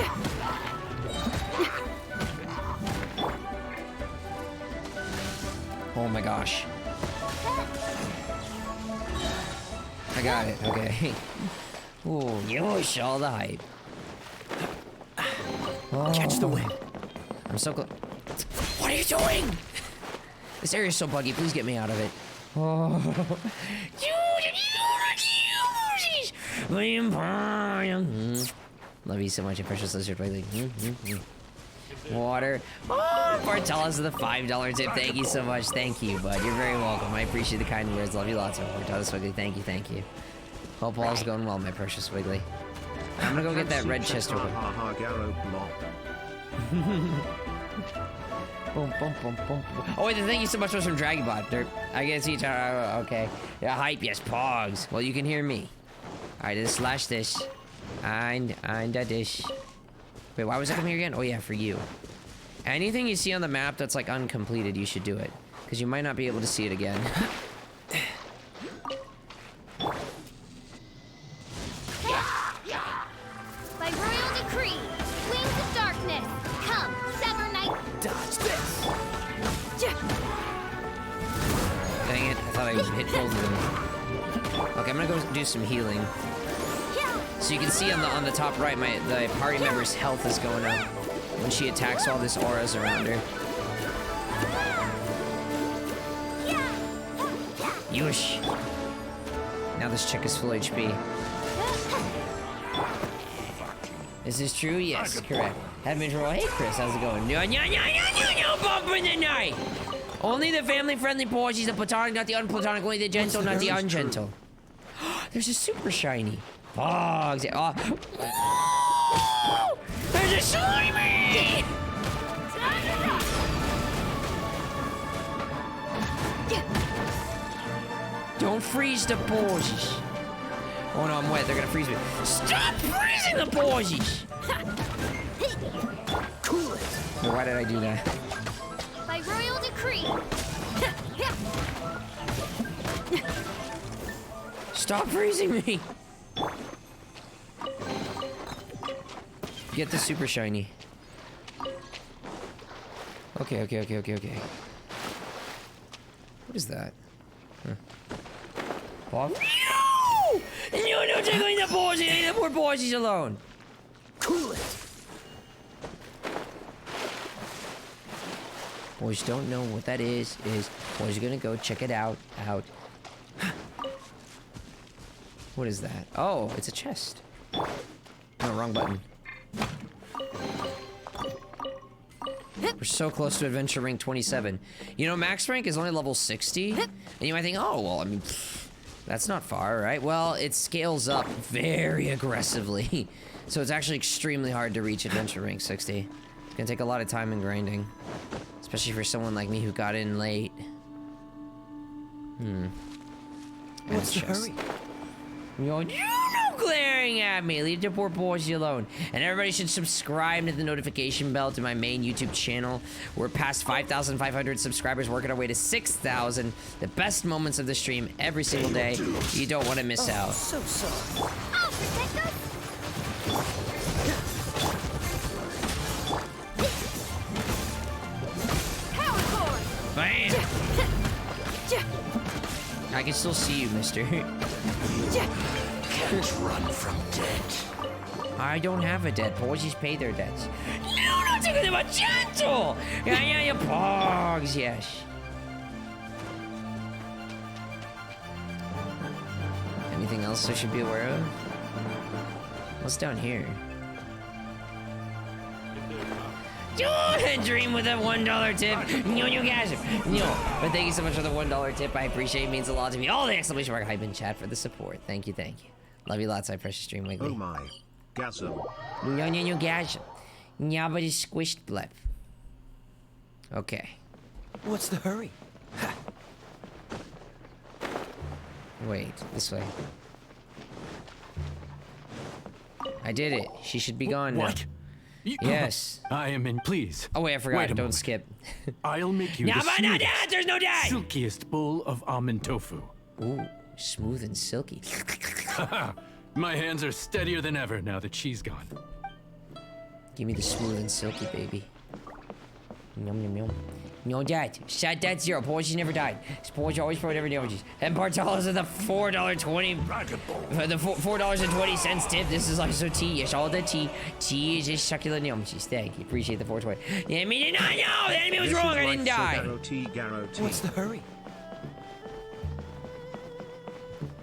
Oh my gosh. I got it. Okay. Ooh, yosh, all the hype. Oh. Catch the wind. I'm so close. What are you doing? This area is so buggy. Please get me out of it. Oh. Love you so much, a precious lizard. Water. Oh, Bartalis with a $5 tip. Thank you so much. Thank you, bud. You're very welcome. I appreciate the kind words. Love you lots of Bartalis Wiggly. Thank you, thank you. Hope all's going well, my precious Wiggly. I'm gonna go get that red chest real quick. Boom, boom, boom, boom, boom. Oh, wait, thank you so much was from Dragonbot. Derp. I guess each other. Okay. Yeah, hype, yes, pogs. Well, you can hear me. Alright, just slash this. And a dish. Wait, why was I coming here again? Oh, yeah, for you. Anything you see on the map that's like uncompleted, you should do it. Because you might not be able to see it again. By royal decree, wings of darkness, come, sever night. Dodge this. Dang it, I thought I hit both of them. Okay, I'm gonna go do some healing. So you can see on the top right, the party member's health is going up when she attacks all this auras around her. Yush. Now this chick is full HP. Is this true? Yes, correct. Have been roll. Hey Chris, how's it going? No bump in the night. Only the family-friendly porgies, the platonic, not the unplatonic, only the gentle, not the ungentle. There's a super shiny. Fogs. Oh. There's a slimy! Don't freeze the porgies. Oh no, I'm wet. They're gonna freeze me. Stop freezing the porgies! Cool it. Why did I do that? By royal decree. Stop freezing me! Get the super shiny. Okay. What is that? Huh. Bob? No, tickling the porgies! Leave the poor porgies alone! Cool it. Boys don't know what that is boys are gonna go check it out. What is that? Oh, it's a chest. No, wrong button. We're so close to adventure rank 27. You know, max rank is only level 60. And you might think, oh, well, I mean, that's not far, right? Well, it scales up very aggressively. So it's actually extremely hard to reach adventure rank 60. It's gonna take a lot of time and grinding. Especially for someone like me who got in late. What's the hurry? You're no glaring at me. Leave the poor boys alone. And everybody should subscribe to the notification bell to my main YouTube channel. We're past 5,500 subscribers, working our way to 6,000. The best moments of the stream every single day. You don't want to miss out. So sorry. I'll protect us. Power cord. Bam! I can still see you, mister. Can't run from debt. I don't have a debt. Porgies pay their debts. No, not talking about gentle! Yeah, you pogs, yes. Anything else I should be aware of? What's down here? Dream with a $1 tip. No, you guys. No, but thank you so much for the $1 tip. I appreciate it. It means a lot to me. All the exclamation mark hype in chat for the support. Thank you, thank you. Love you lots, I precious Dream Wiggly. Oh my. Gasm. No, gasm. Yeah, but it's squished blep. Okay. What's the hurry? Wait, this way. I did it. She should be gone now. What? Yes. I am in, please. Oh wait, I forgot. Wait a Don't moment. skip. I'll make you No, the but not smoothest, that! There's no dad! silkiest bowl of almond tofu. Ooh, smooth and silky. My hands are steadier than ever now that she's gone. Give me the smooth and silky, baby. Yum, yum, yum. No, Dad. Sad Dad Zero. Poison never died. Spoilers always pro never damages. And Bartolos of the $4.20. The $4.20 tip. This is like so tea. It's all the tea. Tea is just succulent yummies. Thank you. Appreciate the 420. The enemy did not know. The enemy was wrong. I didn't die. What's the hurry?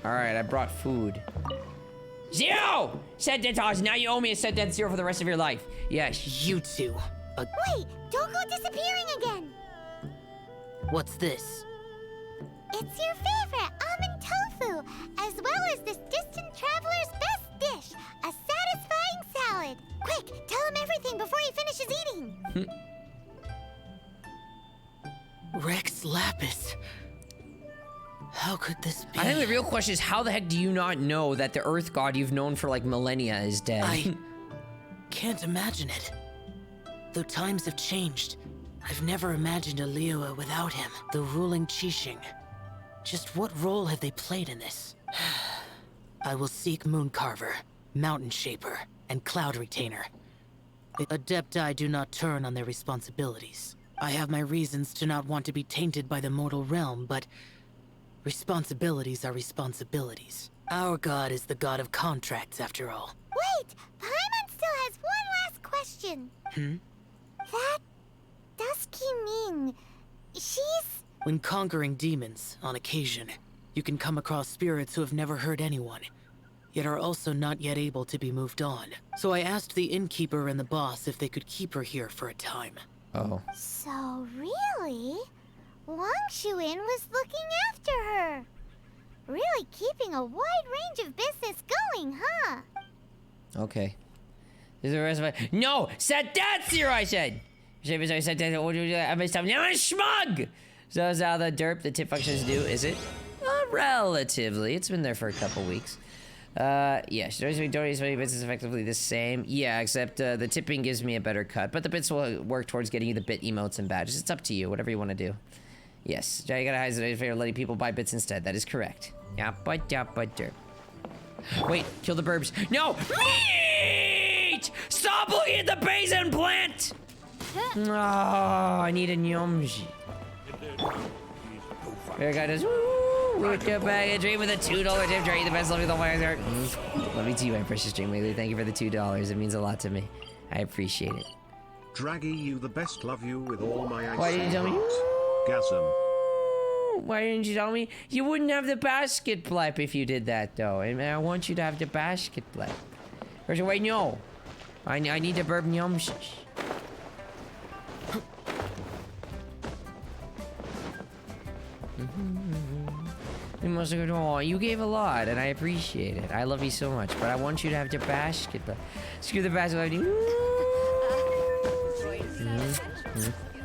Alright, I brought food. Zero! Set death toss. Now you owe me a set death zero for the rest of your life. Yes. You two. Wait, don't go disappearing again. What's this? It's your favorite almond tofu, as well as this distant traveler's best dish, a satisfying salad. Quick, tell him everything before he finishes eating. Rex Lapis. How could this be? I think the real question is, how the heck do you not know that the Earth God you've known for like millennia is dead? I can't imagine it. Though times have changed, I've never imagined a Liyue without him, the ruling Qixing. Just what role have they played in this? I will seek Mooncarver, Mountain Shaper, and Cloud Retainer. Adepti do not turn on their responsibilities. I have my reasons to not want to be tainted by the mortal realm, but responsibilities are responsibilities. Our god is the god of contracts, after all. Wait, Paimon still has one last question. That Dusky Ming, she's... When conquering demons, on occasion, you can come across spirits who have never hurt anyone, yet are also not yet able to be moved on. So I asked the innkeeper and the boss if they could keep her here for a time. Oh. So really, Wang Shuin was looking after her. Really keeping a wide range of business going, huh? Okay. Is the rest of it? No! Set that zero, I said! I'm a smug! So is how the derp, the tip functions do, is it? Relatively. It's been there for a couple weeks. Yeah, donating bits is effectively the same. Yeah, except the tipping gives me a better cut. But the bits will work towards getting you the bit emotes and badges. It's up to you, whatever you want to do. Yes, you gotta hide it if you're letting people buy bits instead. That is correct. Yeah, but derp. Wait, kill the burbs. No! Meat! Stop looking at the base and plant! Oh, I need a nyomji. There guy does. With your bag of dream with a $2 tip. Drake, the best. Love you, the wires hurt. Love you too, my precious dream wiggly. Thank you for the $2. It means a lot to me. I appreciate it. Draggy, you the best. Love you with all my ice. Why didn't you tell me? Gasm. Why didn't you tell me? You wouldn't have the basket blep if you did that, though. And I want you to have the basket blep. First, wait, no. I need the burp nyomshi. You must have gone, oh, you gave a lot, and I appreciate it. I love you so much, but I want you to have the basket blep. Screw the basket blep.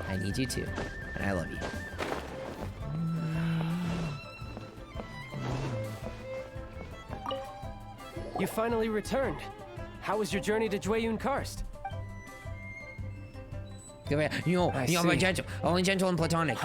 I need you too, and I love you. You finally returned. How was your journey to Jueyun Karst? My gentle, only gentle and platonic.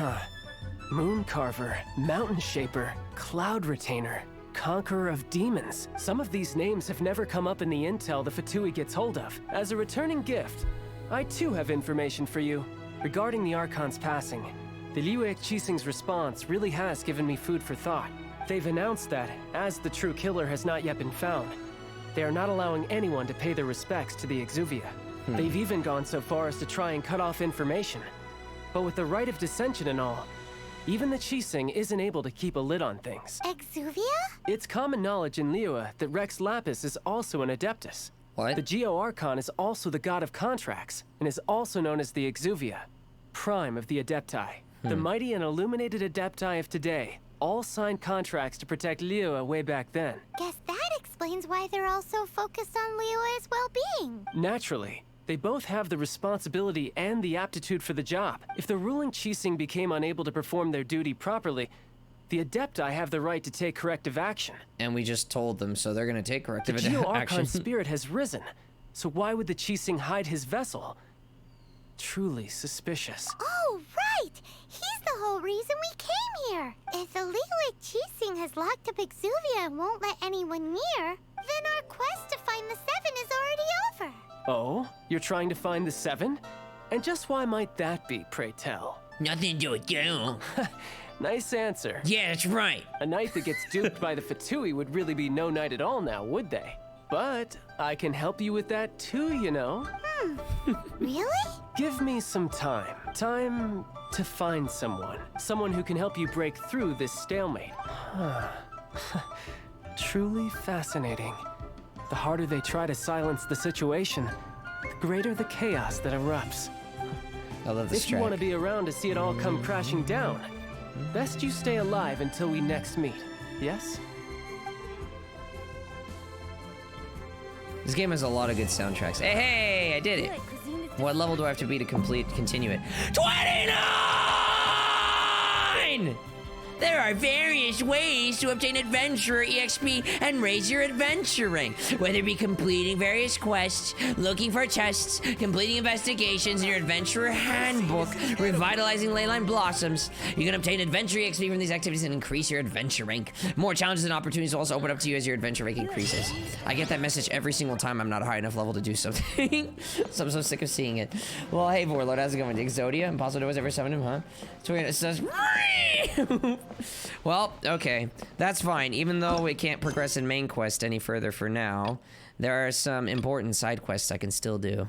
Mooncarver, Mountain Shaper, Cloud Retainer, Conqueror of Demons. Some of these names have never come up in the intel the Fatui gets hold of. As a returning gift, I too have information for you. Regarding the Archon's passing, the Liyue Qixing's response really has given me food for thought. They've announced that, as the true killer has not yet been found, they are not allowing anyone to pay their respects to the Exuvia. They've even gone so far as to try and cut off information. But with the right of dissension and all, Even the Qixing isn't able to keep a lid on things. Exuvia? It's common knowledge in Liyue that Rex Lapis is also an Adeptus. What? The Geo-Archon is also the god of contracts, and is also known as the Exuvia, prime of the Adepti. The mighty and illuminated Adepti of today all signed contracts to protect Liyue way back then. Guess that explains why they're all so focused on Liyue's well-being. Naturally, they both have the responsibility and the aptitude for the job. If the ruling Qixing became unable to perform their duty properly, the Adepti have the right to take corrective action. And we just told them, so they're gonna take corrective The action. Geo-Archon spirit has risen, so why would the Qixing hide his vessel? Truly suspicious. Oh, right! He's the whole reason we came here. If the Liyue Qixing has locked up Exuvia and won't let anyone near, then our quest to find the Seven is already over. Oh? You're trying to find the Seven? And just why might that be, pray tell? Nothing to do with you. Nice answer. Yeah, that's right. A knight that gets duped by the Fatui would really be no knight at all now, would they? But I can help you with that too, you know. Really? Give me some time. Time to find someone. Someone who can help you break through this stalemate. Truly fascinating. The harder they try to silence the situation, the greater the chaos that erupts. I love this If you want to be around to see it all come crashing down, best you stay alive until we next meet, yes? This game has a lot of good soundtracks. Hey, I did it. What level do I have to be to continue it? 29! There are various ways to obtain adventurer EXP and raise your adventure rank. Whether it be completing various quests, looking for chests, completing investigations in your adventurer handbook, revitalizing Leyline Blossoms, you can obtain adventure EXP from these activities and increase your adventure rank. More challenges and opportunities will also open up to you as your adventure rank increases. I get that message every single time I'm not a high enough level to do something. So I'm so sick of seeing it. Well, hey, Warlord, how's it going? Exodia? Impossible was ever summoned him, huh? So it says... Well, okay, that's fine. Even though it can't progress in main quest any further for now, there are some important side quests I can still do.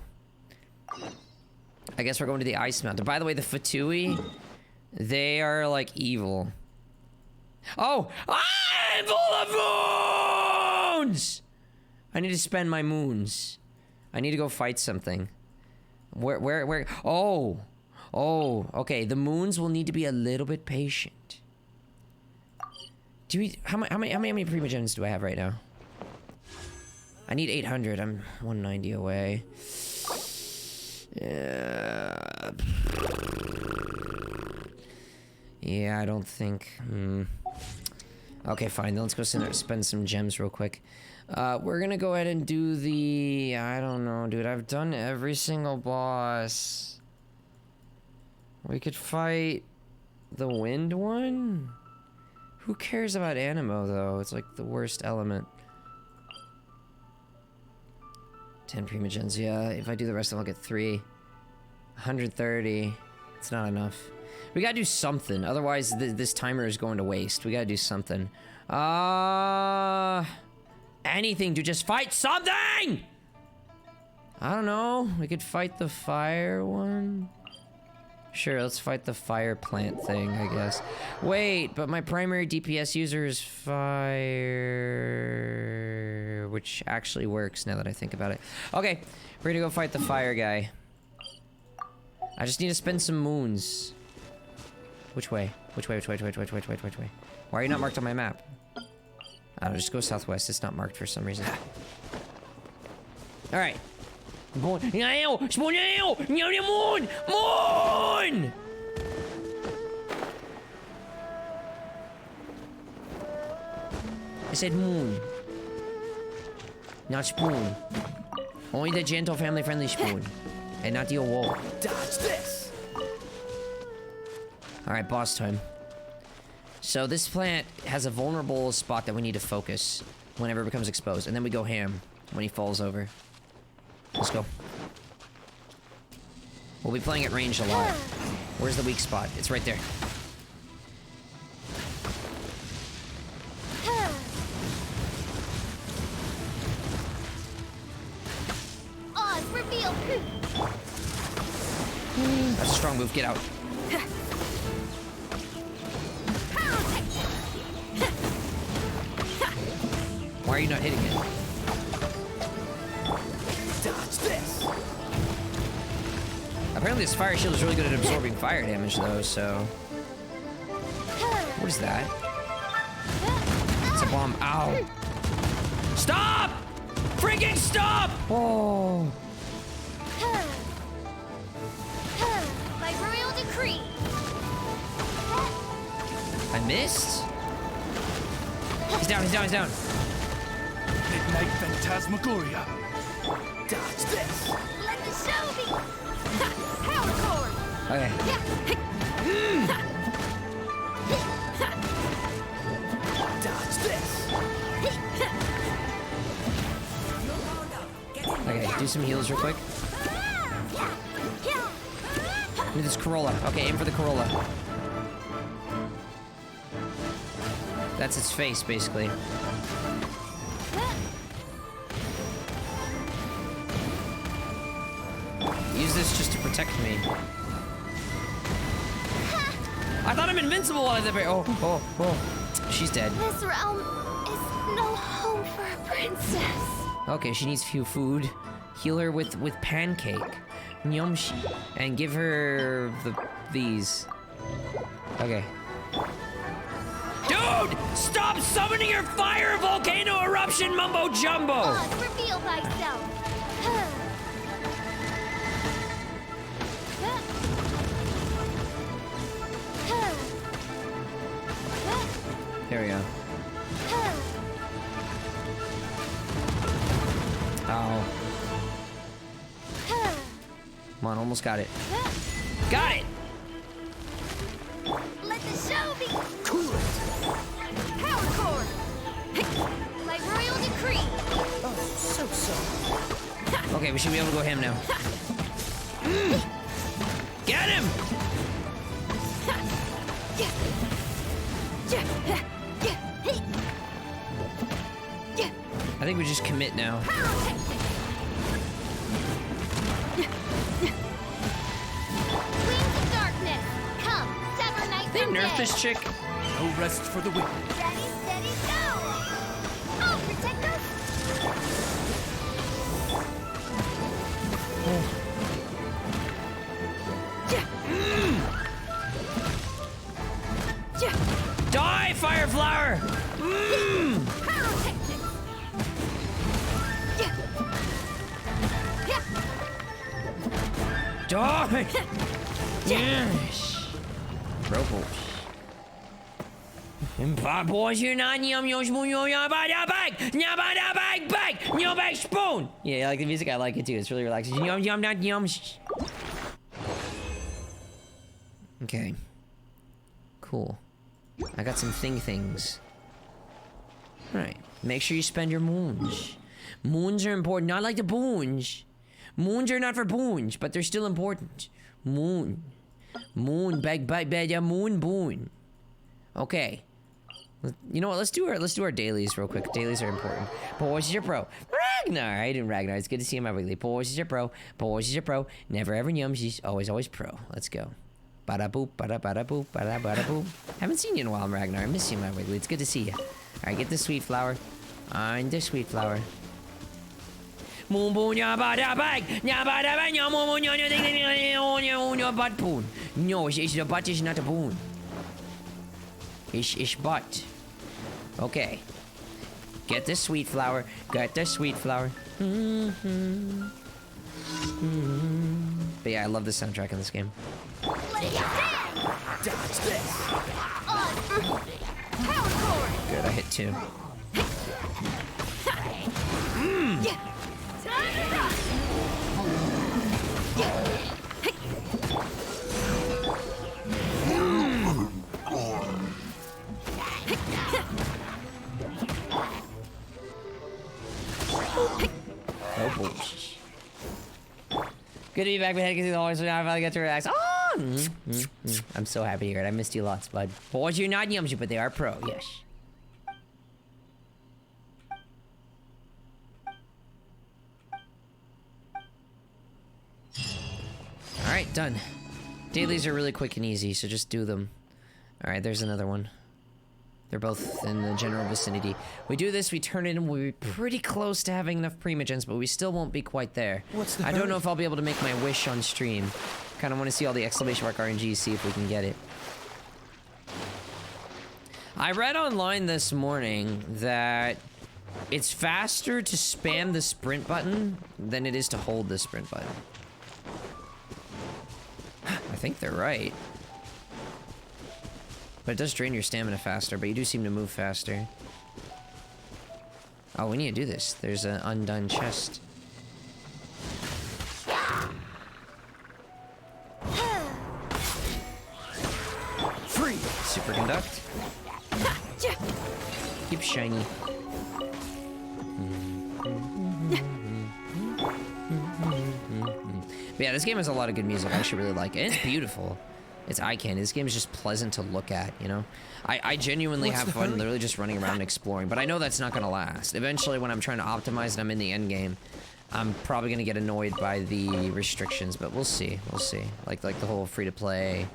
I guess we're going to the Ice Mountain. By the way, the Fatui, they are like evil. Oh, I'm full of moons! I need to spend my moons. I need to go fight something. Where? Oh, okay. The moons will need to be a little bit patient. Do we, how many Prima Gems do I have right now? I need 800. I'm 190 away. Yeah, I don't think. Okay, fine. Then let's go spend some gems real quick. We're gonna go ahead and do the... I don't know, dude. I've done every single boss. We could fight the wind one? Who cares about Animo, though? It's like the worst element. 10 Primogens, yeah. If I do the rest of them, I'll get 3. 130. It's not enough. We gotta do something. Otherwise, this timer is going to waste. We gotta do something. Anything to just fight something! I don't know. We could fight the fire one. Sure, let's fight the fire plant thing, I guess. Wait, but my primary DPS user is fire... which actually works now that I think about it. Okay, we're gonna go fight the fire guy. I just need to spend some moons. Which way? Which way? Why are you not marked on my map? I don't know, just go southwest. It's not marked for some reason. Alright. Moon! I said moon. Not spoon. Only the gentle, family-friendly spoon. And not the old wolf. Dodge this! Alright, boss time. So this plant has a vulnerable spot that we need to focus whenever it becomes exposed. And then we go ham when he falls over. Let's go. We'll be playing at range a lot. Where's the weak spot? It's right there. Oz, reveal! That's a strong move. Get out. Why are you not hitting it? Dodge this. Apparently this fire shield is really good at absorbing fire damage though, so... What is that? It's a bomb. Ow. Stop! Freaking stop! Oh. By royal decree. I missed? He's down, he's down, he's down. Midnight Phantasmagoria. Dodge this. Let the show be. Power cord. Okay. Dodge this. Okay, do some heals real quick. Do this Corolla. Okay, aim for the Corolla. That's its face, basically. Use this just to protect me. I thought I'm invincible while I did. Oh. She's dead. This realm is no home for a princess. Okay, she needs few food. Heal her with pancake. Nyomshi. And give her these. Okay. Dude! Stop summoning your fire volcano eruption mumbo jumbo! Reveal thyself. There we go. Oh. Come on, almost got it. Got it! Let the show be. Cool. Power cord. By royal decree. Oh, so. Okay, we should be able to go him now. Get him! I think we just commit now. Wings of darkness. Come, sever night They from nerfed day. this chick. No rest for the wicked. Steady, steady, go. Oh, protector. Die, Fire Flower! Die! Yes! Robos. Bag spoon! Yeah, I like the music, I like it too. It's really relaxing. Okay. Cool. I got some things. Alright. Make sure you spend your moons. Moons are important, not like the boons. Moons are not for boons, but they're still important. Moon. Moon, boon. Okay. You know what, let's do our dailies real quick. Dailies are important. Boys is your pro. Ragnar! I didn't Ragnar, it's good to see him every week. Boys is your pro. Boys is your pro. Never ever yums, always pro. Let's go. Bada boop, bada boop, bada boop. Haven't seen you in a while, Ragnar. I miss you, my Wiggly. It's good to see you. Alright, get the sweet flower. I'm the sweet flower. Moon boon ya bada bag. Ya bada bag. Ya moon boon ya ya butt boon. No, it's the butt is not a boon. It's butt. Okay. Get the sweet flower. Get the sweet flower. But yeah, I love the soundtrack in this game. Dodge this. Good, I hit 2. Oh boy. Good to be back. We had to get through the hallways, so now I finally get to relax. Oh! I'm so happy to hear it. I missed you lots, bud. Boys, you're not yumsy, but they are pro, yes. Alright, done. Dailies are really quick and easy, so just do them. Alright, there's another one. They're both in the general vicinity. We do this, we turn it, and we'll be pretty close to having enough primogens, but we still won't be quite there. I don't know if I'll be able to make my wish on stream. Kind of want to see all the exclamation mark RNG, see if we can get it. I read online this morning that it's faster to spam the sprint button than it is to hold the sprint button. I think they're right. But it does drain your stamina faster, but you do seem to move faster. Oh, we need to do this. There's an undone chest. Free! Superconduct. Keep shiny. But yeah, this game has a lot of good music. I actually really like it. And it's beautiful. It's eye candy. This game is just pleasant to look at, you know? I genuinely have fun literally just running around and exploring, but I know that's not gonna last. Eventually, when I'm trying to optimize and I'm in the end game, I'm probably gonna get annoyed by the restrictions, but we'll see. We'll see. Like the whole free-to-play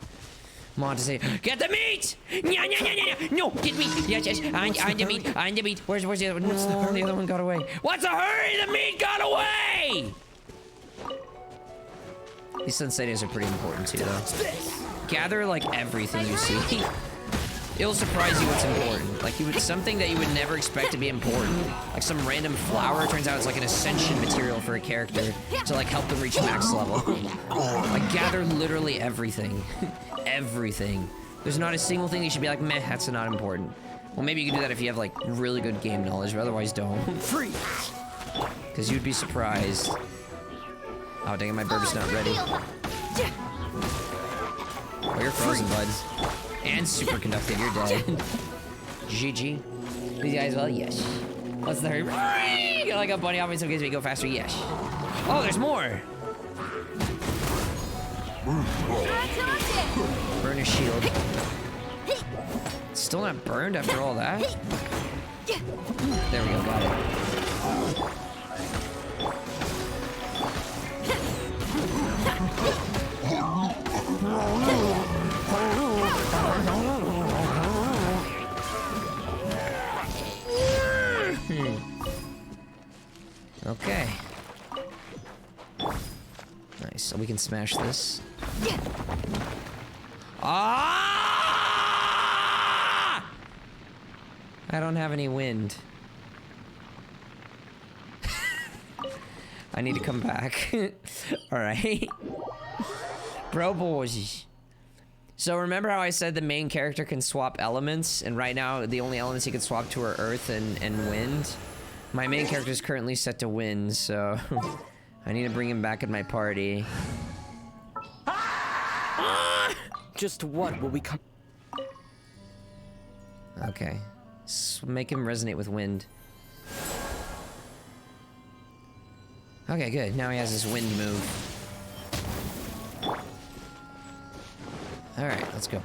monetization. Get the meat! No, get meat! Yes, I'm the meat. I'm the meat. Where's the other one? No, the other one got away. What's the hurry? The meat got away! These sunsettias are pretty important too, though. Gather, like, everything you see. It'll surprise you what's important. Like, something that you would never expect to be important. Like some random flower, turns out it's like an ascension material for a character to, like, help them reach max level. Like, gather literally everything. Everything. There's not a single thing you should be like, meh, that's not important. Well, maybe you can do that if you have, like, really good game knowledge, but otherwise don't. Free! Because you'd be surprised. Oh, dang it, my burp is not ready. Oh, you're frozen, buds. And superconductive, you're dead. GG. These guys, well, yes. What's the hurry? Get like a bunny off in some case we go faster, yes. Oh, there's more! Burn a shield. Still not burned after all that? There we go, got it. Okay. Nice, so we can smash this. Ah! I don't have any wind. I need to come back. Alright. Bro boys. So remember how I said the main character can swap elements, and right now the only elements he can swap to are earth and wind? My main character is currently set to wind, so I need to bring him back in my party. Just what will we come? Okay. Make him resonate with wind. Okay, good. Now he has his wind move. Alright, let's go.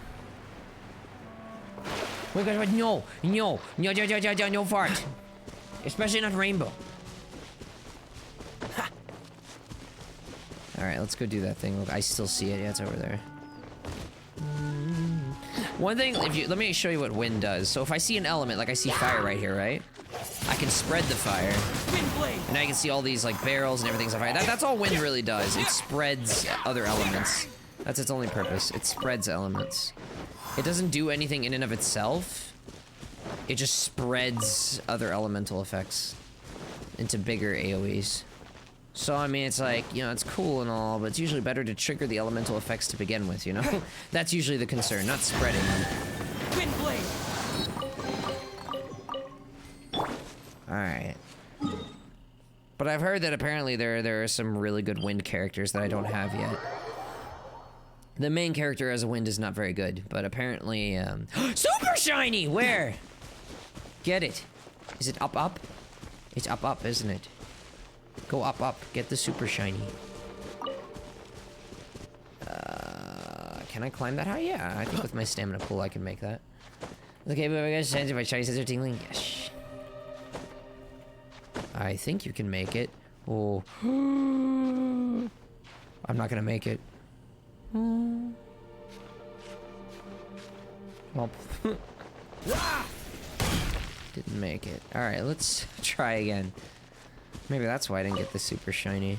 Wait, no, no fart. Especially not rainbow. Alright, let's go do that thing. Look, I still see it. Yeah, it's over there. One thing, let me show you what wind does. So if I see an element, like I see fire right here, right? I can spread the fire. And I can see all these like barrels and everything's on fire. That's all wind really does. It spreads other elements. That's its only purpose. It spreads elements. It doesn't do anything in and of itself. It just spreads other elemental effects into bigger AoEs. So, I mean, it's like, you know, it's cool and all, but it's usually better to trigger the elemental effects to begin with, you know? That's usually the concern, not spreading them. Wind blade. Alright. But I've heard that apparently there are some really good wind characters that I don't have yet. The main character as a wind is not very good, but apparently, super shiny! Where? Get it. Is it up? It's up, isn't it? Go up. Get the super shiny. Can I climb that high? Yeah, I think with my stamina pool I can make that. Okay, but I guess chance if my shiny scissors are tingling. Yes. I think you can make it. Oh. I'm not gonna make it. Well. Didn't make it. Alright, let's try again. Maybe that's why I didn't get the super shiny.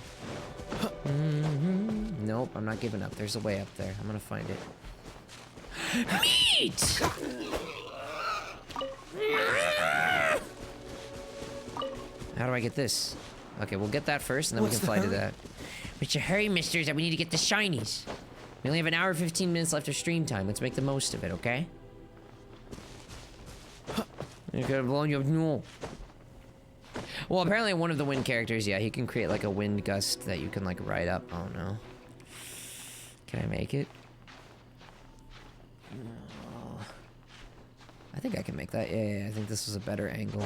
Nope, I'm not giving up. There's a way up there. I'm gonna find it. Meat! How do I get this? Okay, we'll get that first, and then we can fly to that. Mr. Hurry, misters, we need to get the shinies. We only have an hour and 15 minutes left of stream time. Let's make the most of it, okay? You're gonna blow you up. No. Well, apparently one of the wind characters, yeah, he can create like a wind gust that you can like ride up. Oh no. Can I make it? No. I think I can make that. Yeah, I think this is a better angle.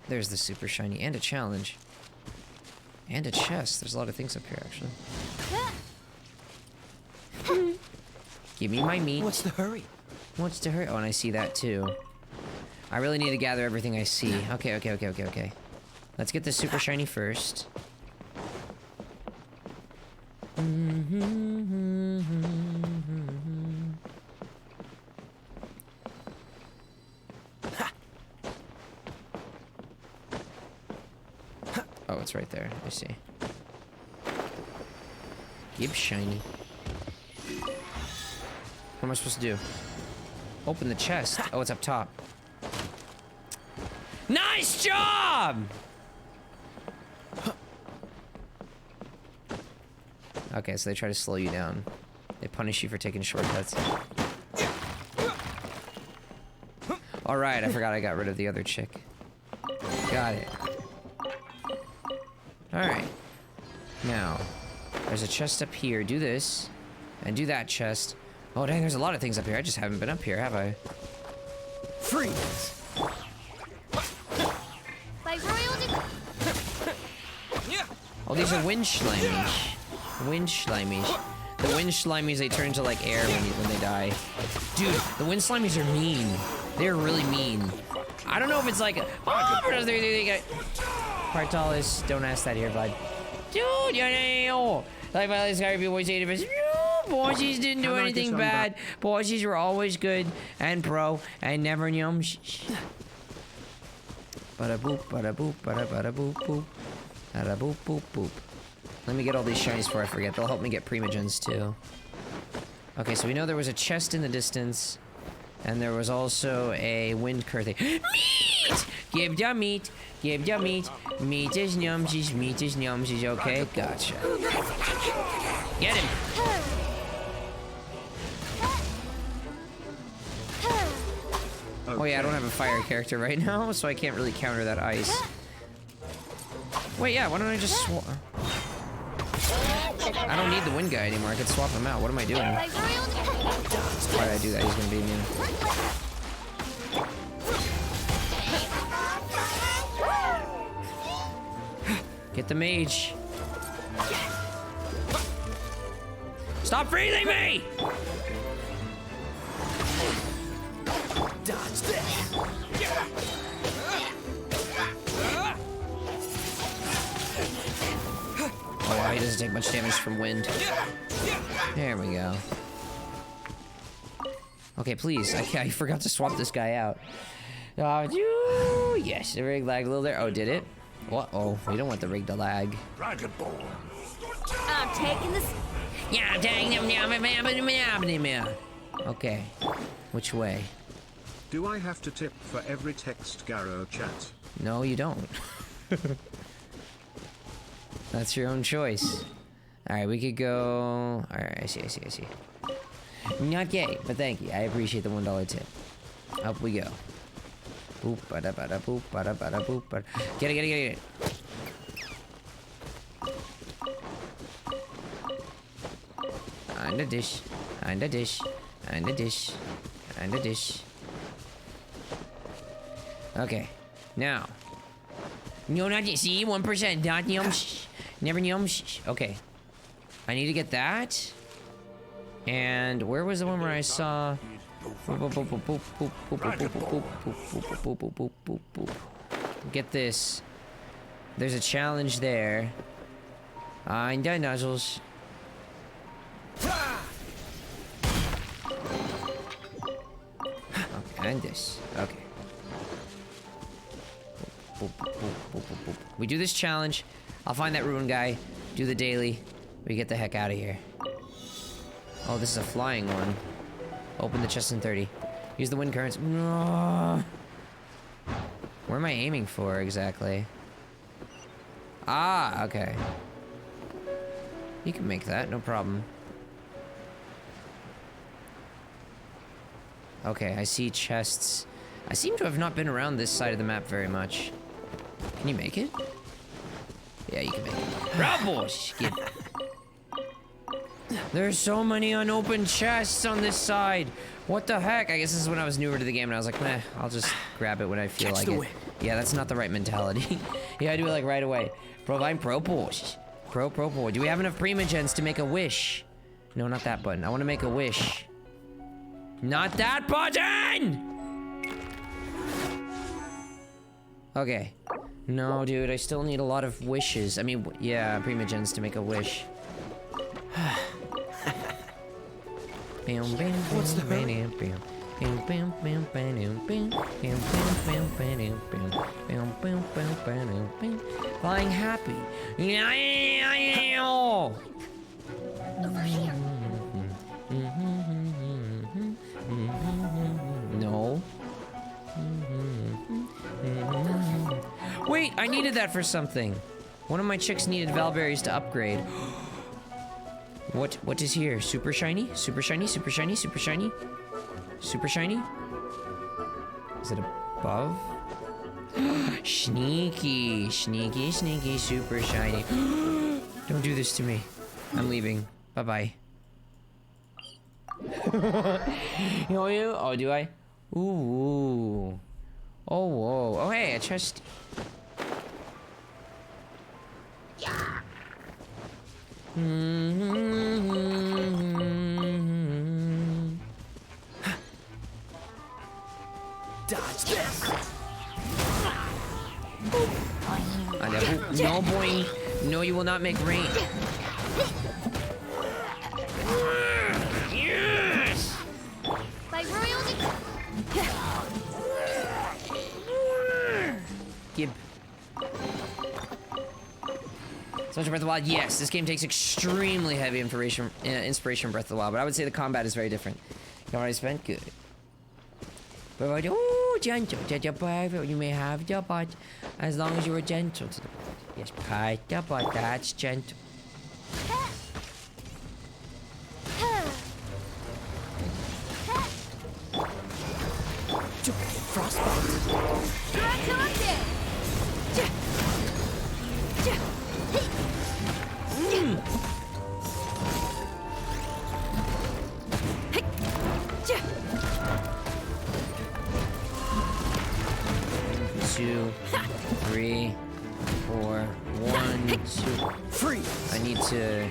There's the super shiny and a challenge. And a chest. There's a lot of things up here, actually. Give me my meat. What's the hurry? What's the hurry? Oh, and I see that too. I really need to gather everything I see. Okay. Let's get the super shiny first. Oh, it's right there. I see. Give shiny. What am I supposed to do? Open the chest. Oh, it's up top. Nice job! Okay, so they try to slow you down. They punish you for taking shortcuts. Alright, I forgot I got rid of the other chick. Got it. Alright. Now, there's a chest up here. Do this. And do that chest. Oh, dang, there's a lot of things up here. I just haven't been up here, have I? Freeze! Oh, these are wind slimies. Wind slimies. The wind slimies, they turn into like air when they die. Dude, the wind slimies are mean. They're really mean. I don't know if it's like, oh, but they get Partalis. Don't ask that here, bud. Dude, you know, like my last guy people always say to us, Bosses didn't do anything bad. Bosses were always good and pro and never yum. Bada boop, bada boop, bada boop boop. Bada boop boop boop. Let me get all these shinies before I forget. They'll help me get primogens too. Okay, so we know there was a chest in the distance. And there was also a wind curtain. Meat! Give ya meat. Give ya meat. Meat is yumsies. Meat is yumsies. Okay, gotcha. Get him. Oh yeah, I don't have a fire character right now, so I can't really counter that ice. Wait, yeah, why don't I just swap? I don't need the wind guy anymore. I could swap him out. What am I doing? Why did I do that? He's gonna be immune. Get the mage. Stop freezing me! Dodge this! Oh wow, he doesn't take much damage from wind. There we go. Okay, please. I forgot to swap this guy out. Yes, the rig lag a little there. Oh, did it? What? Oh, we don't want the rig to lag. Dragon Ball. I'm taking this. Yeah, I'm taking them. Okay. Which way? Do I have to tip for every text Garo chat? No, you don't. That's your own choice. Alright, we could go... Alright, I see. Not gay, but thank you. I appreciate the $1 tip. Up we go. Boop, bada, bada, boop, bada, bada, boop, bada. Get it. And a dish. Okay, now. No, not yet. See, 1%. Not yum. Never yum. Okay. I need to get that. And where was the one where I saw? Get this. There's a challenge there. I'm done, Nuzzles. And this. Okay. Boop, boop, boop, boop, boop, boop. We do this challenge. I'll find that ruin guy. Do the daily. We get the heck out of here. Oh, this is a flying one. Open the chest in 30. Use the wind currents. No. Where am I aiming for exactly? Ah, okay. You can make that, no problem. Okay, I see chests. I seem to have not been around this side of the map very much. Can you make it? Yeah, you can make it. Bravo! Skip. There's so many unopened chests on this side. What the heck? I guess this is when I was newer to the game and I was like, meh, I'll just grab it when I feel like it. Yeah, that's not the right mentality. Yeah, I do it like right away. Provide propose. Pro. Do we have enough primogens to make a wish? No, not that button. I want to make a wish. Not that button! Okay. No, dude, I still need a lot of wishes. I mean, yeah, primogens to make a wish. What's the hurry? Flying happy. No. Wait, I needed that for something. One of my chicks needed Valberries to upgrade. What is here? Super shiny? Super shiny? Super shiny? Super shiny? Super shiny? Is it above? Sneaky, super shiny. Don't do this to me. I'm leaving. Bye-bye. Oh, do I? Ooh. Oh, whoa. Oh, hey, a chest. Yeah. Dodge this. No, boy. No, you will not make rain. Yes. Like royalty. Gib. So much Breath of the Wild. Yes, this game takes extremely heavy inspiration from Breath of the Wild, but I would say the combat is very different. You already spent good. But oh, gentle. You may have your butt as long as you were gentle to the butt. Yes, pat the butt. That's gentle. Frostbite. Two, 3, 4, 1, 2. Freeze. I need to.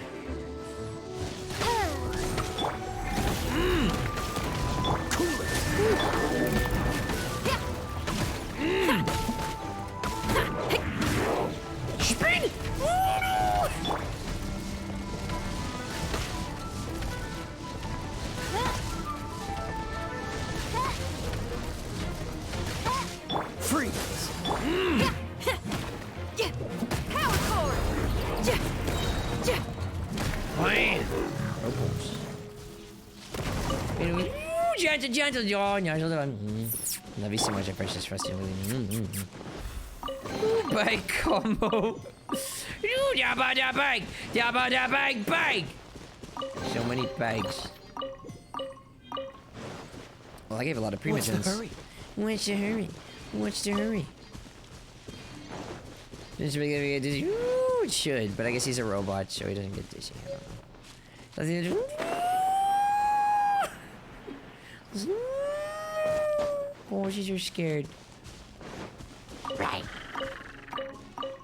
Spin! Freeze. Power cord. Man. Robots. Gentle, John. Love you so much, I precious trust you. Bike combo. Bike. So many bags. Well, I gave a lot of primogens. What's the hurry? What's the hurry? It should, but I guess he's a robot, so he doesn't get dizzy. I don't know. Horses are scared. Right.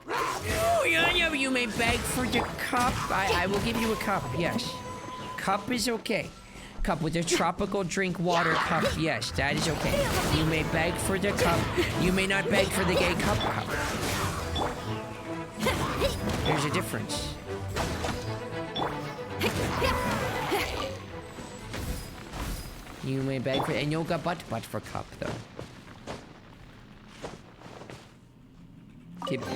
Oh, yeah, you may beg for the cup. I will give you a cup, yes. Cup is okay. Cup with a tropical drink water cup, yes, that is okay. You may beg for the cup. You may not beg for the gay cup. There's a difference. You may beg for and yoga but for cup though. Keep. No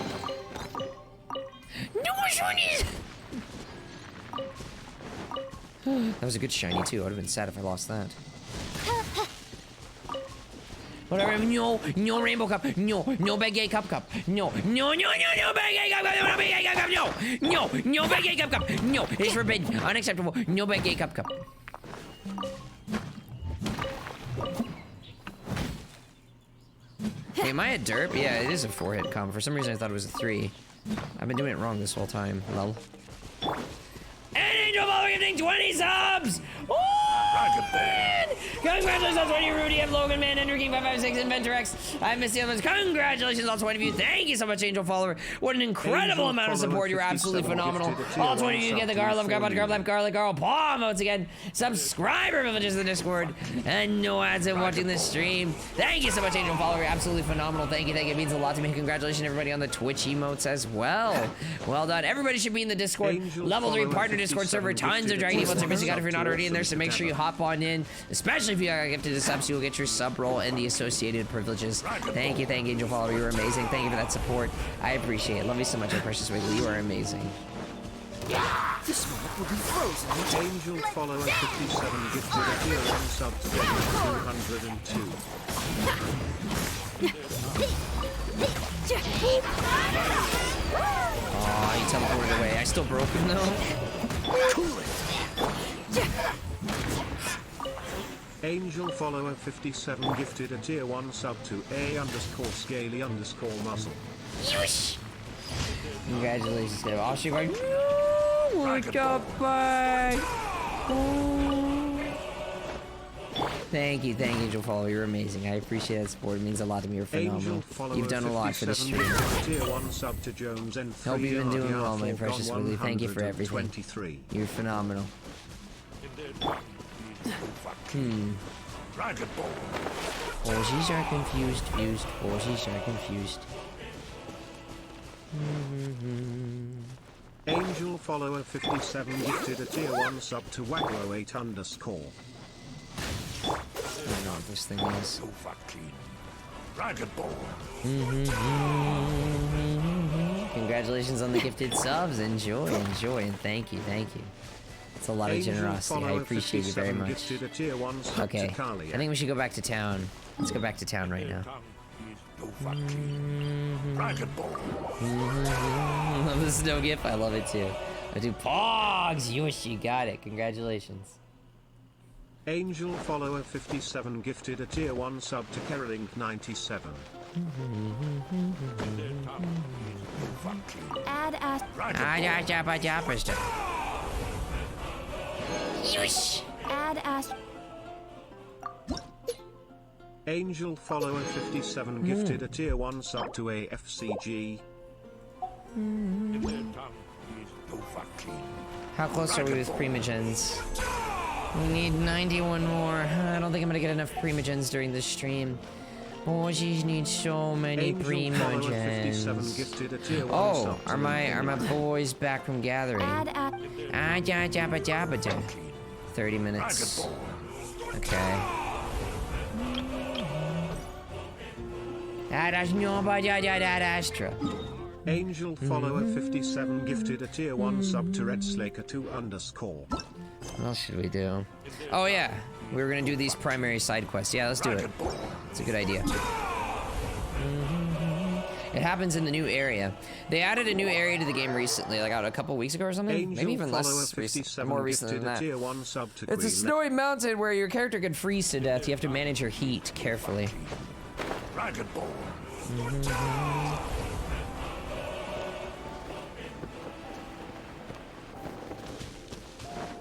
more shinies! That was a good shiny too. I would have been sad if I lost that. Whatever. No rainbow cup. No big gay cup. No big gay cup. No big gay cup. No big gay cup. No, it's forbidden. Unacceptable. No big gay cup. Hey, am I a derp? Yeah, it is a 4-hit combo. For some reason I thought it was a 3. I've been doing it wrong this whole time. Lol. And Angel Ball getting 20 subs! Oh, man! Congratulations on 20, Rudy, M. Logan, Man, Ender King 556, Inventor X. I missed the others. Congratulations on 20 of you. Thank you so much, Angel Follower. What an incredible amount of support. You're absolutely phenomenal. All 20 of you get the Garlic, Garlic, Paw emotes again. Subscriber privileges to the Discord. And no ads in watching this stream. Thank you so much, Angel Follower. You're absolutely phenomenal. Thank you. It means a lot to me. Congratulations, everybody on the Twitch emotes as well. Well done. Everybody should be in the Discord. Level 3 partner Discord server. Tons of Dragon emotes are missing out if you're not already in there, so make sure you hop on in. Especially if you got gifted to subs, you will get your sub roll and the associated privileges. Thank you, Angel Follower. You're amazing. Thank you for that support. I appreciate it. Love you so much, Precious Wiggly. You are amazing. This moment will be frozen. Angel Follower 57 gifted a tier 1 sub to 202. Oh, he teleported away. I still broke him though. Angel Follower 57 gifted a tier 1 sub to A_scaly_muscle. Yes! Congratulations, Dave. Oh, she's going, no, wake up, bye. Thank you, Angel Follower. You're amazing. I appreciate that support. It means a lot to me. You're phenomenal. You've done a lot for the stream. Tier 1 sub to Jones and hope you've been doing well, my precious Wiggly. Thank you for everything. You're phenomenal. Horses are confused, fused. Horses are confused. Angel Follower 57 gifted a tier 1 sub to Wagro8_. I don't know what this thing is. Congratulations on the gifted subs. Enjoy, and thank you. It's a lot of generosity. I appreciate you very much. Okay, I think we should go back to town. Let's go back to town right now. Love the snow gif. I love it too. I do pogs. Yosh, you got it. Congratulations. Angel Follower 57 gifted a tier 1 sub to Kerolink97. Add as. Yosh. Add as. Angel Follower 57 gifted a tier 1 sub to AFCG. How close are we with Primogens? We need 91 more. I don't think I'm gonna get enough Primogens during this stream. Oh, she needs so many Primogens. Oh, are my boys back from gathering? 30 minutes. Okay. Angel Follower 57 gifted a tier 1 sub to Redslaker2_. What else should we do? Oh yeah, we were gonna do these primary side quests. Yeah, let's do it. It's a good idea. It happens in the new area. They added a new area to the game recently, like a couple weeks ago or something. Angel maybe even less recent, more recent than that. It's a snowy mountain where your character can freeze to death. You have to manage your heat carefully.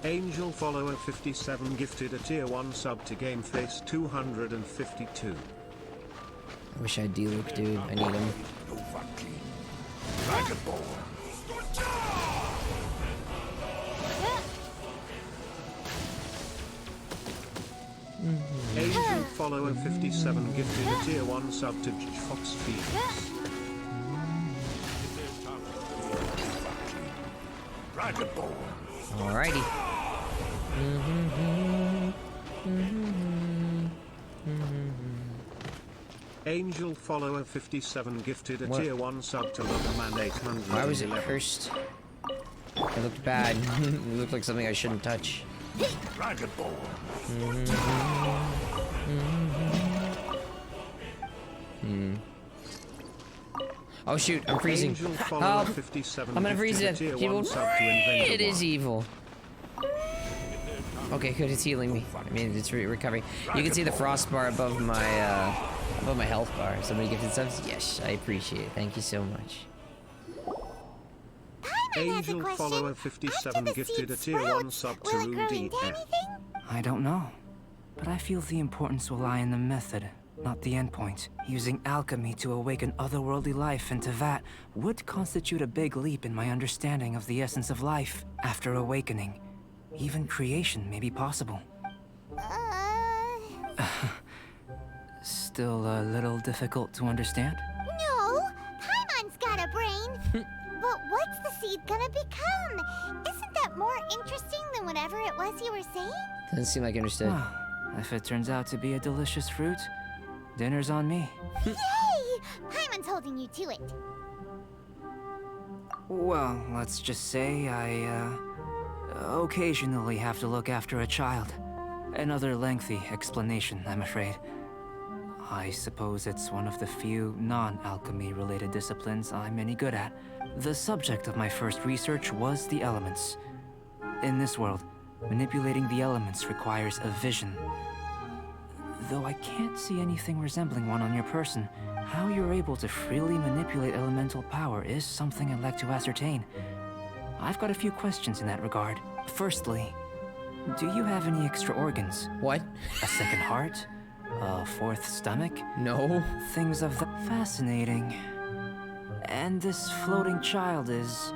Angel Follower 57 gifted a tier 1 sub to Gameface 252. I wish I had D-Luke, dude. I need him. Angel Follower 57 gifted a tier 1 sub to Fox Phoenix. Alrighty. Angel follower 57 gifted a What? tier 1 sub to Loverman 800. Why was it cursed? It looked bad. It looked like something I shouldn't touch. Dragon Ball. Oh shoot, I'm freezing. Angel follower Help! 57 I'm gonna freeze gifted a it. tier People, 1 sub to Inventor it is 1. evil. Okay, good. It's healing me. I mean, it's recovering. You can see the frost bar above my health bar. Somebody gifted subs. Yes, I appreciate it. Thank you so much. Angel follower 57 gifted a tier 1 sub to Rudy F. I don't know, but I feel the importance will lie in the method, not the endpoint. Using alchemy to awaken otherworldly life into that would constitute a big leap in my understanding of the essence of life. After awakening, even creation may be possible. Still a little difficult to understand? No, Paimon's got a brain. But what's the seed gonna become? Isn't that more interesting than whatever it was you were saying? Doesn't seem like I understood. Well, if it turns out to be a delicious fruit, dinner's on me. Yay! Paimon's holding you to it. Well, let's just say I, occasionally have to look after a child. Another lengthy explanation, I'm afraid. I suppose it's one of the few non-alchemy related disciplines I'm any good at. The subject of my first research was the elements. In this world, manipulating the elements requires a vision. Though I can't see anything resembling one on your person, how you're able to freely manipulate elemental power is something I'd like to ascertain. I've got a few questions in that regard. Firstly, do you have any extra organs? What? A second heart? A fourth stomach? No. Things of the... Fascinating. And this floating child is...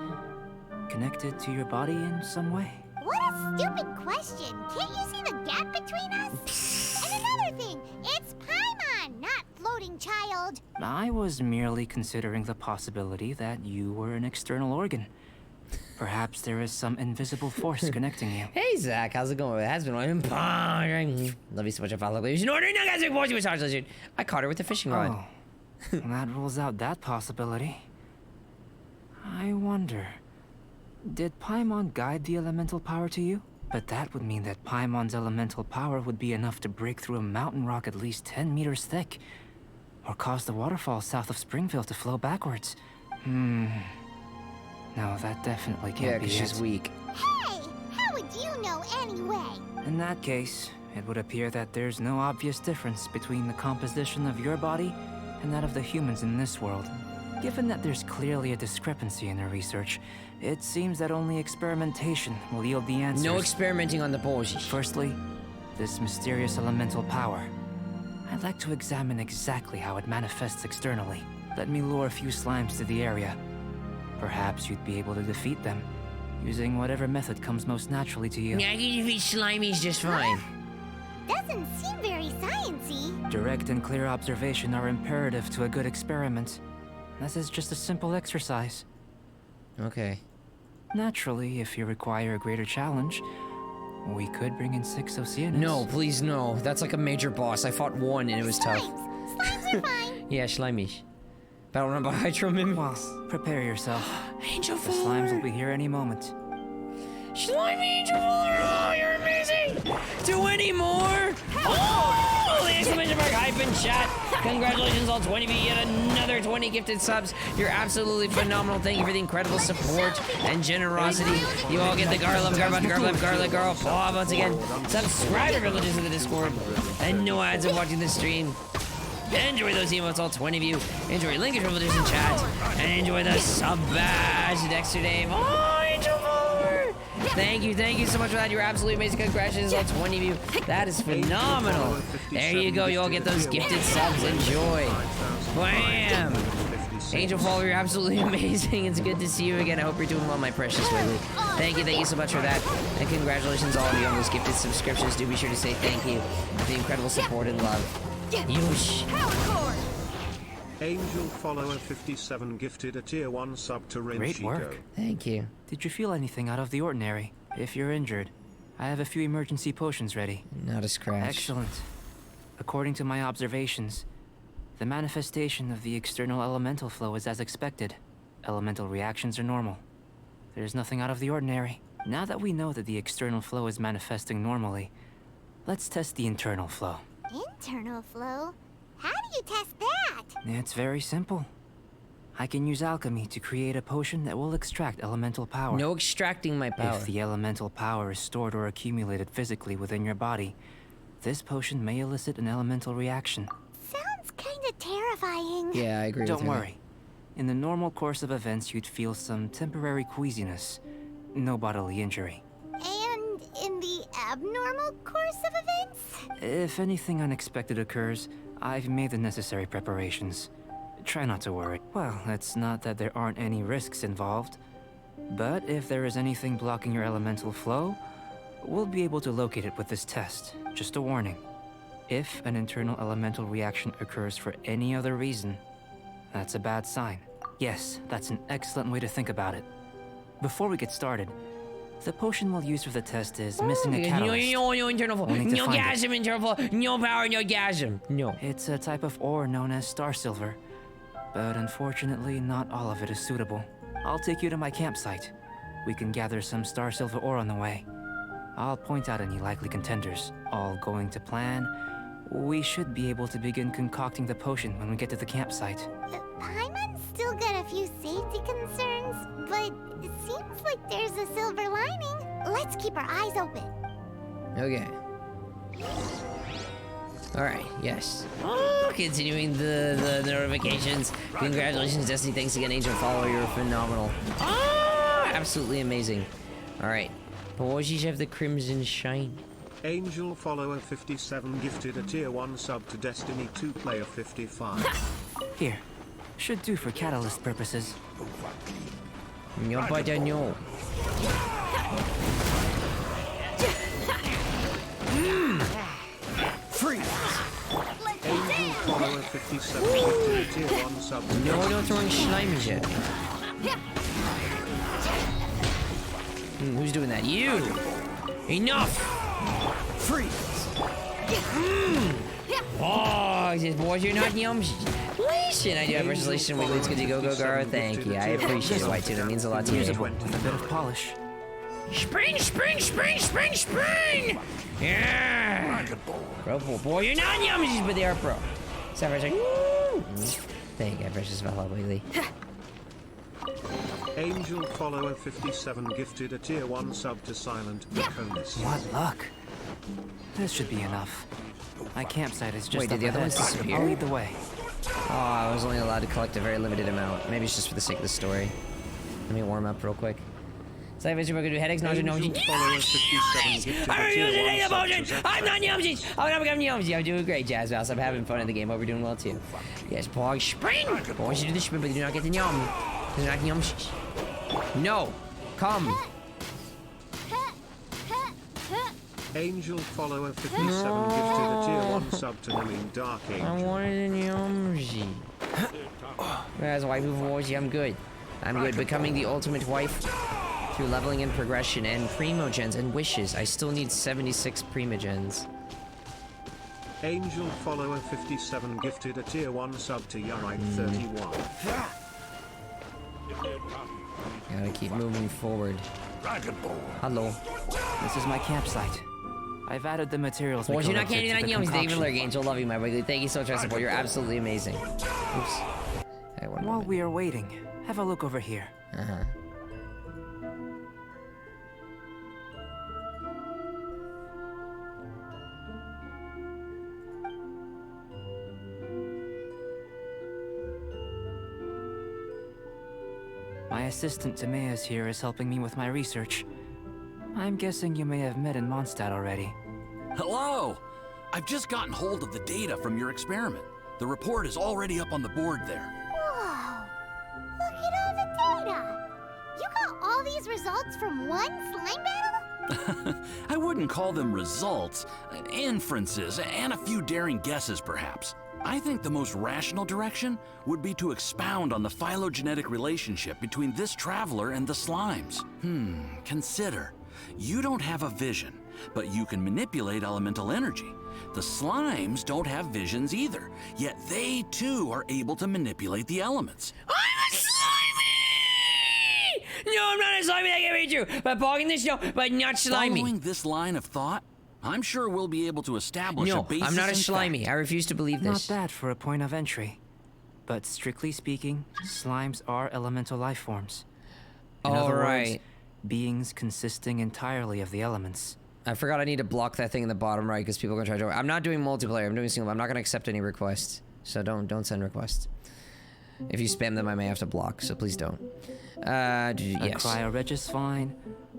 connected to your body in some way? What a stupid question. Can't you see the gap between us? And another thing, it's Paimon, not floating child. I was merely considering the possibility that you were an external organ. Perhaps there is some invisible force connecting you. Hey Zach, how's it going? It has been on. Love you so much. I follow you. I caught her with the fishing rod. Oh, that rules out that possibility. I wonder, did Paimon guide the elemental power to you? But that would mean that Paimon's elemental power would be enough to break through a mountain rock at least 10 meters thick, or cause the waterfall south of Springfield to flow backwards. No, that definitely can't be it. Yeah, 'cause she's weak. Hey, how would you know anyway? In that case, it would appear that there's no obvious difference between the composition of your body and that of the humans in this world. Given that there's clearly a discrepancy in their research, it seems that only experimentation will yield the answers. No experimenting on the bullshit. Firstly, this mysterious elemental power. I'd like to examine exactly how it manifests externally. Let me lure a few slimes to the area. Perhaps you'd be able to defeat them, using whatever method comes most naturally to you. Yeah, I can defeat Slimies just fine. Doesn't seem very sciencey. Direct and clear observation are imperative to a good experiment. This is just a simple exercise. Okay. Naturally, if you require a greater challenge, we could bring in 6 Oceanus. No, please no. That's like a major boss. I fought one and it was tough. Slimes are fine. Yeah, Slimish. Battle run by Hydro Mimic. Prepare yourself. Angel The slimes will be here any moment. Slimy Angel Fuller! Oh, you're amazing! Do any more? Oh! The exclamation mark hype in chat. Congratulations, all 20 of you. Yet another 20 gifted subs. You're absolutely phenomenal. Thank you for the incredible support and generosity. You all get the Garlove, Garl applause once again. Subscriber privileges to the Discord. And no ads of watching the stream. Enjoy those emotes, all 20 of you. Enjoy linkage privileges in chat. And enjoy the sub badge next to your name. Oh, Angel Fuller! Thank you so much for that. You're absolutely amazing. Congratulations, all 20 of you. That is phenomenal. There you go. You all get those gifted subs. Enjoy. Bam! Angel Fuller, you're absolutely amazing. It's good to see you again. I hope you're doing well, my precious Wiggly. Thank you so much for that. And congratulations, all of you, on those gifted subscriptions. Do be sure to say thank you for the incredible support and love. Yush. Angel follower 57 gifted a tier 1 sub to Renchico. Great work. Thank you. Did you feel anything out of the ordinary? If you're injured, I have a few emergency potions ready. Not a scratch. Excellent. According to my observations, The manifestation of the external elemental flow is as expected. Elemental reactions are normal. There's nothing out of the ordinary. Now that we know that the external flow is manifesting normally, let's test the internal flow. Internal flow? How do you test that? It's very simple. I can use alchemy to create a potion that will extract elemental power. No extracting my power. If the elemental power is stored or accumulated physically within your body, this potion may elicit an elemental reaction. Sounds kinda terrifying. Yeah, I agree. Don't worry. In the normal course of events, you'd feel some temporary queasiness. No bodily injury. And in the abnormal course of events? If anything unexpected occurs, I've made the necessary preparations. Try not to worry. Well, it's not that there aren't any risks involved. But if there is anything blocking your elemental flow, we'll be able to locate it with this test. Just a warning. If an internal elemental reaction occurs for any other reason, that's a bad sign. Yes, that's an excellent way to think about it. Before we get started, the potion we'll use for the test is missing a catalyst. No internal flow. No gasm, internal flow. No power, no gasm. No. It's a type of ore known as star silver. But unfortunately, not all of it is suitable. I'll take you to my campsite. We can gather some star silver ore on the way. I'll point out any likely contenders. All going to plan, we should be able to begin concocting the potion when we get to the campsite. Paimon's still got a few safety concerns, but it seems like there's a silver lining. Let's keep our eyes open. Okay. Alright, yes. Oh, continuing the notifications. Congratulations, Destiny. Thanks again, Angel Follower. You're phenomenal. Oh, absolutely amazing. Alright. Boys, have the Crimson Shine. Angel Follower 57 gifted a tier 1 sub to Destiny 2 player 55. Here. Should do for catalyst purposes. No, but I know. Freeze! Angel Follower 57 gifted a tier 1 sub to No, don't throwing slimes yet. Who's doing that? You! Enough! Freeze! Oh, he says, boys, you're not yums. Listen, I do have resolution weekly. It's good to go, Garo. Thank you. I appreciate it, White Tuna. It means a lot to me. With a bit of polish. Spring, spring, spring, spring, spring! Yeah! Bro, boy, you're not yumsies, but they are pro. Savage, like, woo! Thank you, precious fellow, Wheatley. Angel Follower 57 gifted a tier 1 sub to Silent Draconis. What luck. This should be enough. My campsite is just Wait, did the other ones disappear? I'll lead the way. Oh, I was only allowed to collect a very limited amount. Maybe it's just for the sake of the story. Let me warm up real quick. So I we're gonna do headaches, nausea, no. I'm not yumsies! I'm not becoming yumsy. I'm doing great, Jazz Mouse. I'm having fun in the game. Hope we're doing well too. Yes, boy, spring! Boys, you do the sprint, but you do not get the yum. You're not yumsies. No! Come! Angel Follower 57 gifted a tier 1 sub to Knowing Dark Angel. I wanted a yumsy. As a waifu for Warsi, I'm good. I'm good. Becoming the ultimate wife through leveling and progression and primogens and wishes. I still need 76 primogens. Angel Follower 57 gifted a tier 1 sub to Yarite 31. Gotta keep moving forward. Hello. This is my campsite. I've added the materials. Boys, you're not candy on yums. Thank you for lurking, Angel. Love you, my Wiggly. Thank you so much for your support. You're absolutely amazing. Oops. Hey, while we are waiting, have a look over here. Uh-huh. My assistant Timaeus here is helping me with my research. I'm guessing you may have met in Mondstadt already. Hello! I've just gotten hold of the data from your experiment. The report is already up on the board there. Whoa! Look at all the data! You got all these results from one slime battle? I wouldn't call them results, inferences, and a few daring guesses perhaps. I think the most rational direction would be to expound on the phylogenetic relationship between this traveler and the slimes. Consider. You don't have a vision, but you can manipulate elemental energy. The slimes don't have visions either, yet they too are able to manipulate the elements. I'm a slimy! No, I'm not a slimy, I can read you. But bogging the snow, but not slimy. Following this line of thought, I'm sure we'll be able to establish a basis. No, I'm not a in slimy. fact. I refuse to believe this. Not bad for a point of entry. But strictly speaking, slimes are elemental life forms. In other words, beings consisting entirely of the elements. I forgot I need to block that thing in the bottom right because people are gonna try to. I'm not doing multiplayer. I'm doing single. I'm not gonna accept any requests. So don't send requests. If you spam them, I may have to block. So please don't. A Yes. cryoregis vine,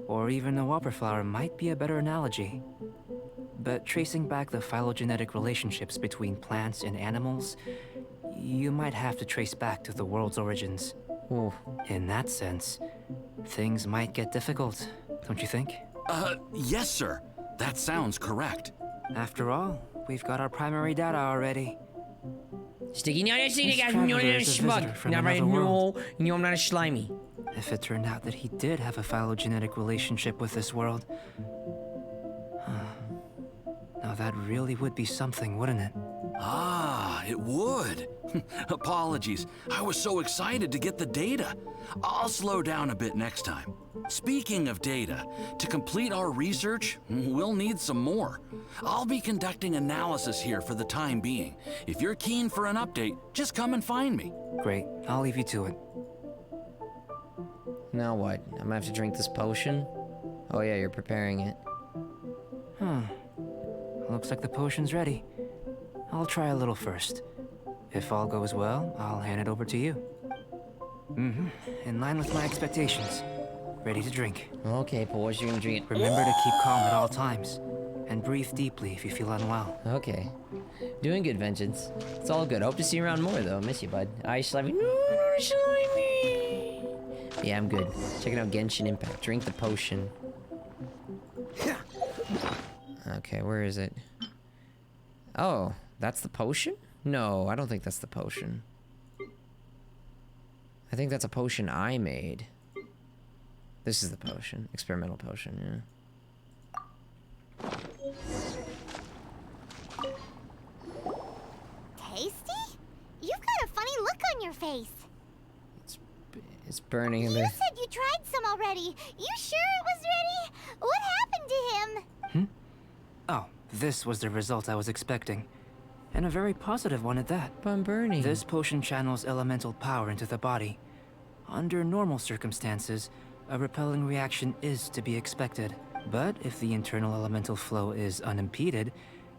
or even a whopper flower might be a better analogy. But tracing back the phylogenetic relationships between plants and animals, you might have to trace back to the world's origins. Ooh. In that sense, things might get difficult, don't you think? Yes, sir. That sounds correct. After all, we've got our primary data already. Sticky, no, This traveler is a visitor from another world. No, I'm not a slimy. If it turned out that he did have a phylogenetic relationship with this world, now that really would be something, wouldn't it? Ah, it would. Apologies. I was so excited to get the data. I'll slow down a bit next time. Speaking of data, to complete our research, we'll need some more. I'll be conducting analysis here for the time being. If you're keen for an update, just come and find me. Great. I'll leave you to it. Now what? I'm gonna have to drink this potion? Oh yeah, you're preparing it. Looks like the potion's ready. I'll try a little first. If all goes well, I'll hand it over to you. In line with my expectations. Ready to drink. Okay, but what you gonna drink? Remember to keep calm at all times. And breathe deeply if you feel unwell. Okay. Doing good, Vengeance. It's all good. Hope to see you around more, though. Miss you, bud. I slimy. No, not slimy. Yeah, I'm good. Checking out Genshin Impact. Drink the potion. Okay, where is it? Oh, that's the potion? No, I don't think that's the potion. I think that's a potion I made. This is the potion. Experimental potion, yeah. Tasty? You've got a funny look on your face. It's burning a bit. You said you tried some already. You sure it was ready? What happened to him? Oh, this was the result I was expecting. And a very positive one at that. But I'm burning. This potion channels elemental power into the body. Under normal circumstances, a repelling reaction is to be expected. But if the internal elemental flow is unimpeded,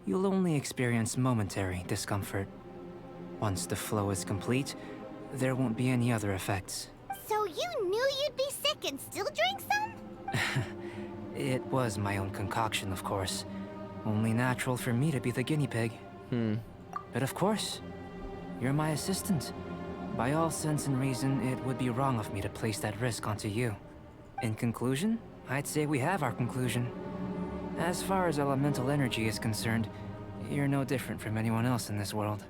you'll only experience momentary discomfort. Once the flow is complete, there won't be any other effects. So you knew you'd be sick and still drink some? It was my own concoction, of course. Only natural for me to be the guinea pig. But of course, you're my assistant. By all sense and reason, it would be wrong of me to place that risk onto you. In conclusion, I'd say we have our conclusion. As far as elemental energy is concerned, you're no different from anyone else in this world.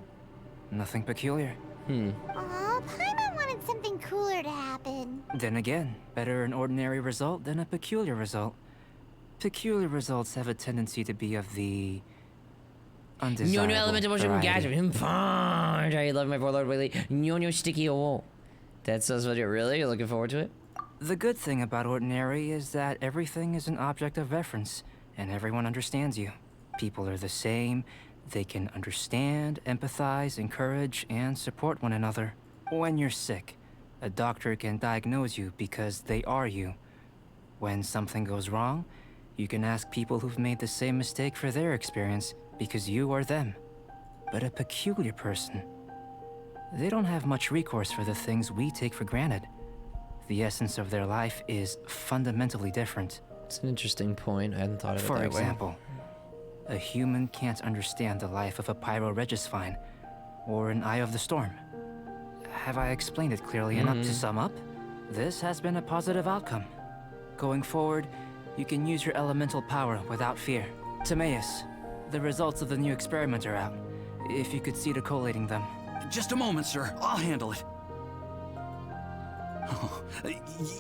Nothing peculiar. Aw, Paimon wanted something cooler to happen. Then again, better an ordinary result than a peculiar result. Peculiar results have a tendency to be of the undesirable No elemental motion from variety. Gasp. I love my warlord Willie. No sticky oh. That sounds what it really? You're looking forward to it? The good thing about ordinary is that everything is an object of reference, and everyone understands you. People are the same. They can understand, empathize, encourage, and support one another. When you're sick, a doctor can diagnose you because they are you. When something goes wrong, you can ask people who've made the same mistake for their experience because you are them. But a peculiar person, they don't have much recourse for the things we take for granted. The essence of their life is fundamentally different. It's an interesting point. I hadn't thought of it that way. For example, a human can't understand the life of a pyroregis vine or an eye of the storm. Have I explained it clearly enough to sum up? This has been a positive outcome. Going forward, you can use your elemental power without fear. Timaeus, the results of the new experiment are out. If you could see to collating them. Just a moment, sir. I'll handle it.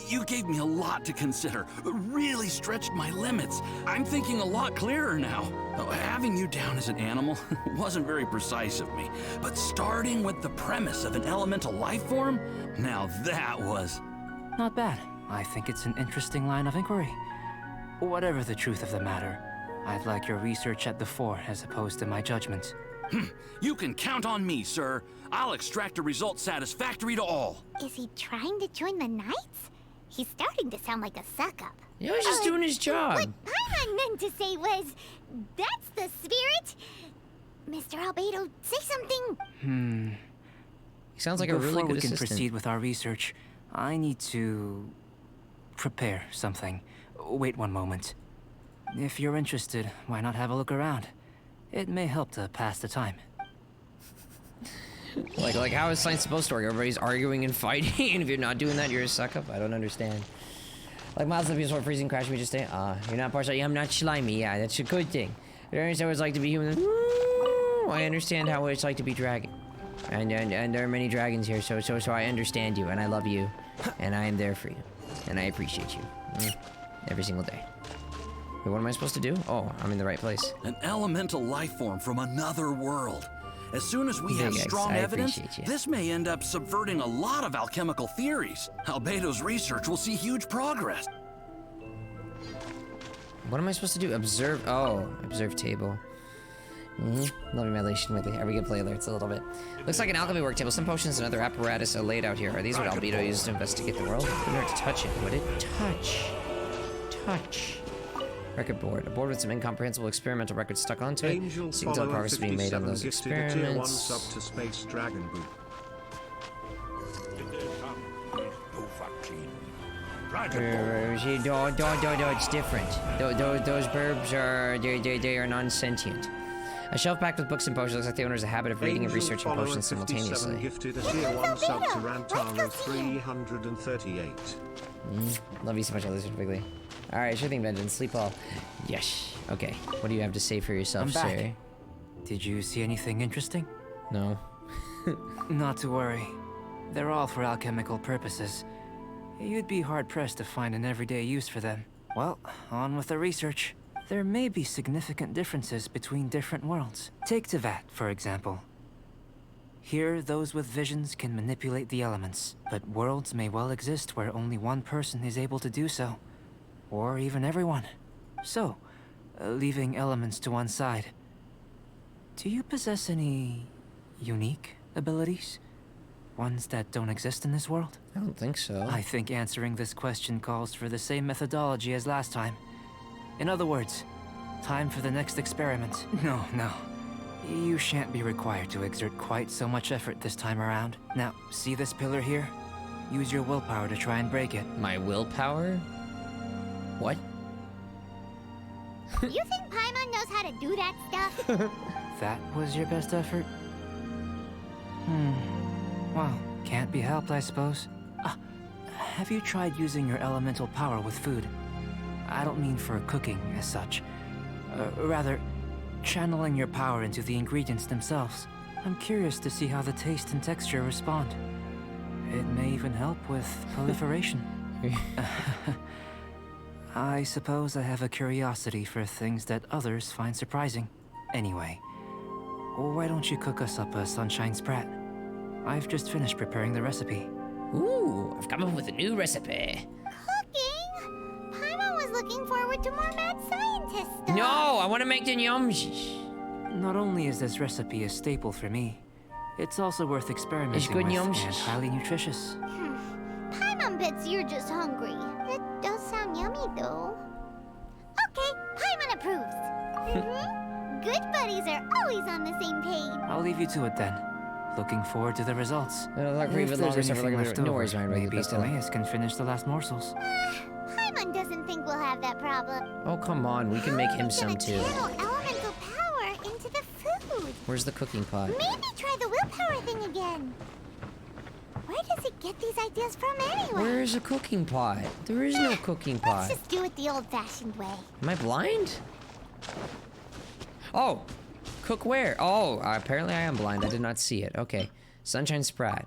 You gave me a lot to consider. Really stretched my limits. I'm thinking a lot clearer now. Having you down as an animal wasn't very precise of me, but starting with the premise of an elemental life form, now that was... Not bad. I think it's an interesting line of inquiry. Whatever the truth of the matter, I'd like your research at the fore as opposed to my judgment. You can count on me, sir. I'll extract a result satisfactory to all. Is he trying to join the Knights? He's starting to sound like a suck-up. Yeah, he's just doing his job. What Paimon meant to say was, that's the spirit. Mr. Albedo, say something. He sounds like a really good Before we assistant. can proceed with our research, I need to prepare something. Wait one moment. If you're interested, why not have a look around? It may help to pass the time. Like how is science supposed to work? Everybody's arguing and fighting, and if you're not doing that, you're a suck-up? I don't understand. Like miles of before freezing, crashing me just stay. You're not partial. Yeah, I'm not slimy. Yeah, that's a good thing. I understand what it's like to be human. I understand how it's like to be dragon. And there are many dragons here, so I understand you, and I love you, and I am there for you, and I appreciate you. Every single day. Wait, what am I supposed to do? Oh, I'm in the right place. An elemental life form from another world. As soon as we have strong evidence, this may end up subverting a lot of alchemical theories. Albedo's research will see huge progress. What am I supposed to do? Observe. Oh, observe table. Loving my relation with it. We can play alerts a little bit. Looks like an alchemy work table. Some potions and other apparatus are laid out here. Are these what Albedo uses to investigate the world? I didn't to touch it. Would it touch? Touch. Record board. A board with some incomprehensible experimental records stuck onto it. Angel So you can tell the progress being made on those experiments. Sub to Space Dragon Boot. It's different. Those burbs are they are non-sentient. A shelf packed with books and potions. Looks like the owner has a habit of reading and researching potions simultaneously. Gifted a tier 1 sub to Rantaro 338. Love you so much, Lizard Wiggly. Alright, sure thing, Benjamin. Sleep well. Yes. Okay. What do you have to say for yourself, I'm back. sir? Did you see anything interesting? No. Not to worry. They're all for alchemical purposes. You'd be hard-pressed to find an everyday use for them. Well, on with the research. There may be significant differences between different worlds. Take Tevat, for example. Here, those with visions can manipulate the elements, but worlds may well exist where only one person is able to do so. Or even everyone. So, leaving elements to one side, do you possess any unique abilities? Ones that don't exist in this world? I don't think so. I think answering this question calls for the same methodology as last time. In other words, time for the next experiment. No. You shan't be required to exert quite so much effort this time around. Now, see this pillar here? Use your willpower to try and break it. My willpower? What? You think Paimon knows how to do that stuff? That was your best effort? Well, can't be helped, I suppose. Have you tried using your elemental power with food? I don't mean for cooking as such. Rather, channeling your power into the ingredients themselves. I'm curious to see how the taste and texture respond. It may even help with proliferation. I suppose I have a curiosity for things that others find surprising. Anyway, why don't you cook us up a sunshine sprat? I've just finished preparing the recipe. Ooh, I've come up with a new recipe. Cooking? Paimon was looking forward to more mad scientist stuff. No, I want to make the yums. Not only is this recipe a staple for me, it's also worth experimenting with and highly nutritious. Paimon bets you're just hungry. It does sound yummy, though. Okay, Paimon approves. Good buddies are always on the same page. I'll leave you to it then. Looking forward to the results. If If there's anything left no over, worries, Ryan. maybe Timaeus can finish the last morsels. Paimon doesn't think we'll have that problem. Oh, come on. We can make him some, too. Channel elemental power into the food. Where's the cooking pot? Maybe try the willpower thing again. Where does it get these ideas from anyway? Where is a cooking pot? There is no cooking pot. Let's just do it the old-fashioned way. Am I blind? Oh, cook where? Oh, apparently I am blind. I did not see it. Okay, sunshine sprat.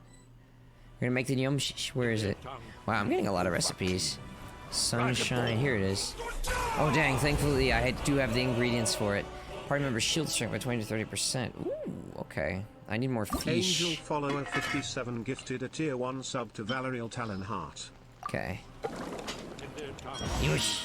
We're gonna make the yumshish. Where is it? Wow, I'm getting a lot of recipes. Sunshine, here it is. Oh dang, thankfully I do have the ingredients for it. Party member shield strength by 20 to 30%. Ooh, okay. I need more fish. Angel follower 57 gifted a tier 1 sub to Valerial Talonheart. Okay. Yush.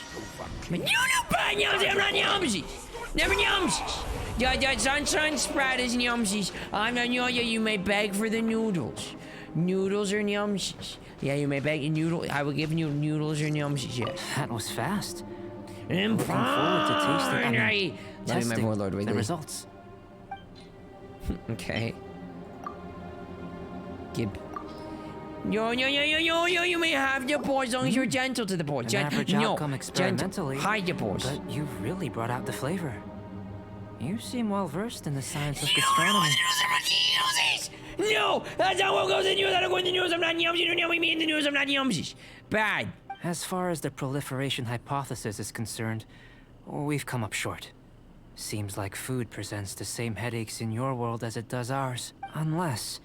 Never yumsies. Sunshine spread is yumsies. I'm on you may beg for the noodles. Noodles are yumsies. Yeah, you may beg noodle. I will give you noodles or yumsies, yes. That was fast. And looking forward to tasting Love my warlord the Wiggly. results. Okay. Gib. Yo, you may have your paws as long as you're gentle to the paws. An average outcome gentle. experimentally. Hide your paws. But you've really brought out the flavor. You seem well versed in the science of gastronomy. No! That's not what goes in the news. I don't go in the news. I'm not yumsies. You don't know me in the news. I'm not yumsies. Bad. As far as the proliferation hypothesis is concerned, we've come up short. Seems like food presents the same headaches in your world as it does ours. Unless...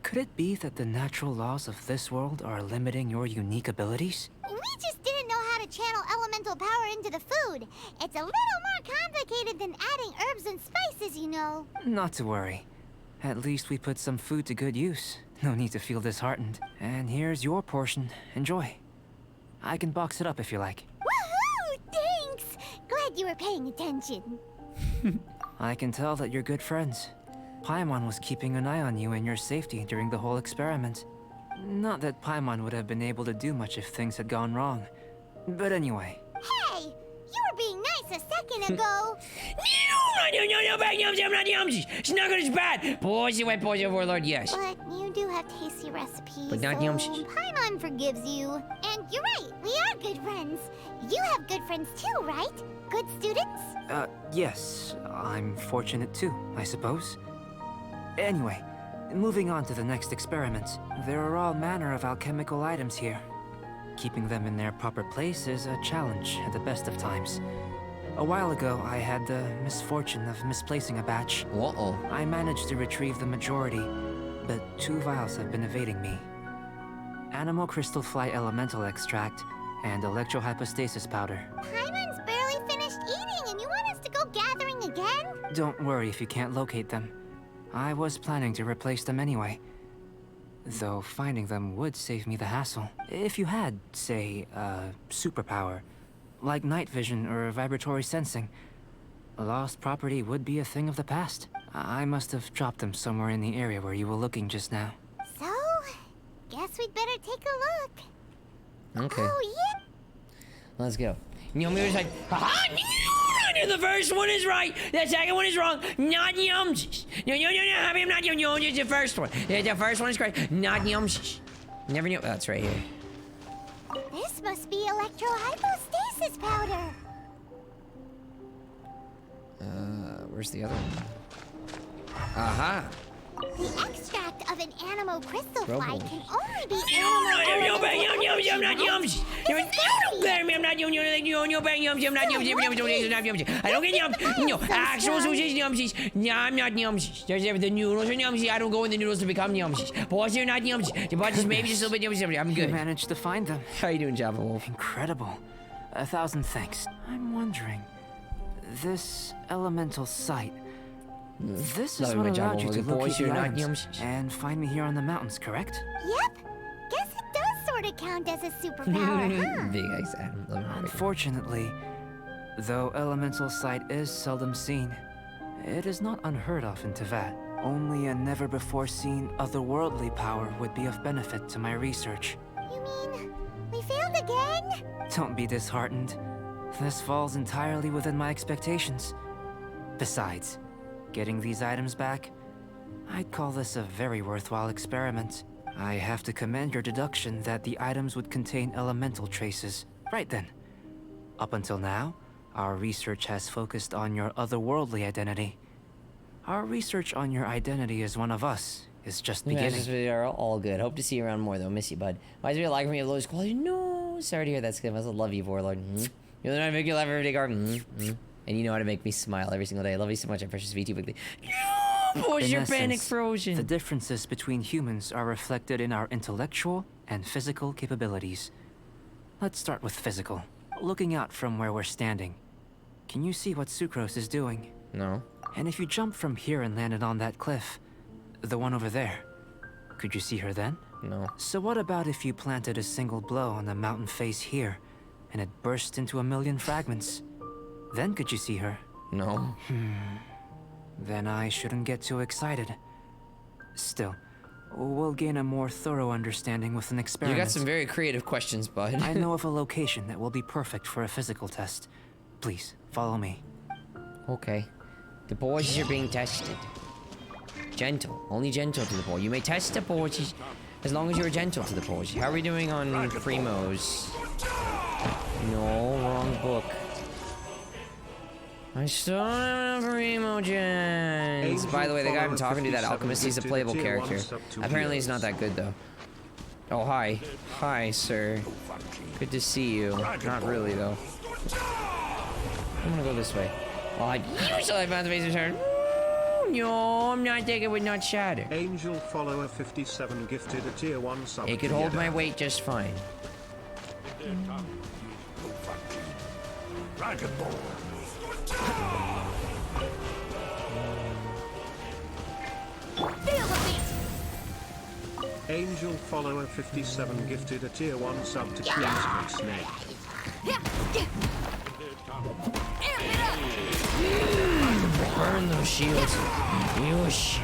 could it be that the natural laws of this world are limiting your unique abilities? We just didn't know how to channel elemental power into the food. It's a little more complicated than adding herbs and spices, you know. Not to worry. At least we put some food to good use. No need to feel disheartened. And here's your portion. Enjoy. I can box it up if you like. Woohoo! Thanks! Glad you were paying attention. I can tell that you're good friends. Paimon was keeping an eye on you and your safety during the whole experiment. Not that Paimon would have been able to do much if things had gone wrong. But anyway. Hey! You were being nice a second ago. No, bad yumsies. I'm not yumsies. It's not good, it's bad. Boys, you went, boys, warlord, yes. But you do have tasty recipes. But not so yumsies. Paimon forgives you. And you're right, we are good friends. You have good friends too, right? Good students? Yes. I'm fortunate too, I suppose. Anyway, moving on to the next experiment. There are all manner of alchemical items here. Keeping them in their proper place is a challenge at the best of times. A while ago, I had the misfortune of misplacing a batch. Uh-oh. I managed to retrieve the majority, but 2 vials have been evading me. Animal crystal fly elemental extract and electrohypostasis powder. Paimon's barely finished eating and you want us to go gathering again? Don't worry if you can't locate them. I was planning to replace them anyway. Though finding them would save me the hassle. If you had, say, a superpower, like night vision or vibratory sensing, lost property would be a thing of the past. I must have dropped them somewhere in the area where you were looking just now. So, guess we'd better take a look. Okay. Oh, yeah. Let's go. Yomi was like, haha, the first one is right. The second one is wrong. Not yumsies. No, I'm not yumsies. The first one. The first one is correct. Not yumsies. Never knew. Oh, that's right here. This must be electrohypostasis powder. Where's the other one? Aha. The extract of an animal crystal Bro, fly boy. can only be I'm not animal yumsies. I'm not yumsies. I'm not yumsies. I don't get yumsies. No, actual sushi is yumsies. No, I'm not yumsies. There's the noodles are yumsies. I don't go in the noodles to become yumsies. Boys, you're not yumsies. The boss is maybe just a little bit yumsies. I'm good. You managed to find them. How you doing, Java Wolf? Incredible. 1,000 thanks. I'm wondering, this elemental site, this is Love what my Java allowed you Wolf. to The boys, locate the you're not items yumsies. and find me here on the mountains, correct? Yep. Guess it does sort of count as a superpower, huh? Big X Adam. Love him. Unfortunately, though elemental sight is seldom seen, it is not unheard of in Teyvat. Only a never-before-seen otherworldly power would be of benefit to my research. You mean we failed again? Don't be disheartened. This falls entirely within my expectations. Besides, getting these items back, I'd call this a very worthwhile experiment. I have to commend your deduction that the items would contain elemental traces. Right then. Up until now, our research has focused on your otherworldly identity. Our research on your identity as one of us is just beginning. This video are all good. Hope to see you around more though. Miss you, bud. Why is it like me? Lowest quality? No. Sorry to hear that, Skim. I still love you, Warlord. You're the one who make you laugh every day, Garb. And you know how to make me smile every single day. I love you so much. I precious VT Weekly. Was your In panic essence, frozen? the differences between humans are reflected in our intellectual and physical capabilities. Let's start with physical. Looking out from where we're standing, can you see what Sucrose is doing? No. And if you jumped from here and landed on that cliff, the one over there, could you see her then? No. So what about if you planted a single blow on the mountain face here, and it burst into a million fragments? Then could you see her? No. Then I shouldn't get too excited. Still, we'll gain a more thorough understanding with an experiment. You got some very creative questions, bud. I know of a location that will be perfect for a physical test. Please, follow me. Okay. The boys are being tested. Gentle. Only gentle to the boy. You may test the boys as long as you're gentle to the boys. How are we doing on Primos? No, wrong book. I still have Primogens. By the way, the guy I'm talking to, that alchemist, he's a playable character. Apparently he's not that good, though. Oh, hi. Hi, sir. Good to see you. Not really, though. I'm gonna go this way. Well, I usually found the base return. No, I'm not taking with not shatter. Angel follower 57 gifted a tier 1 sub. It could hold my weight just fine. Dragon Ball. Angel follower 57 gifted a tier 1 sub to Queen's Snake. Burn those shields. Yosh.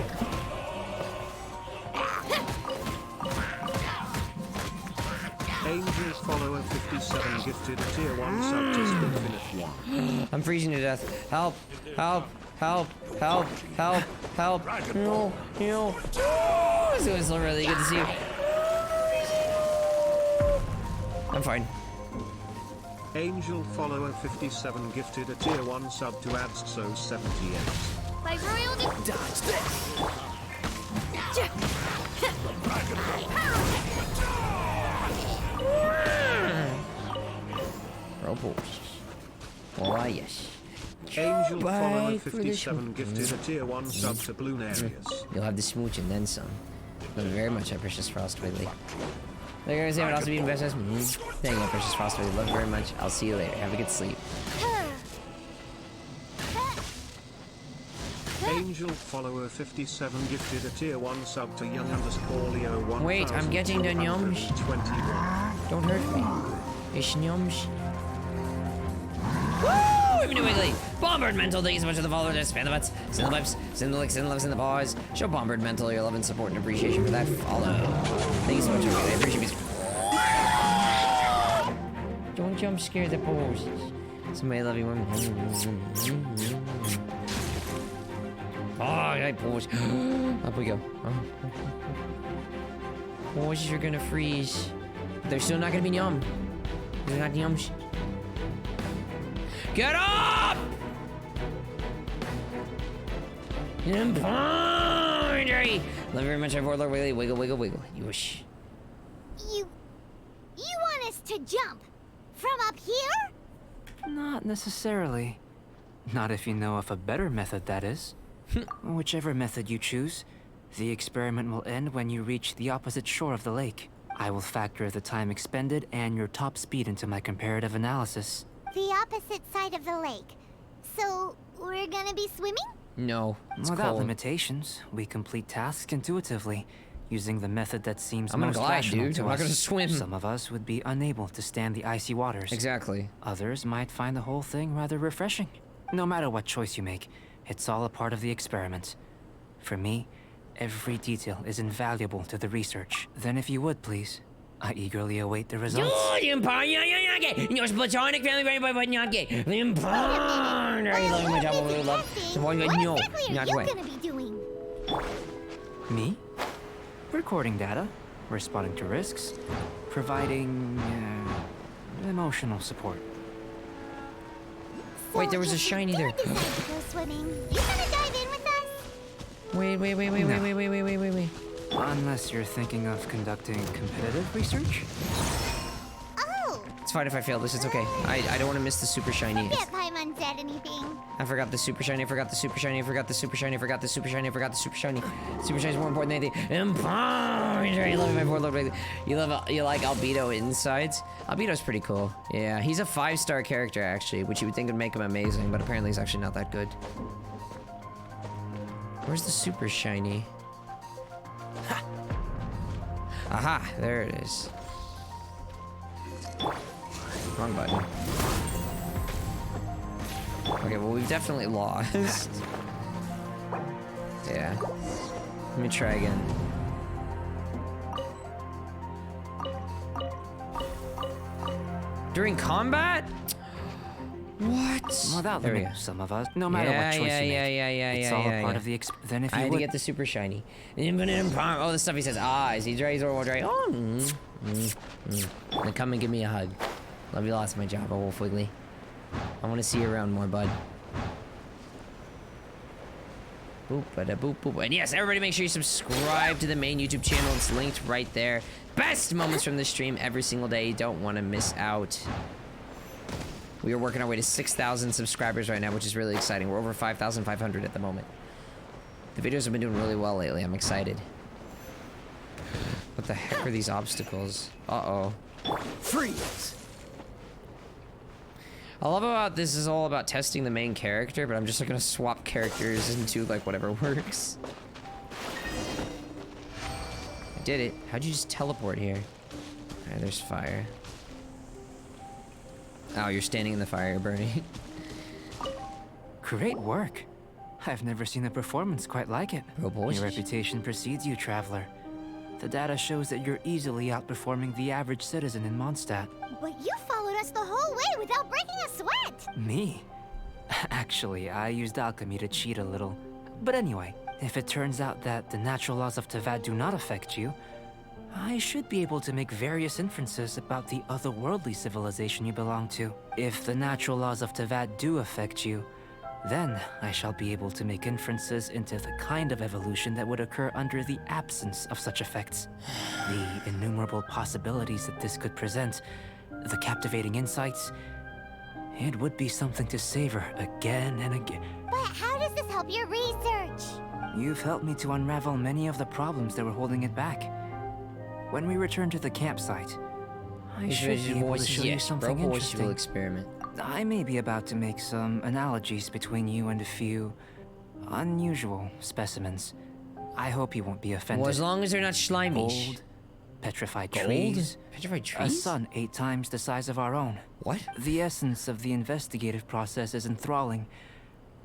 Angel follower 57 gifted a tier 1 sub to Infinite 1. I'm freezing to death. Help! Help! Help! Help! Help! Help! No! No! It was really good to see you. I'm fine. Angel follower 57 gifted a tier 1 sub to Adso 78. Like royal Dodge this! Robos. Oh, yes. Angel follower 57 gifted a tier 1 sub to Bloonarius. You'll have the smooch and then some. Love you very much, Precious Frost Wiggly. They're gonna say what else be best. Thank you, Precious Frost Wiggly. Love you very much. I'll see you later. Have a good sleep. Angel follower 57 gifted a tier 1 sub to young Leo 1. Wait, I'm getting the nyums. Don't hurt me. It's nyums. Woo! Even Wiggly! Bombard Mental, thank you so much for the followers. Fan the butts, send the lips, send the licks, send the loves, send the paws. Show Bombard Mental your love and support and appreciation for that follow. Thank you so much, everybody. I appreciate you. Don't jump scare the poses. Somebody love you. Oh, I pause. Up we go. Poses are gonna freeze. They're still not gonna be yum. They're not yums. Get up! Impunity! Love you very much, Lord Wiggly. Wiggle, wiggle, wiggle. You wish. You want us to jump from up here? Not necessarily. Not if you know of a better method, that is. Whichever method you choose, the experiment will end when you reach the opposite shore of the lake. I will factor the time expended and your top speed into my comparative analysis. The opposite side of the lake. So, we're gonna be swimming? No, it's Without cold. limitations, we complete tasks intuitively, using the method that seems I'm gonna most glide, rational dude. to I'm not us. gonna swim. Some of us would be unable to stand the icy waters. Exactly. Others might find the whole thing rather refreshing. No matter what choice you make, it's all a part of the experiment. For me, every detail is invaluable to the research. Then if you would, please, I eagerly await the results. Your platonic family very but not gay. I love my job. I love. So why no, not What way. are you gonna be doing? Me? Recording data, responding to risks, providing emotional support. Wait, there was a shiny there. Decide to go swimming. You gonna dive in with us? Wait. Unless you're thinking of conducting competitive research? Oh! It's fine if I fail this. It's okay. I don't want to miss the super shiny. Forget Paimon said get anything. I forgot the super shiny, I forgot the super shiny, I forgot the super shiny, I forgot the super shiny, I forgot the super shiny. Super shiny is more important than anything. You love my four-lord. You like Albedo insides? Albedo's pretty cool. Yeah, he's a 5-star character actually, which you would think would make him amazing, but apparently he's actually not that good. Where's the super shiny? Ha! Aha, there it is. Wrong button. Okay, well, we've definitely lost. Yeah. Let me try again. During combat? What? Well, that There we limits go. some of us, no matter what choice you make. It's all a part of the Then if you I had to would... get the super shiny. Infinite empowerment. Oh, the stuff he says. Ah, is he dry? He's or dry. Oh, Then come and give me a hug. Love you lots, my Java Wolf Wiggly. I want to see you around more, bud. Boop, bada, boop, boop. And yes, everybody make sure you subscribe to the main YouTube channel. It's linked right there. Best moments from the stream every single day. You don't want to miss out. We are working our way to 6,000 subscribers right now, which is really exciting. We're over 5,500 at the moment. The videos have been doing really well lately. I'm excited. What the heck are these obstacles? Uh-oh. Freeze! I love about this is all about testing the main character, but I'm just gonna swap characters into like whatever works. I did it. How'd you just teleport here? Alright, there's fire. Oh, you're standing in the fire, burning. Great work. I've never seen a performance quite like it. Your reputation precedes you, Traveler. The data shows that you're easily outperforming the average citizen in Mondstadt. But you followed us the whole way without breaking a sweat. Me? Actually, I used alchemy to cheat a little. But anyway, if it turns out that the natural laws of Tavad do not affect you, I should be able to make various inferences about the otherworldly civilization you belong to. If the natural laws of Tavad do affect you, then I shall be able to make inferences into the kind of evolution that would occur under the absence of such effects. The innumerable possibilities that this could present, the captivating insights, it would be something to savor again and again. But how does this help your research? You've helped me to unravel many of the problems that were holding it back. When we return to the campsite, I should be able to show you something interesting. Experiment. I may be about to make some analogies between you and a few unusual specimens. I hope you won't be offended. Well, as long as they're not slimy. Gold, petrified trees, petrified a trees, sun 8 times the size of our own. What? The essence of the investigative process is enthralling,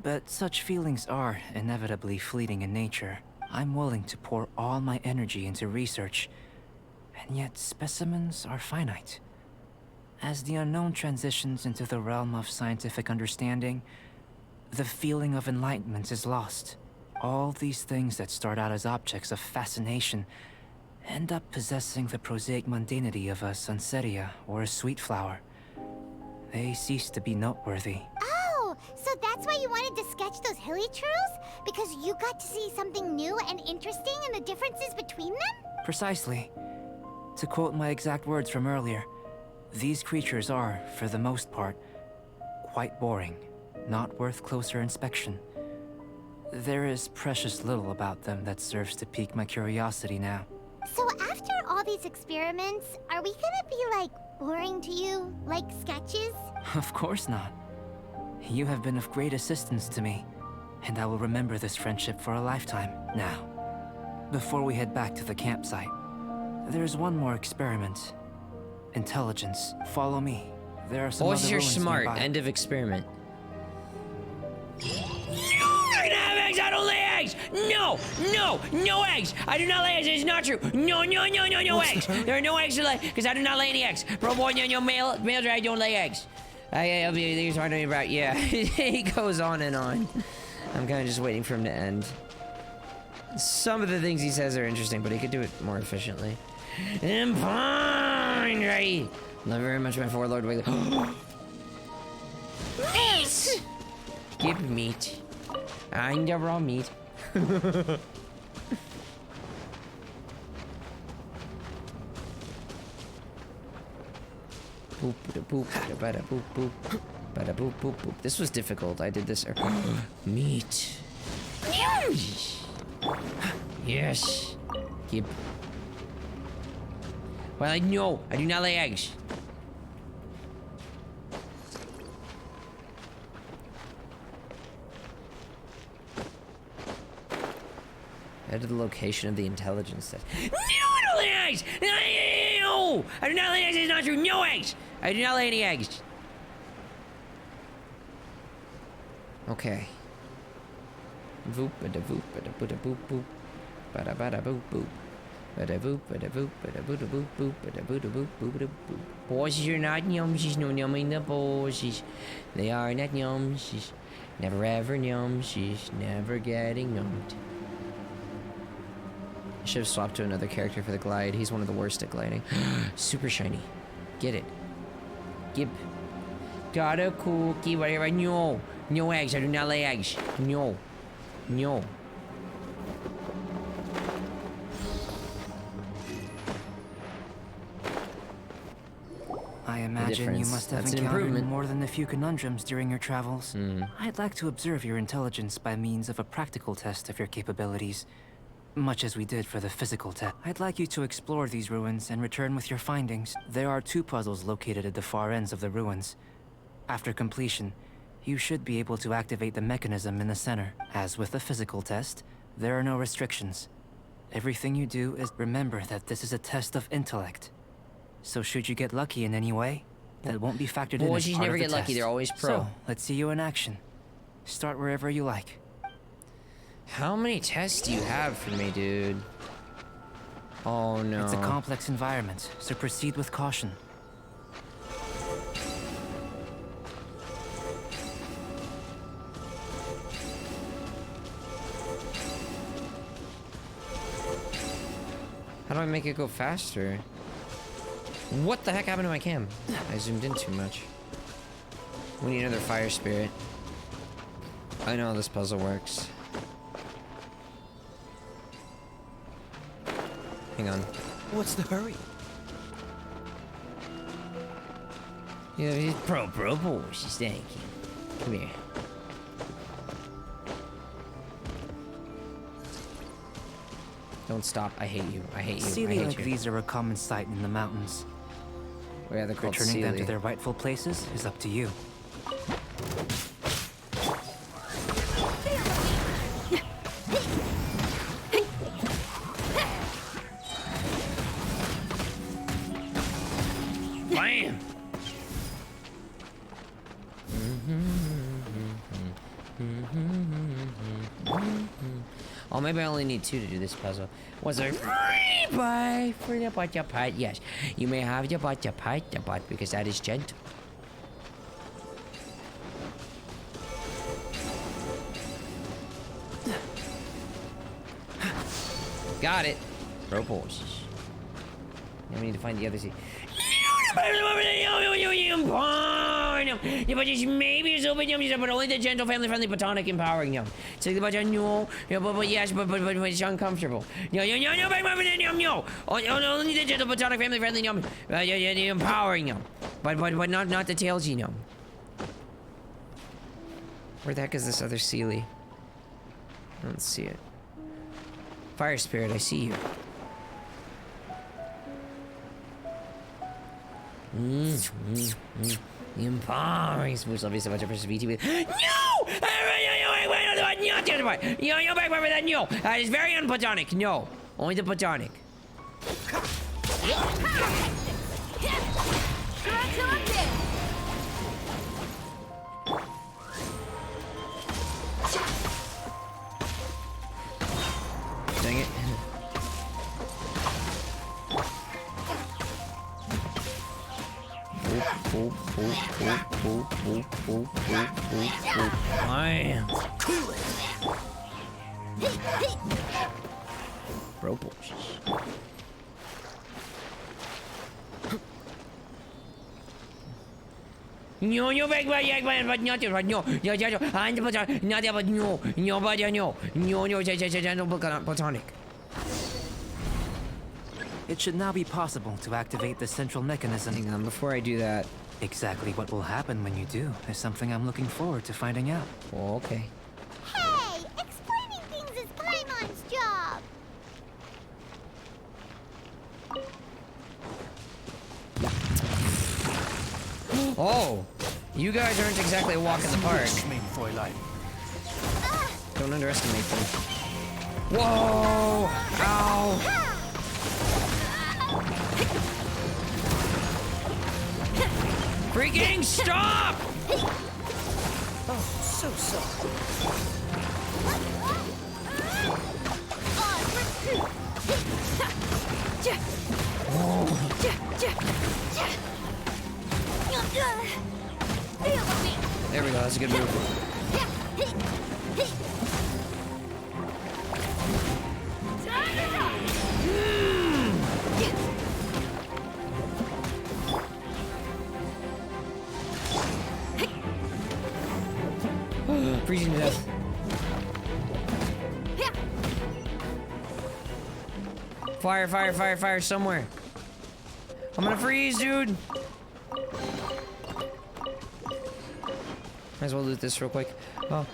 but such feelings are inevitably fleeting in nature. I'm willing to pour all my energy into research, and yet specimens are finite. As the unknown transitions into the realm of scientific understanding, the feeling of enlightenment is lost. All these things that start out as objects of fascination end up possessing the prosaic mundanity of a sunsetia or a sweet flower. They cease to be noteworthy. Oh, so that's why you wanted to sketch those hilly churls? Because you got to see something new and interesting in the differences between them? Precisely. To quote my exact words from earlier, these creatures are, for the most part, quite boring, not worth closer inspection. There is precious little about them that serves to pique my curiosity now. So after all these experiments, are we gonna be, like, boring to you? Like sketches? Of course not. You have been of great assistance to me, and I will remember this friendship for a lifetime. Now, before we head back to the campsite, there's one more experiment. Intelligence. Follow me. There are some other Voices are ruins smart. nearby. End of experiment. I can have eggs. I don't lay eggs. No, no, no eggs. I do not lay eggs. It is not true. No, no, no, no, no eggs. There are no eggs to lay because I do not lay any eggs. Bro, boy, no, male, I don't lay eggs. I'll be these hard to about. Yeah, he goes on and on. I'm kind of just waiting for him to end. Some of the things he says are interesting, but he could do it more efficiently. Right. Love very much, my four-lord Wiggly. Meat! Give meat. I'm the raw meat. Boop, da boop, da ba da boop, boop. Bada boop boop boop. This was difficult. I did this. Meat. Yes. Keep. Well, no, I do not lay eggs. Add to the location of the intelligence test. No, I don't lay eggs! No! I do not lay eggs, it's not true. No eggs! I do not lay any eggs. Okay. Voop, bada voop, bada buda boop boop. Bada bada boop boop. Bada voop, bada voop, bada buda boop boop, bada buda boop boop bada boop. Horses are not yumsies, no numbing the horses. They are not yumsies. Never ever yumsies, never getting numbed. I should have swapped to another character for the glide. He's one of the worst at gliding. Super shiny. Get it. Gib. Got a cookie, whatever. No. No eggs. I do not lay eggs. No. No. I imagine you must have encountered more than a few conundrums during your travels. I'd like to observe your intelligence by means of a practical test of your capabilities. Much as we did for the physical test. I'd like you to explore these ruins and return with your findings. There are 2 puzzles located at the far ends of the ruins. After completion, you should be able to activate the mechanism in the center. As with the physical test, there are no restrictions. Everything you do is remember that this is a test of intellect. So should you get lucky in any way, that won't be factored in as part never of the get lucky, test. they're always pro. So, let's see you in action. Start wherever you like. How many tests do you have for me, dude? Oh no. It's a complex environment, so proceed with caution. How do I make it go faster? What the heck happened to my cam? I zoomed in too much. We need another fire spirit. I know how this puzzle works. Hang on. What's the hurry? Yeah, he's pro boys. Thank you. Come here. Don't stop. I hate you. I hate you. Sealy like these are a common sight in the mountains. Yeah, they're called Returning them Sealy. to their rightful places is up to you. Bam! Oh, maybe I only need 2 to do this puzzle. Was there free buy for the butt? Yes, you may have the butt because that is gentle. Got it. Rope horses. Now we need to find the other sea. But just maybe it's open yum, but only the gentle, family-friendly, platonic, empowering yum. Take the budget, no, but yes, but it's uncomfortable. No, only the gentle, platonic, family-friendly yum, the empowering yum, but not the tailsy yum. Where the heck is this other Sealy? I don't see it. Fire spirit, I see you. The empowering smooth love is so much of VT with no! Yo, back over that no! That is very unplatonic. No. Only the platonic. Dang it. I cool it. Bro bullshit. No, back, but not but no, I'm platonic, not but no, platonic. It should now be possible to activate the central mechanism. Hang on, before I do that, Exactly what will happen when you do is something I'm looking forward to finding out. Oh, okay. Hey, explaining things is Paimon's job. Oh, you guys aren't exactly a walk in the park. Don't underestimate them. Whoa! Ow! Freaking stop! Oh, so sorry. There we go, that's a good move. Freezing to death. Fire, fire, fire, fire somewhere. I'm gonna freeze, dude. Might as well loot this real quick. I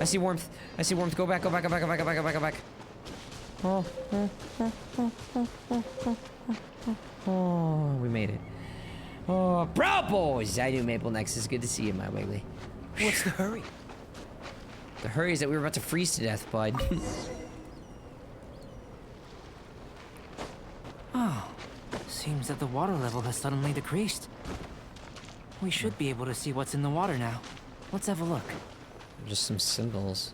see warmth. I see warmth. Go back, go back, go back, go back, go back, go back, go back. Oh, we made it. Oh, bro boys! I do Maple Nexus. Good to see you, my Wiggly. What's the hurry? The hurry is that we were about to freeze to death, bud. Oh, seems that the water level has suddenly decreased. We should be able to see what's in the water now. Let's have a look. Just some symbols.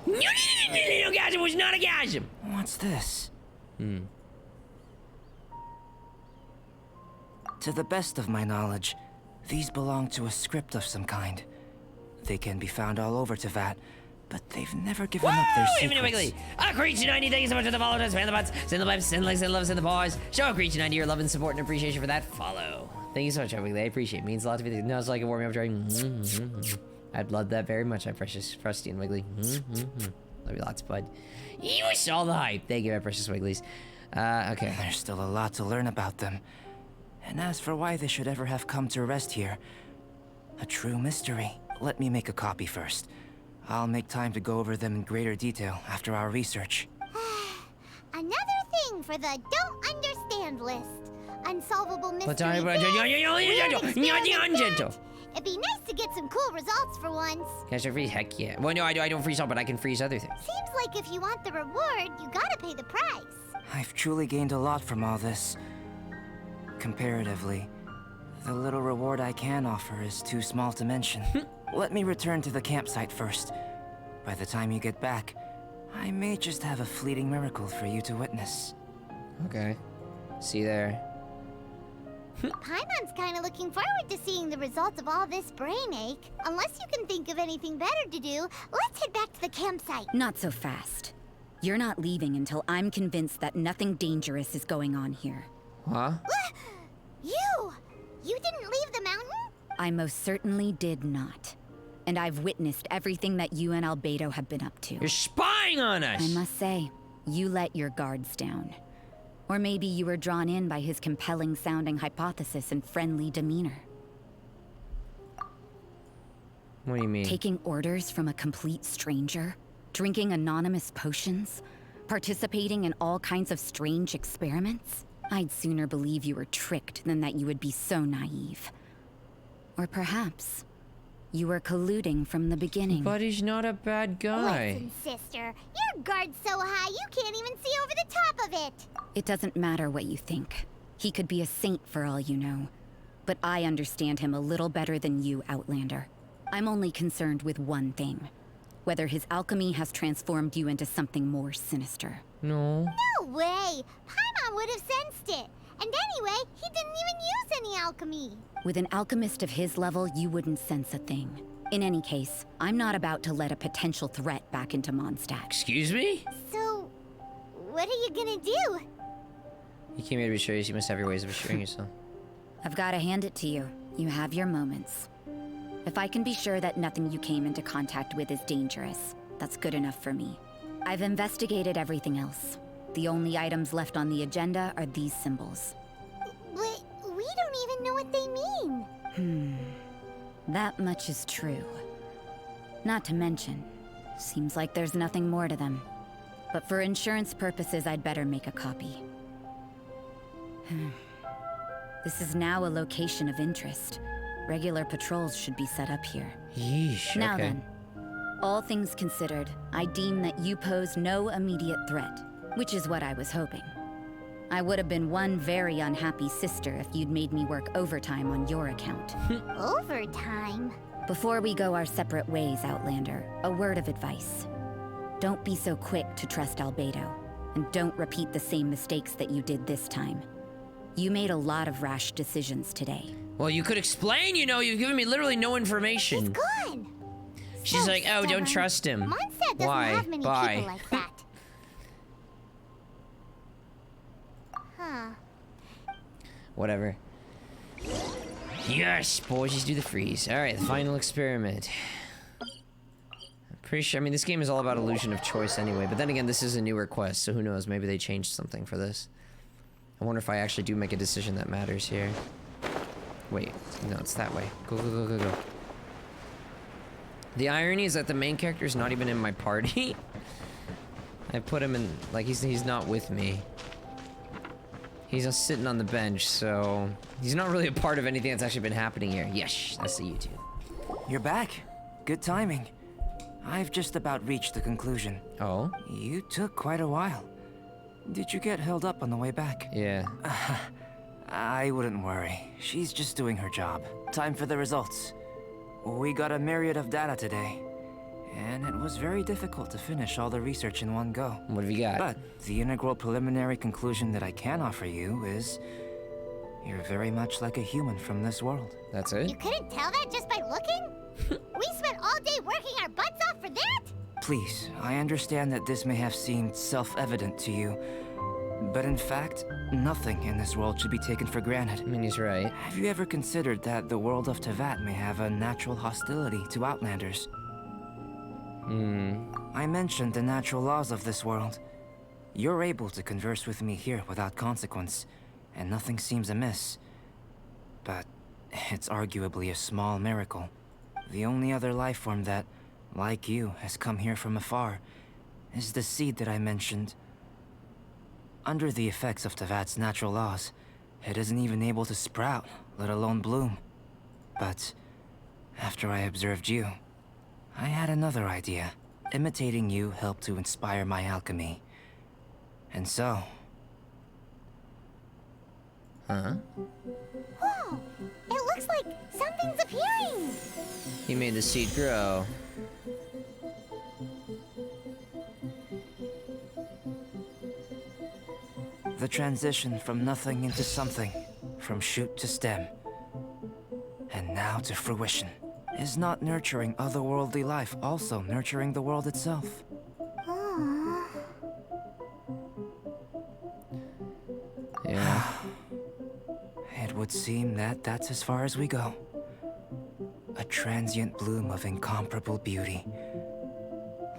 Gasm was not a gasm! What's this? To the best of my knowledge, these belong to a script of some kind. They can be found all over Teyvat, but they've never given up their secrets. Wiggly. A creature 90, thank you so much for the follow. Fan the butts, send the vibes, send the likes, send the love, send the pause. Show a creature 90 your love and support and appreciation for that follow. Thank you so much, Wiggly. I appreciate it. It means a lot to me. No, it's like a warming up drawing. I'd love that very much, my precious Frosty and Wiggly. Love you lots, bud. You saw the hype. Thank you, my precious Wigglies. Okay. There's still a lot to learn about them. And as for why they should ever have come to rest here, a true mystery. Let me make a copy first. I'll make time to go over them in greater detail after our research. Another thing for the don't understand list. Unsolvable mysteries. It'd be nice to get some cool results for once. Can I freeze? Heck yeah. Well, no, I don't freeze all, but I can freeze other things. Seems like if you want the reward, you gotta pay the price. I've truly gained a lot from all this. Comparatively, the little reward I can offer is too small to mention. Let me return to the campsite first. By the time you get back, I may just have a fleeting miracle for you to witness. Okay. See you there. Paimon's kinda looking forward to seeing the results of all this brain ache. Unless you can think of anything better to do, let's head back to the campsite. Not so fast. You're not leaving until I'm convinced that nothing dangerous is going on here. Huh? You! You didn't leave the mountain? I most certainly did not. And I've witnessed everything that you and Albedo have been up to. You're spying on us! I must say, you let your guards down. Or maybe you were drawn in by his compelling-sounding hypothesis and friendly demeanor. What do you mean? Taking orders from a complete stranger? Drinking anonymous potions? Participating in all kinds of strange experiments? I'd sooner believe you were tricked than that you would be so naive. Or perhaps you were colluding from the beginning. But he's not a bad guy. Listen, sister, your guard's so high you can't even see over the top of it. It doesn't matter what you think. He could be a saint for all you know. But I understand him a little better than you, Outlander. I'm only concerned with one thing. Whether his alchemy has transformed you into something more sinister. No. No way! Paimon would have sensed it. And anyway, he didn't even use any alchemy. With an alchemist of his level, you wouldn't sense a thing. In any case, I'm not about to let a potential threat back into Mondstadt. Excuse me? So, what are you gonna do? You came here to be serious. You must have your ways of assuring yourself. I've got to hand it to you. You have your moments. If I can be sure that nothing you came into contact with is dangerous, that's good enough for me. I've investigated everything else. The only items left on the agenda are these symbols. But we don't even know That much is true. Not to mention, seems like there's nothing more to them. But for insurance purposes, I'd better make a copy. This is now a location of interest. Regular patrols should be set up here. Yeesh, now okay. then, all things considered, I deem that you pose no immediate threat, which is what I was hoping. I would have been one very unhappy sister if you'd made me work overtime on your account. Overtime? Before we go our separate ways, Outlander, a word of advice. Don't be so quick to trust Albedo, and don't repeat the same mistakes that you did this time. You made a lot of rash decisions today. Well, you could explain, you know, you've given me literally no information. He's gone! She's like, oh, don't trust him. Mondstadt doesn't Why? have many Bye. people like that. Huh. Whatever. Yes, boys, just do the freeze. Alright, the final experiment. I'm pretty sure, I mean, this game is all about illusion of choice anyway, but then again, this is a newer quest, so who knows, maybe they changed something for this. I wonder if I actually do make a decision that matters here. Wait, no, it's that way. Go, go, go, go, go. The irony is that the main character is not even in my party. I put him in, like, he's not with me. He's just sitting on the bench, so he's not really a part of anything that's actually been happening here. Yes, that's the YouTube. You're back. Good timing. I've just about reached the conclusion. Oh? You took quite a while. Did you get held up on the way back? Yeah. I wouldn't worry. She's just doing her job. Time for the results. We got a myriad of data today, and it was very difficult to finish all the research in one go. What have you got? But the integral preliminary conclusion that I can offer you is you're very much like a human from this world. That's it? You couldn't tell that just by looking? We spent all day working our butts off for that? Please, I understand that this may have seemed self-evident to you, but in fact, nothing in this world should be taken for granted. I mean, he's right. Have you ever considered that the world of Teyvat may have a natural hostility to Outlanders? I mentioned the natural laws of this world. You're able to converse with me here without consequence, and nothing seems amiss. But it's arguably a small miracle. The only other life form that, like you, has come here from afar is the seed that I mentioned. Under the effects of Teyvat's natural laws, it isn't even able to sprout, let alone bloom. But after I observed you, I had another idea. Imitating you helped to inspire my alchemy. And so... Huh? Whoa! It looks like something's appearing! He made the seed grow. The transition from nothing into something, from shoot to stem, and now to fruition. Is not nurturing otherworldly life also nurturing the world itself? Yeah. It would seem that that's as far as we go. A transient bloom of incomparable beauty.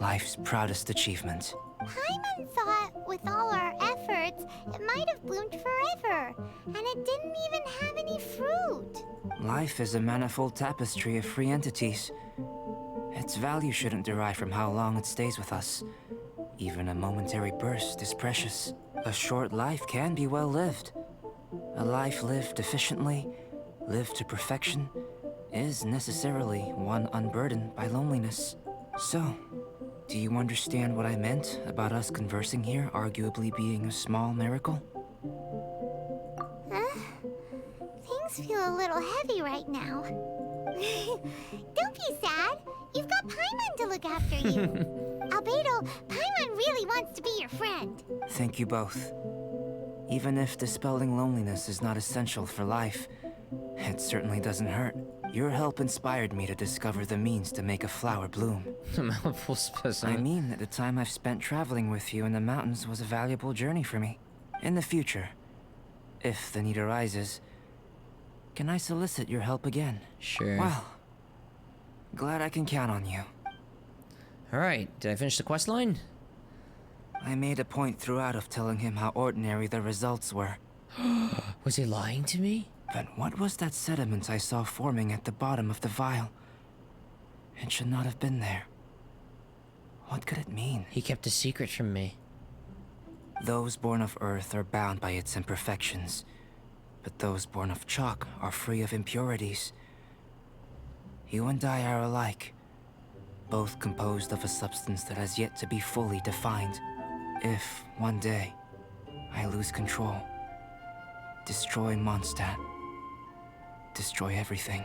Life's proudest achievement. Paimon thought, with all our efforts, it might have bloomed forever, and it didn't even have any fruit. Life is a manifold tapestry of free entities. Its value shouldn't derive from how long it stays with us. Even a momentary burst is precious. A short life can be well lived. A life lived efficiently, lived to perfection, is necessarily one unburdened by loneliness. So, do you understand what I meant about us conversing here arguably being a small miracle? Things feel a little heavy right now. Don't be sad. You've got Paimon to look after you. Albedo, Paimon really wants to be your friend. Thank you both. Even if dispelling loneliness is not essential for life, it certainly doesn't hurt. Your help inspired me to discover the means to make a flower bloom. Mouthful specimen. I mean that the time I've spent traveling with you in the mountains was a valuable journey for me. In the future, if the need arises, can I solicit your help again? Sure. Well, glad I can count on you. Alright, did I finish the quest line? I made a point throughout of telling him how ordinary the results were. Was he lying to me? Then what was that sediment I saw forming at the bottom of the vial? It should not have been there. What could it mean? He kept a secret from me. Those born of Earth are bound by its imperfections, but those born of chalk are free of impurities. You and I are alike, both composed of a substance that has yet to be fully defined. If, one day, I lose control, destroy Mondstadt, destroy everything,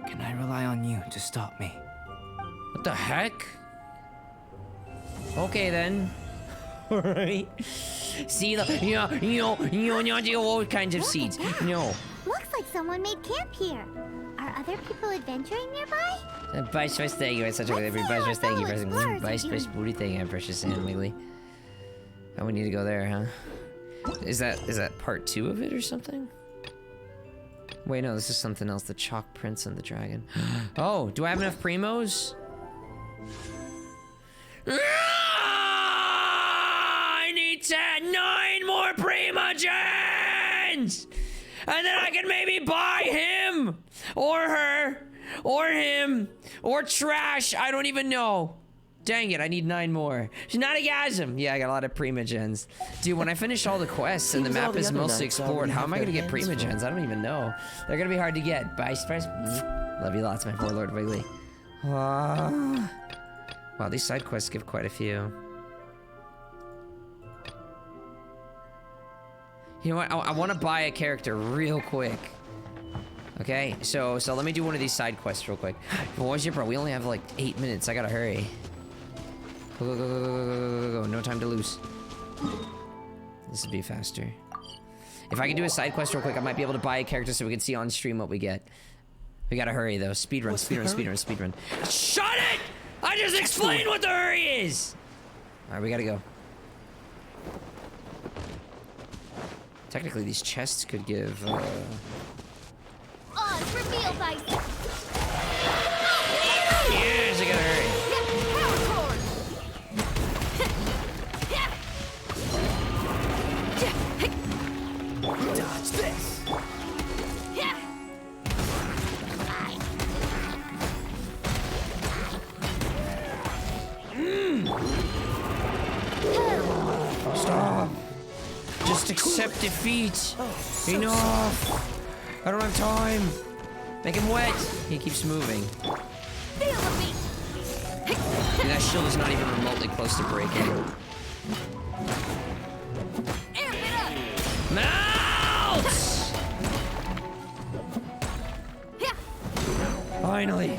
can I rely on you to stop me? What the heck? Okay then. Alright. See the all kinds of seeds. No. Looks like someone made camp here. Are other people adventuring nearby? Vice Vice, thank you. It's such a good every Vice Vice, thank you. Vice Vice booty thing, precious and wiggly. Oh, we need to go there, huh? Is that part 2 of it or something? Wait, no, this is something else. The Chalk Prince and the Dragon. Oh, do I have enough primos? I need 9 more primogens! And then I can maybe buy him! Or her! Or him! Or trash! I don't even know. Dang it, I need 9 more. Shenanigasm! Yeah, I got a lot of primogens. Dude, when I finish all the quests and the map is mostly explored, how am I gonna get primogens? I don't even know. They're gonna be hard to get. Bye, Spice. Love you lots, my poor Lord Wiggly. Wow, these side quests give quite a few. You know what? I want to buy a character real quick. Okay, so let me do one of these side quests real quick. What's your bro? We only have like 8 minutes. I gotta hurry. Go, go, go, go, go, go, go, go. No time to lose. This would be faster. If I can do a side quest real quick, I might be able to buy a character so we can see on stream what we get. We gotta hurry though. Speedrun, speedrun, speedrun, speedrun. Shut it! I just explained what the hurry is! Alright, we gotta go. Technically, these chests could give, Odds reveal thyself! Yes, I gotta hurry. Dodge this! Stop. Just accept defeat. Enough. I don't have time. Make him wet. He keeps moving. Dude, that shield is not even remotely close to breaking. Melt! Finally.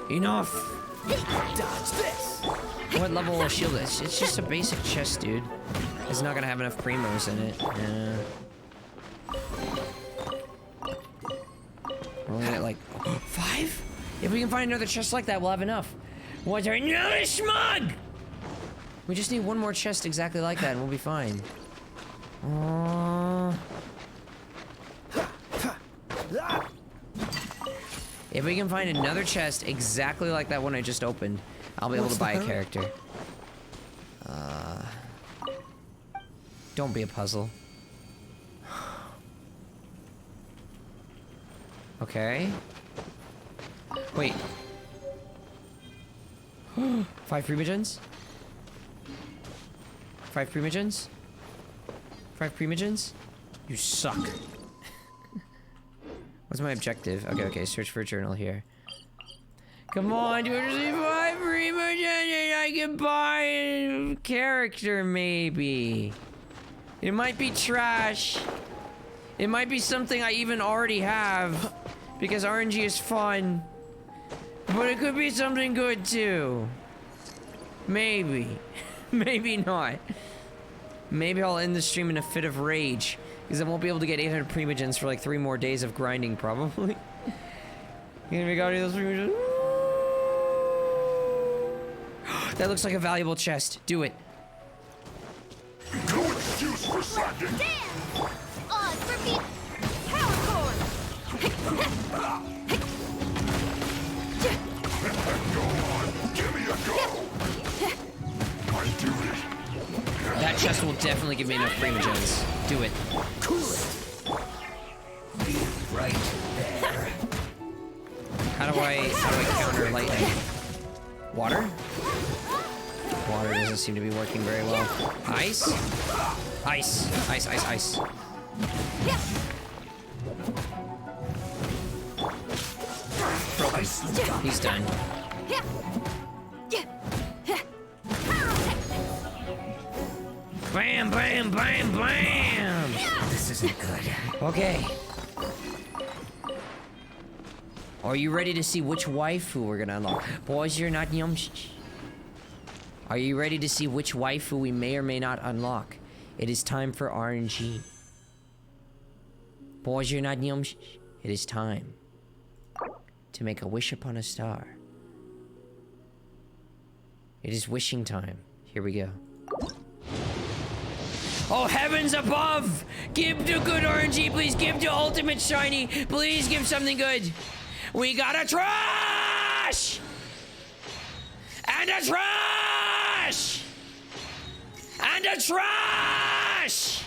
Enough. Dodge this. What level will shield is? It's just a basic chest, dude. It's not gonna have enough primos in it. Yeah. We're only at like 5? If we can find another chest like that, we'll have enough. What's our another smug? We just need one more chest exactly like that and we'll be fine. If we can find another chest exactly like that one I just opened, I'll be able to buy a character. Don't be a puzzle. Okay. Wait. 5 primogens? 5 primogens? 5 primogens? You suck. What's my objective? Okay, search for a journal here. Come on, do I see 5 primogens? I can buy a character, maybe. It might be trash. It might be something I even already have, because RNG is fun. But it could be something good too. Maybe. Maybe not. Maybe I'll end the stream in a fit of rage, because I won't be able to get 800 primogens for like 3 more days of grinding, probably. You we got any of those primogens? That looks like a valuable chest. Do it. No excuse for slacking. Odds reveal. Power cord. Go on, give me a go. My duty definitely give me enough primogens. Do it. Cool it. Be right there. How do I counter lightning? Water? Water doesn't seem to be working very well. Ice? Ice. Ice, ice, ice. Broken. He's done. Bam, bam, bam, bam! This isn't good. Okay. Are you ready to see which waifu we're gonna unlock? Boys, you're not yum. Are you ready to see which waifu we may or may not unlock? It is time for RNG. Boys, you're not yum. It is time to make a wish upon a star. It is wishing time. Here we go. Oh, heavens above! Give to good RNG, please. Give to ultimate shiny. Please give something good. We got a trash! And a trash! And a trash!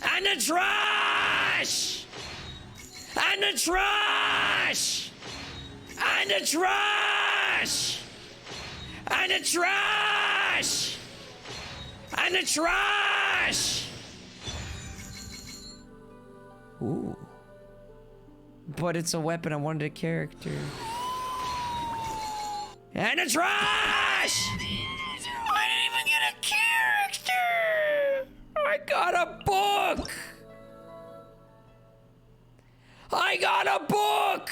And a trash! And a trash! And a trash! And a trash! And a trash! Ooh. But it's a weapon, I wanted a character. And a trash! I didn't even get a character! I got a book! I got a book!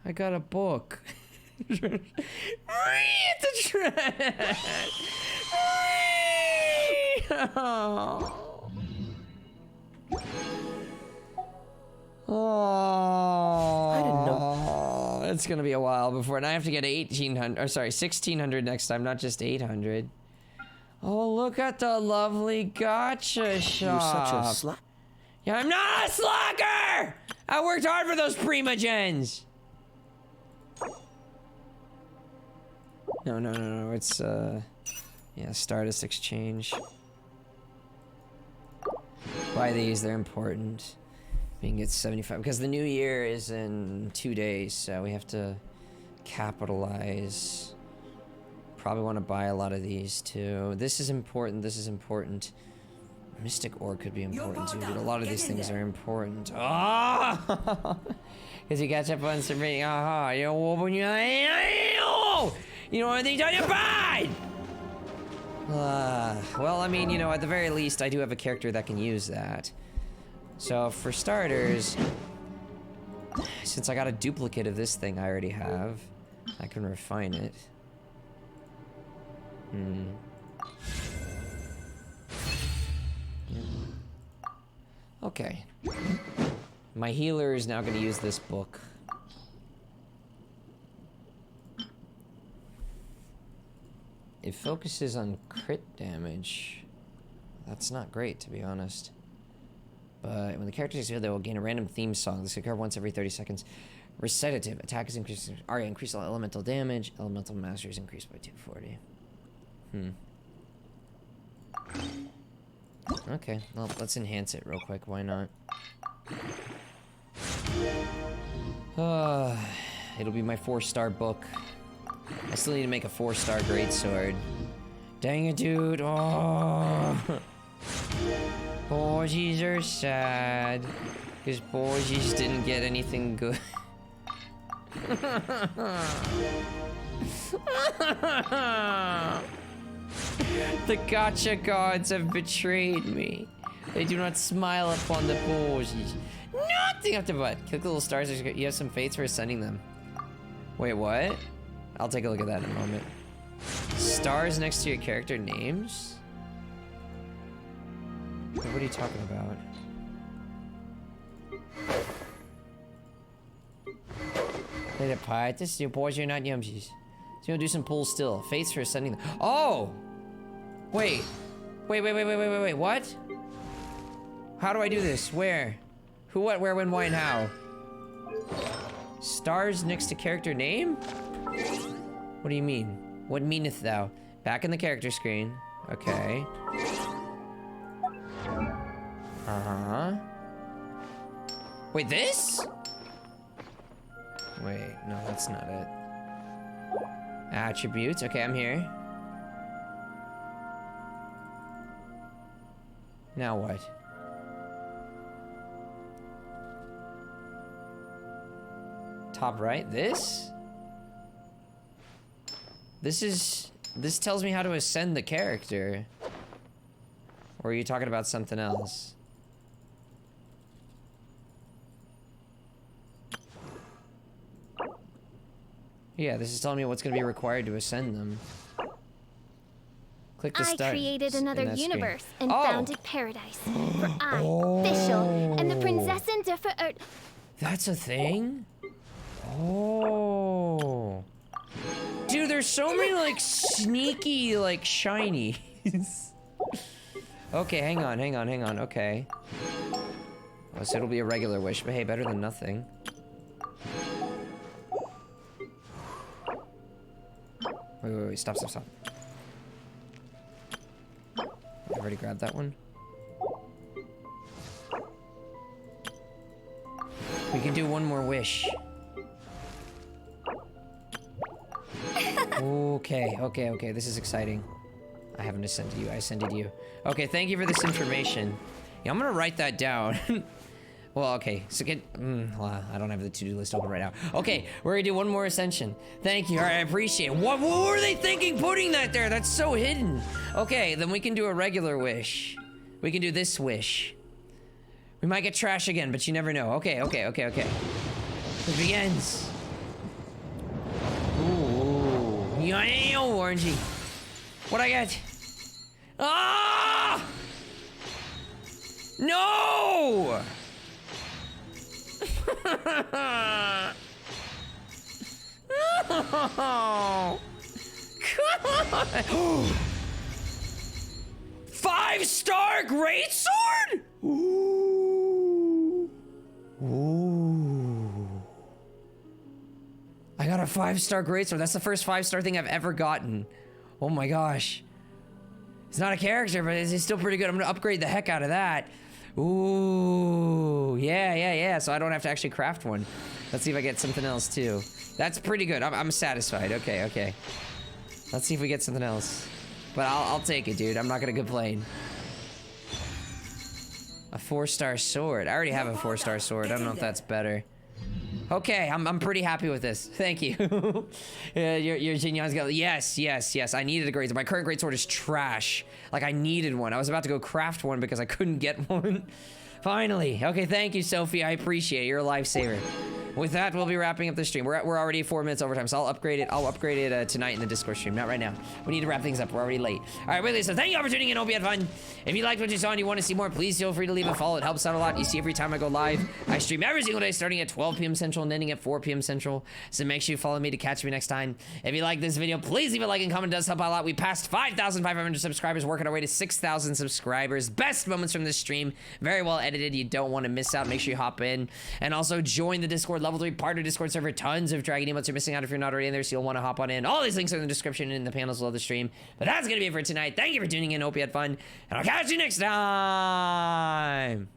I got a book. Read the trash! Oh. I didn't know. It's gonna be a while before, and I have to get 1,800, or sorry, 1,600 next time, not just 800. Oh, look at the lovely gacha shop. You're such a slack. Yeah, I'm not a slacker! I worked hard for those primogens! No, it's, yeah, Stardust Exchange. Buy these, they're important. We can get 75, because the new year is in 2 days, so we have to capitalize. Probably want to buy a lot of these, too. This is important, this is important. Mystic Ore could be important, too, but a lot of these things are important. Oh! Because you catch up on some reading, you know, when you know anything done you bad! Well, I mean, you know, at the very least, I do have a character that can use that. So, for starters, since I got a duplicate of this thing I already have, I can refine it. Okay. My healer is now going to use this book. It focuses on crit damage. That's not great, to be honest. But when the character is healed, they will gain a random theme song. This occurs once every 30 seconds. Recitative. Attack is increased. Aria increase all elemental damage. Elemental mastery is increased by 240. Okay, well, let's enhance it real quick. Why not? It'll be my 4-star book. I still need to make a 4-star greatsword. Dang it, dude. Oh. Boys are sad. Because boys didn't get anything good. The gacha gods have betrayed me. They do not smile upon the boys. Nothing up to but. Click the little stars. You have some fates for ascending them. Wait, what? I'll take a look at that in a moment. Stars next to your character names? What are you talking about? Let it pie. This new boys, you're not yumsies. So you'll do some pulls still. Fates for ascending them. Oh! Wait. Wait, what? How do I do this? Where? Who, what, where, when, why, and how? Stars next to character name? What do you mean? What meaneth thou? Back in the character screen. Okay. Uh-huh. Wait, this? Wait, no, that's not it. Attributes. Okay, I'm here. Now what? Top right? This? This tells me how to ascend the character. Or are you talking about something else? Yeah, this is telling me what's gonna be required to ascend them. Click the start. I created another universe and Oh. founded paradise. For I, Fischl, and the Prinzessin der Verirrten. That's a thing? Oh. Dude, there's so many, like, sneaky, like, shinies. Okay, hang on, okay. Oh, so it'll be a regular wish, but hey, better than nothing. Wait, stop. I already grabbed that one. We can do one more wish. Okay, this is exciting. I haven't ascended you, I ascended you. Okay, thank you for this information. Yeah, I'm gonna write that down. Well, okay, so well, I don't have the to-do list open right now. Okay, we're gonna do one more ascension. Thank you, all right, I appreciate it. What were they thinking putting that there? That's so hidden. Okay, then we can do a regular wish. We can do this wish. We might get trash again, but you never know. Okay. It begins. Ooh, yeah, orangey. What'd I get? Ah! No! Oh, God! 5-star greatsword? Ooh. I got a 5-star greatsword. That's the first 5-star thing I've ever gotten. Oh my gosh. It's not a character, but it's still pretty good. I'm gonna upgrade the heck out of that. Ooh, yeah. So I don't have to actually craft one. Let's see if I get something else too. That's pretty good. I'm satisfied. Okay. Let's see if we get something else. But I'll take it, dude. I'm not gonna complain. A 4-star sword. I already have a 4-star sword. I don't know if that's better. Okay, I'm pretty happy with this. Thank you. Your Jinyan's got, yes. I needed a greatsword. My current greatsword is trash. Like, I needed one. I was about to go craft one because I couldn't get one. Finally. Okay, thank you, Sophie. I appreciate it. You're a lifesaver. With that, we'll be wrapping up the stream. We're already 4 minutes overtime, so I'll upgrade it tonight in the Discord stream. Not right now. We need to wrap things up. We're already late. All right, wait, so thank you all for tuning in. Hope you had fun. If you liked what you saw and you want to see more, please feel free to leave a follow. It helps out a lot. You see, every time I go live, I stream every single day starting at 12 p.m. Central and ending at 4 p.m. Central. So make sure you follow me to catch me next time. If you like this video, please leave a like and comment. It does help out a lot. We passed 5,500 subscribers, working our way to 6,000 subscribers. Best moments from this stream. Very well edited. You don't want to miss out. Make sure you hop in. And also join the Discord level 3 partner Discord server. Tons of Dragon emotes you're missing out if you're not already in there, so you'll want to hop on in. All these links are in the description and in the panels below the stream. But that's gonna be it for tonight. Thank you for tuning in. Hope you had fun, and I'll catch you next time.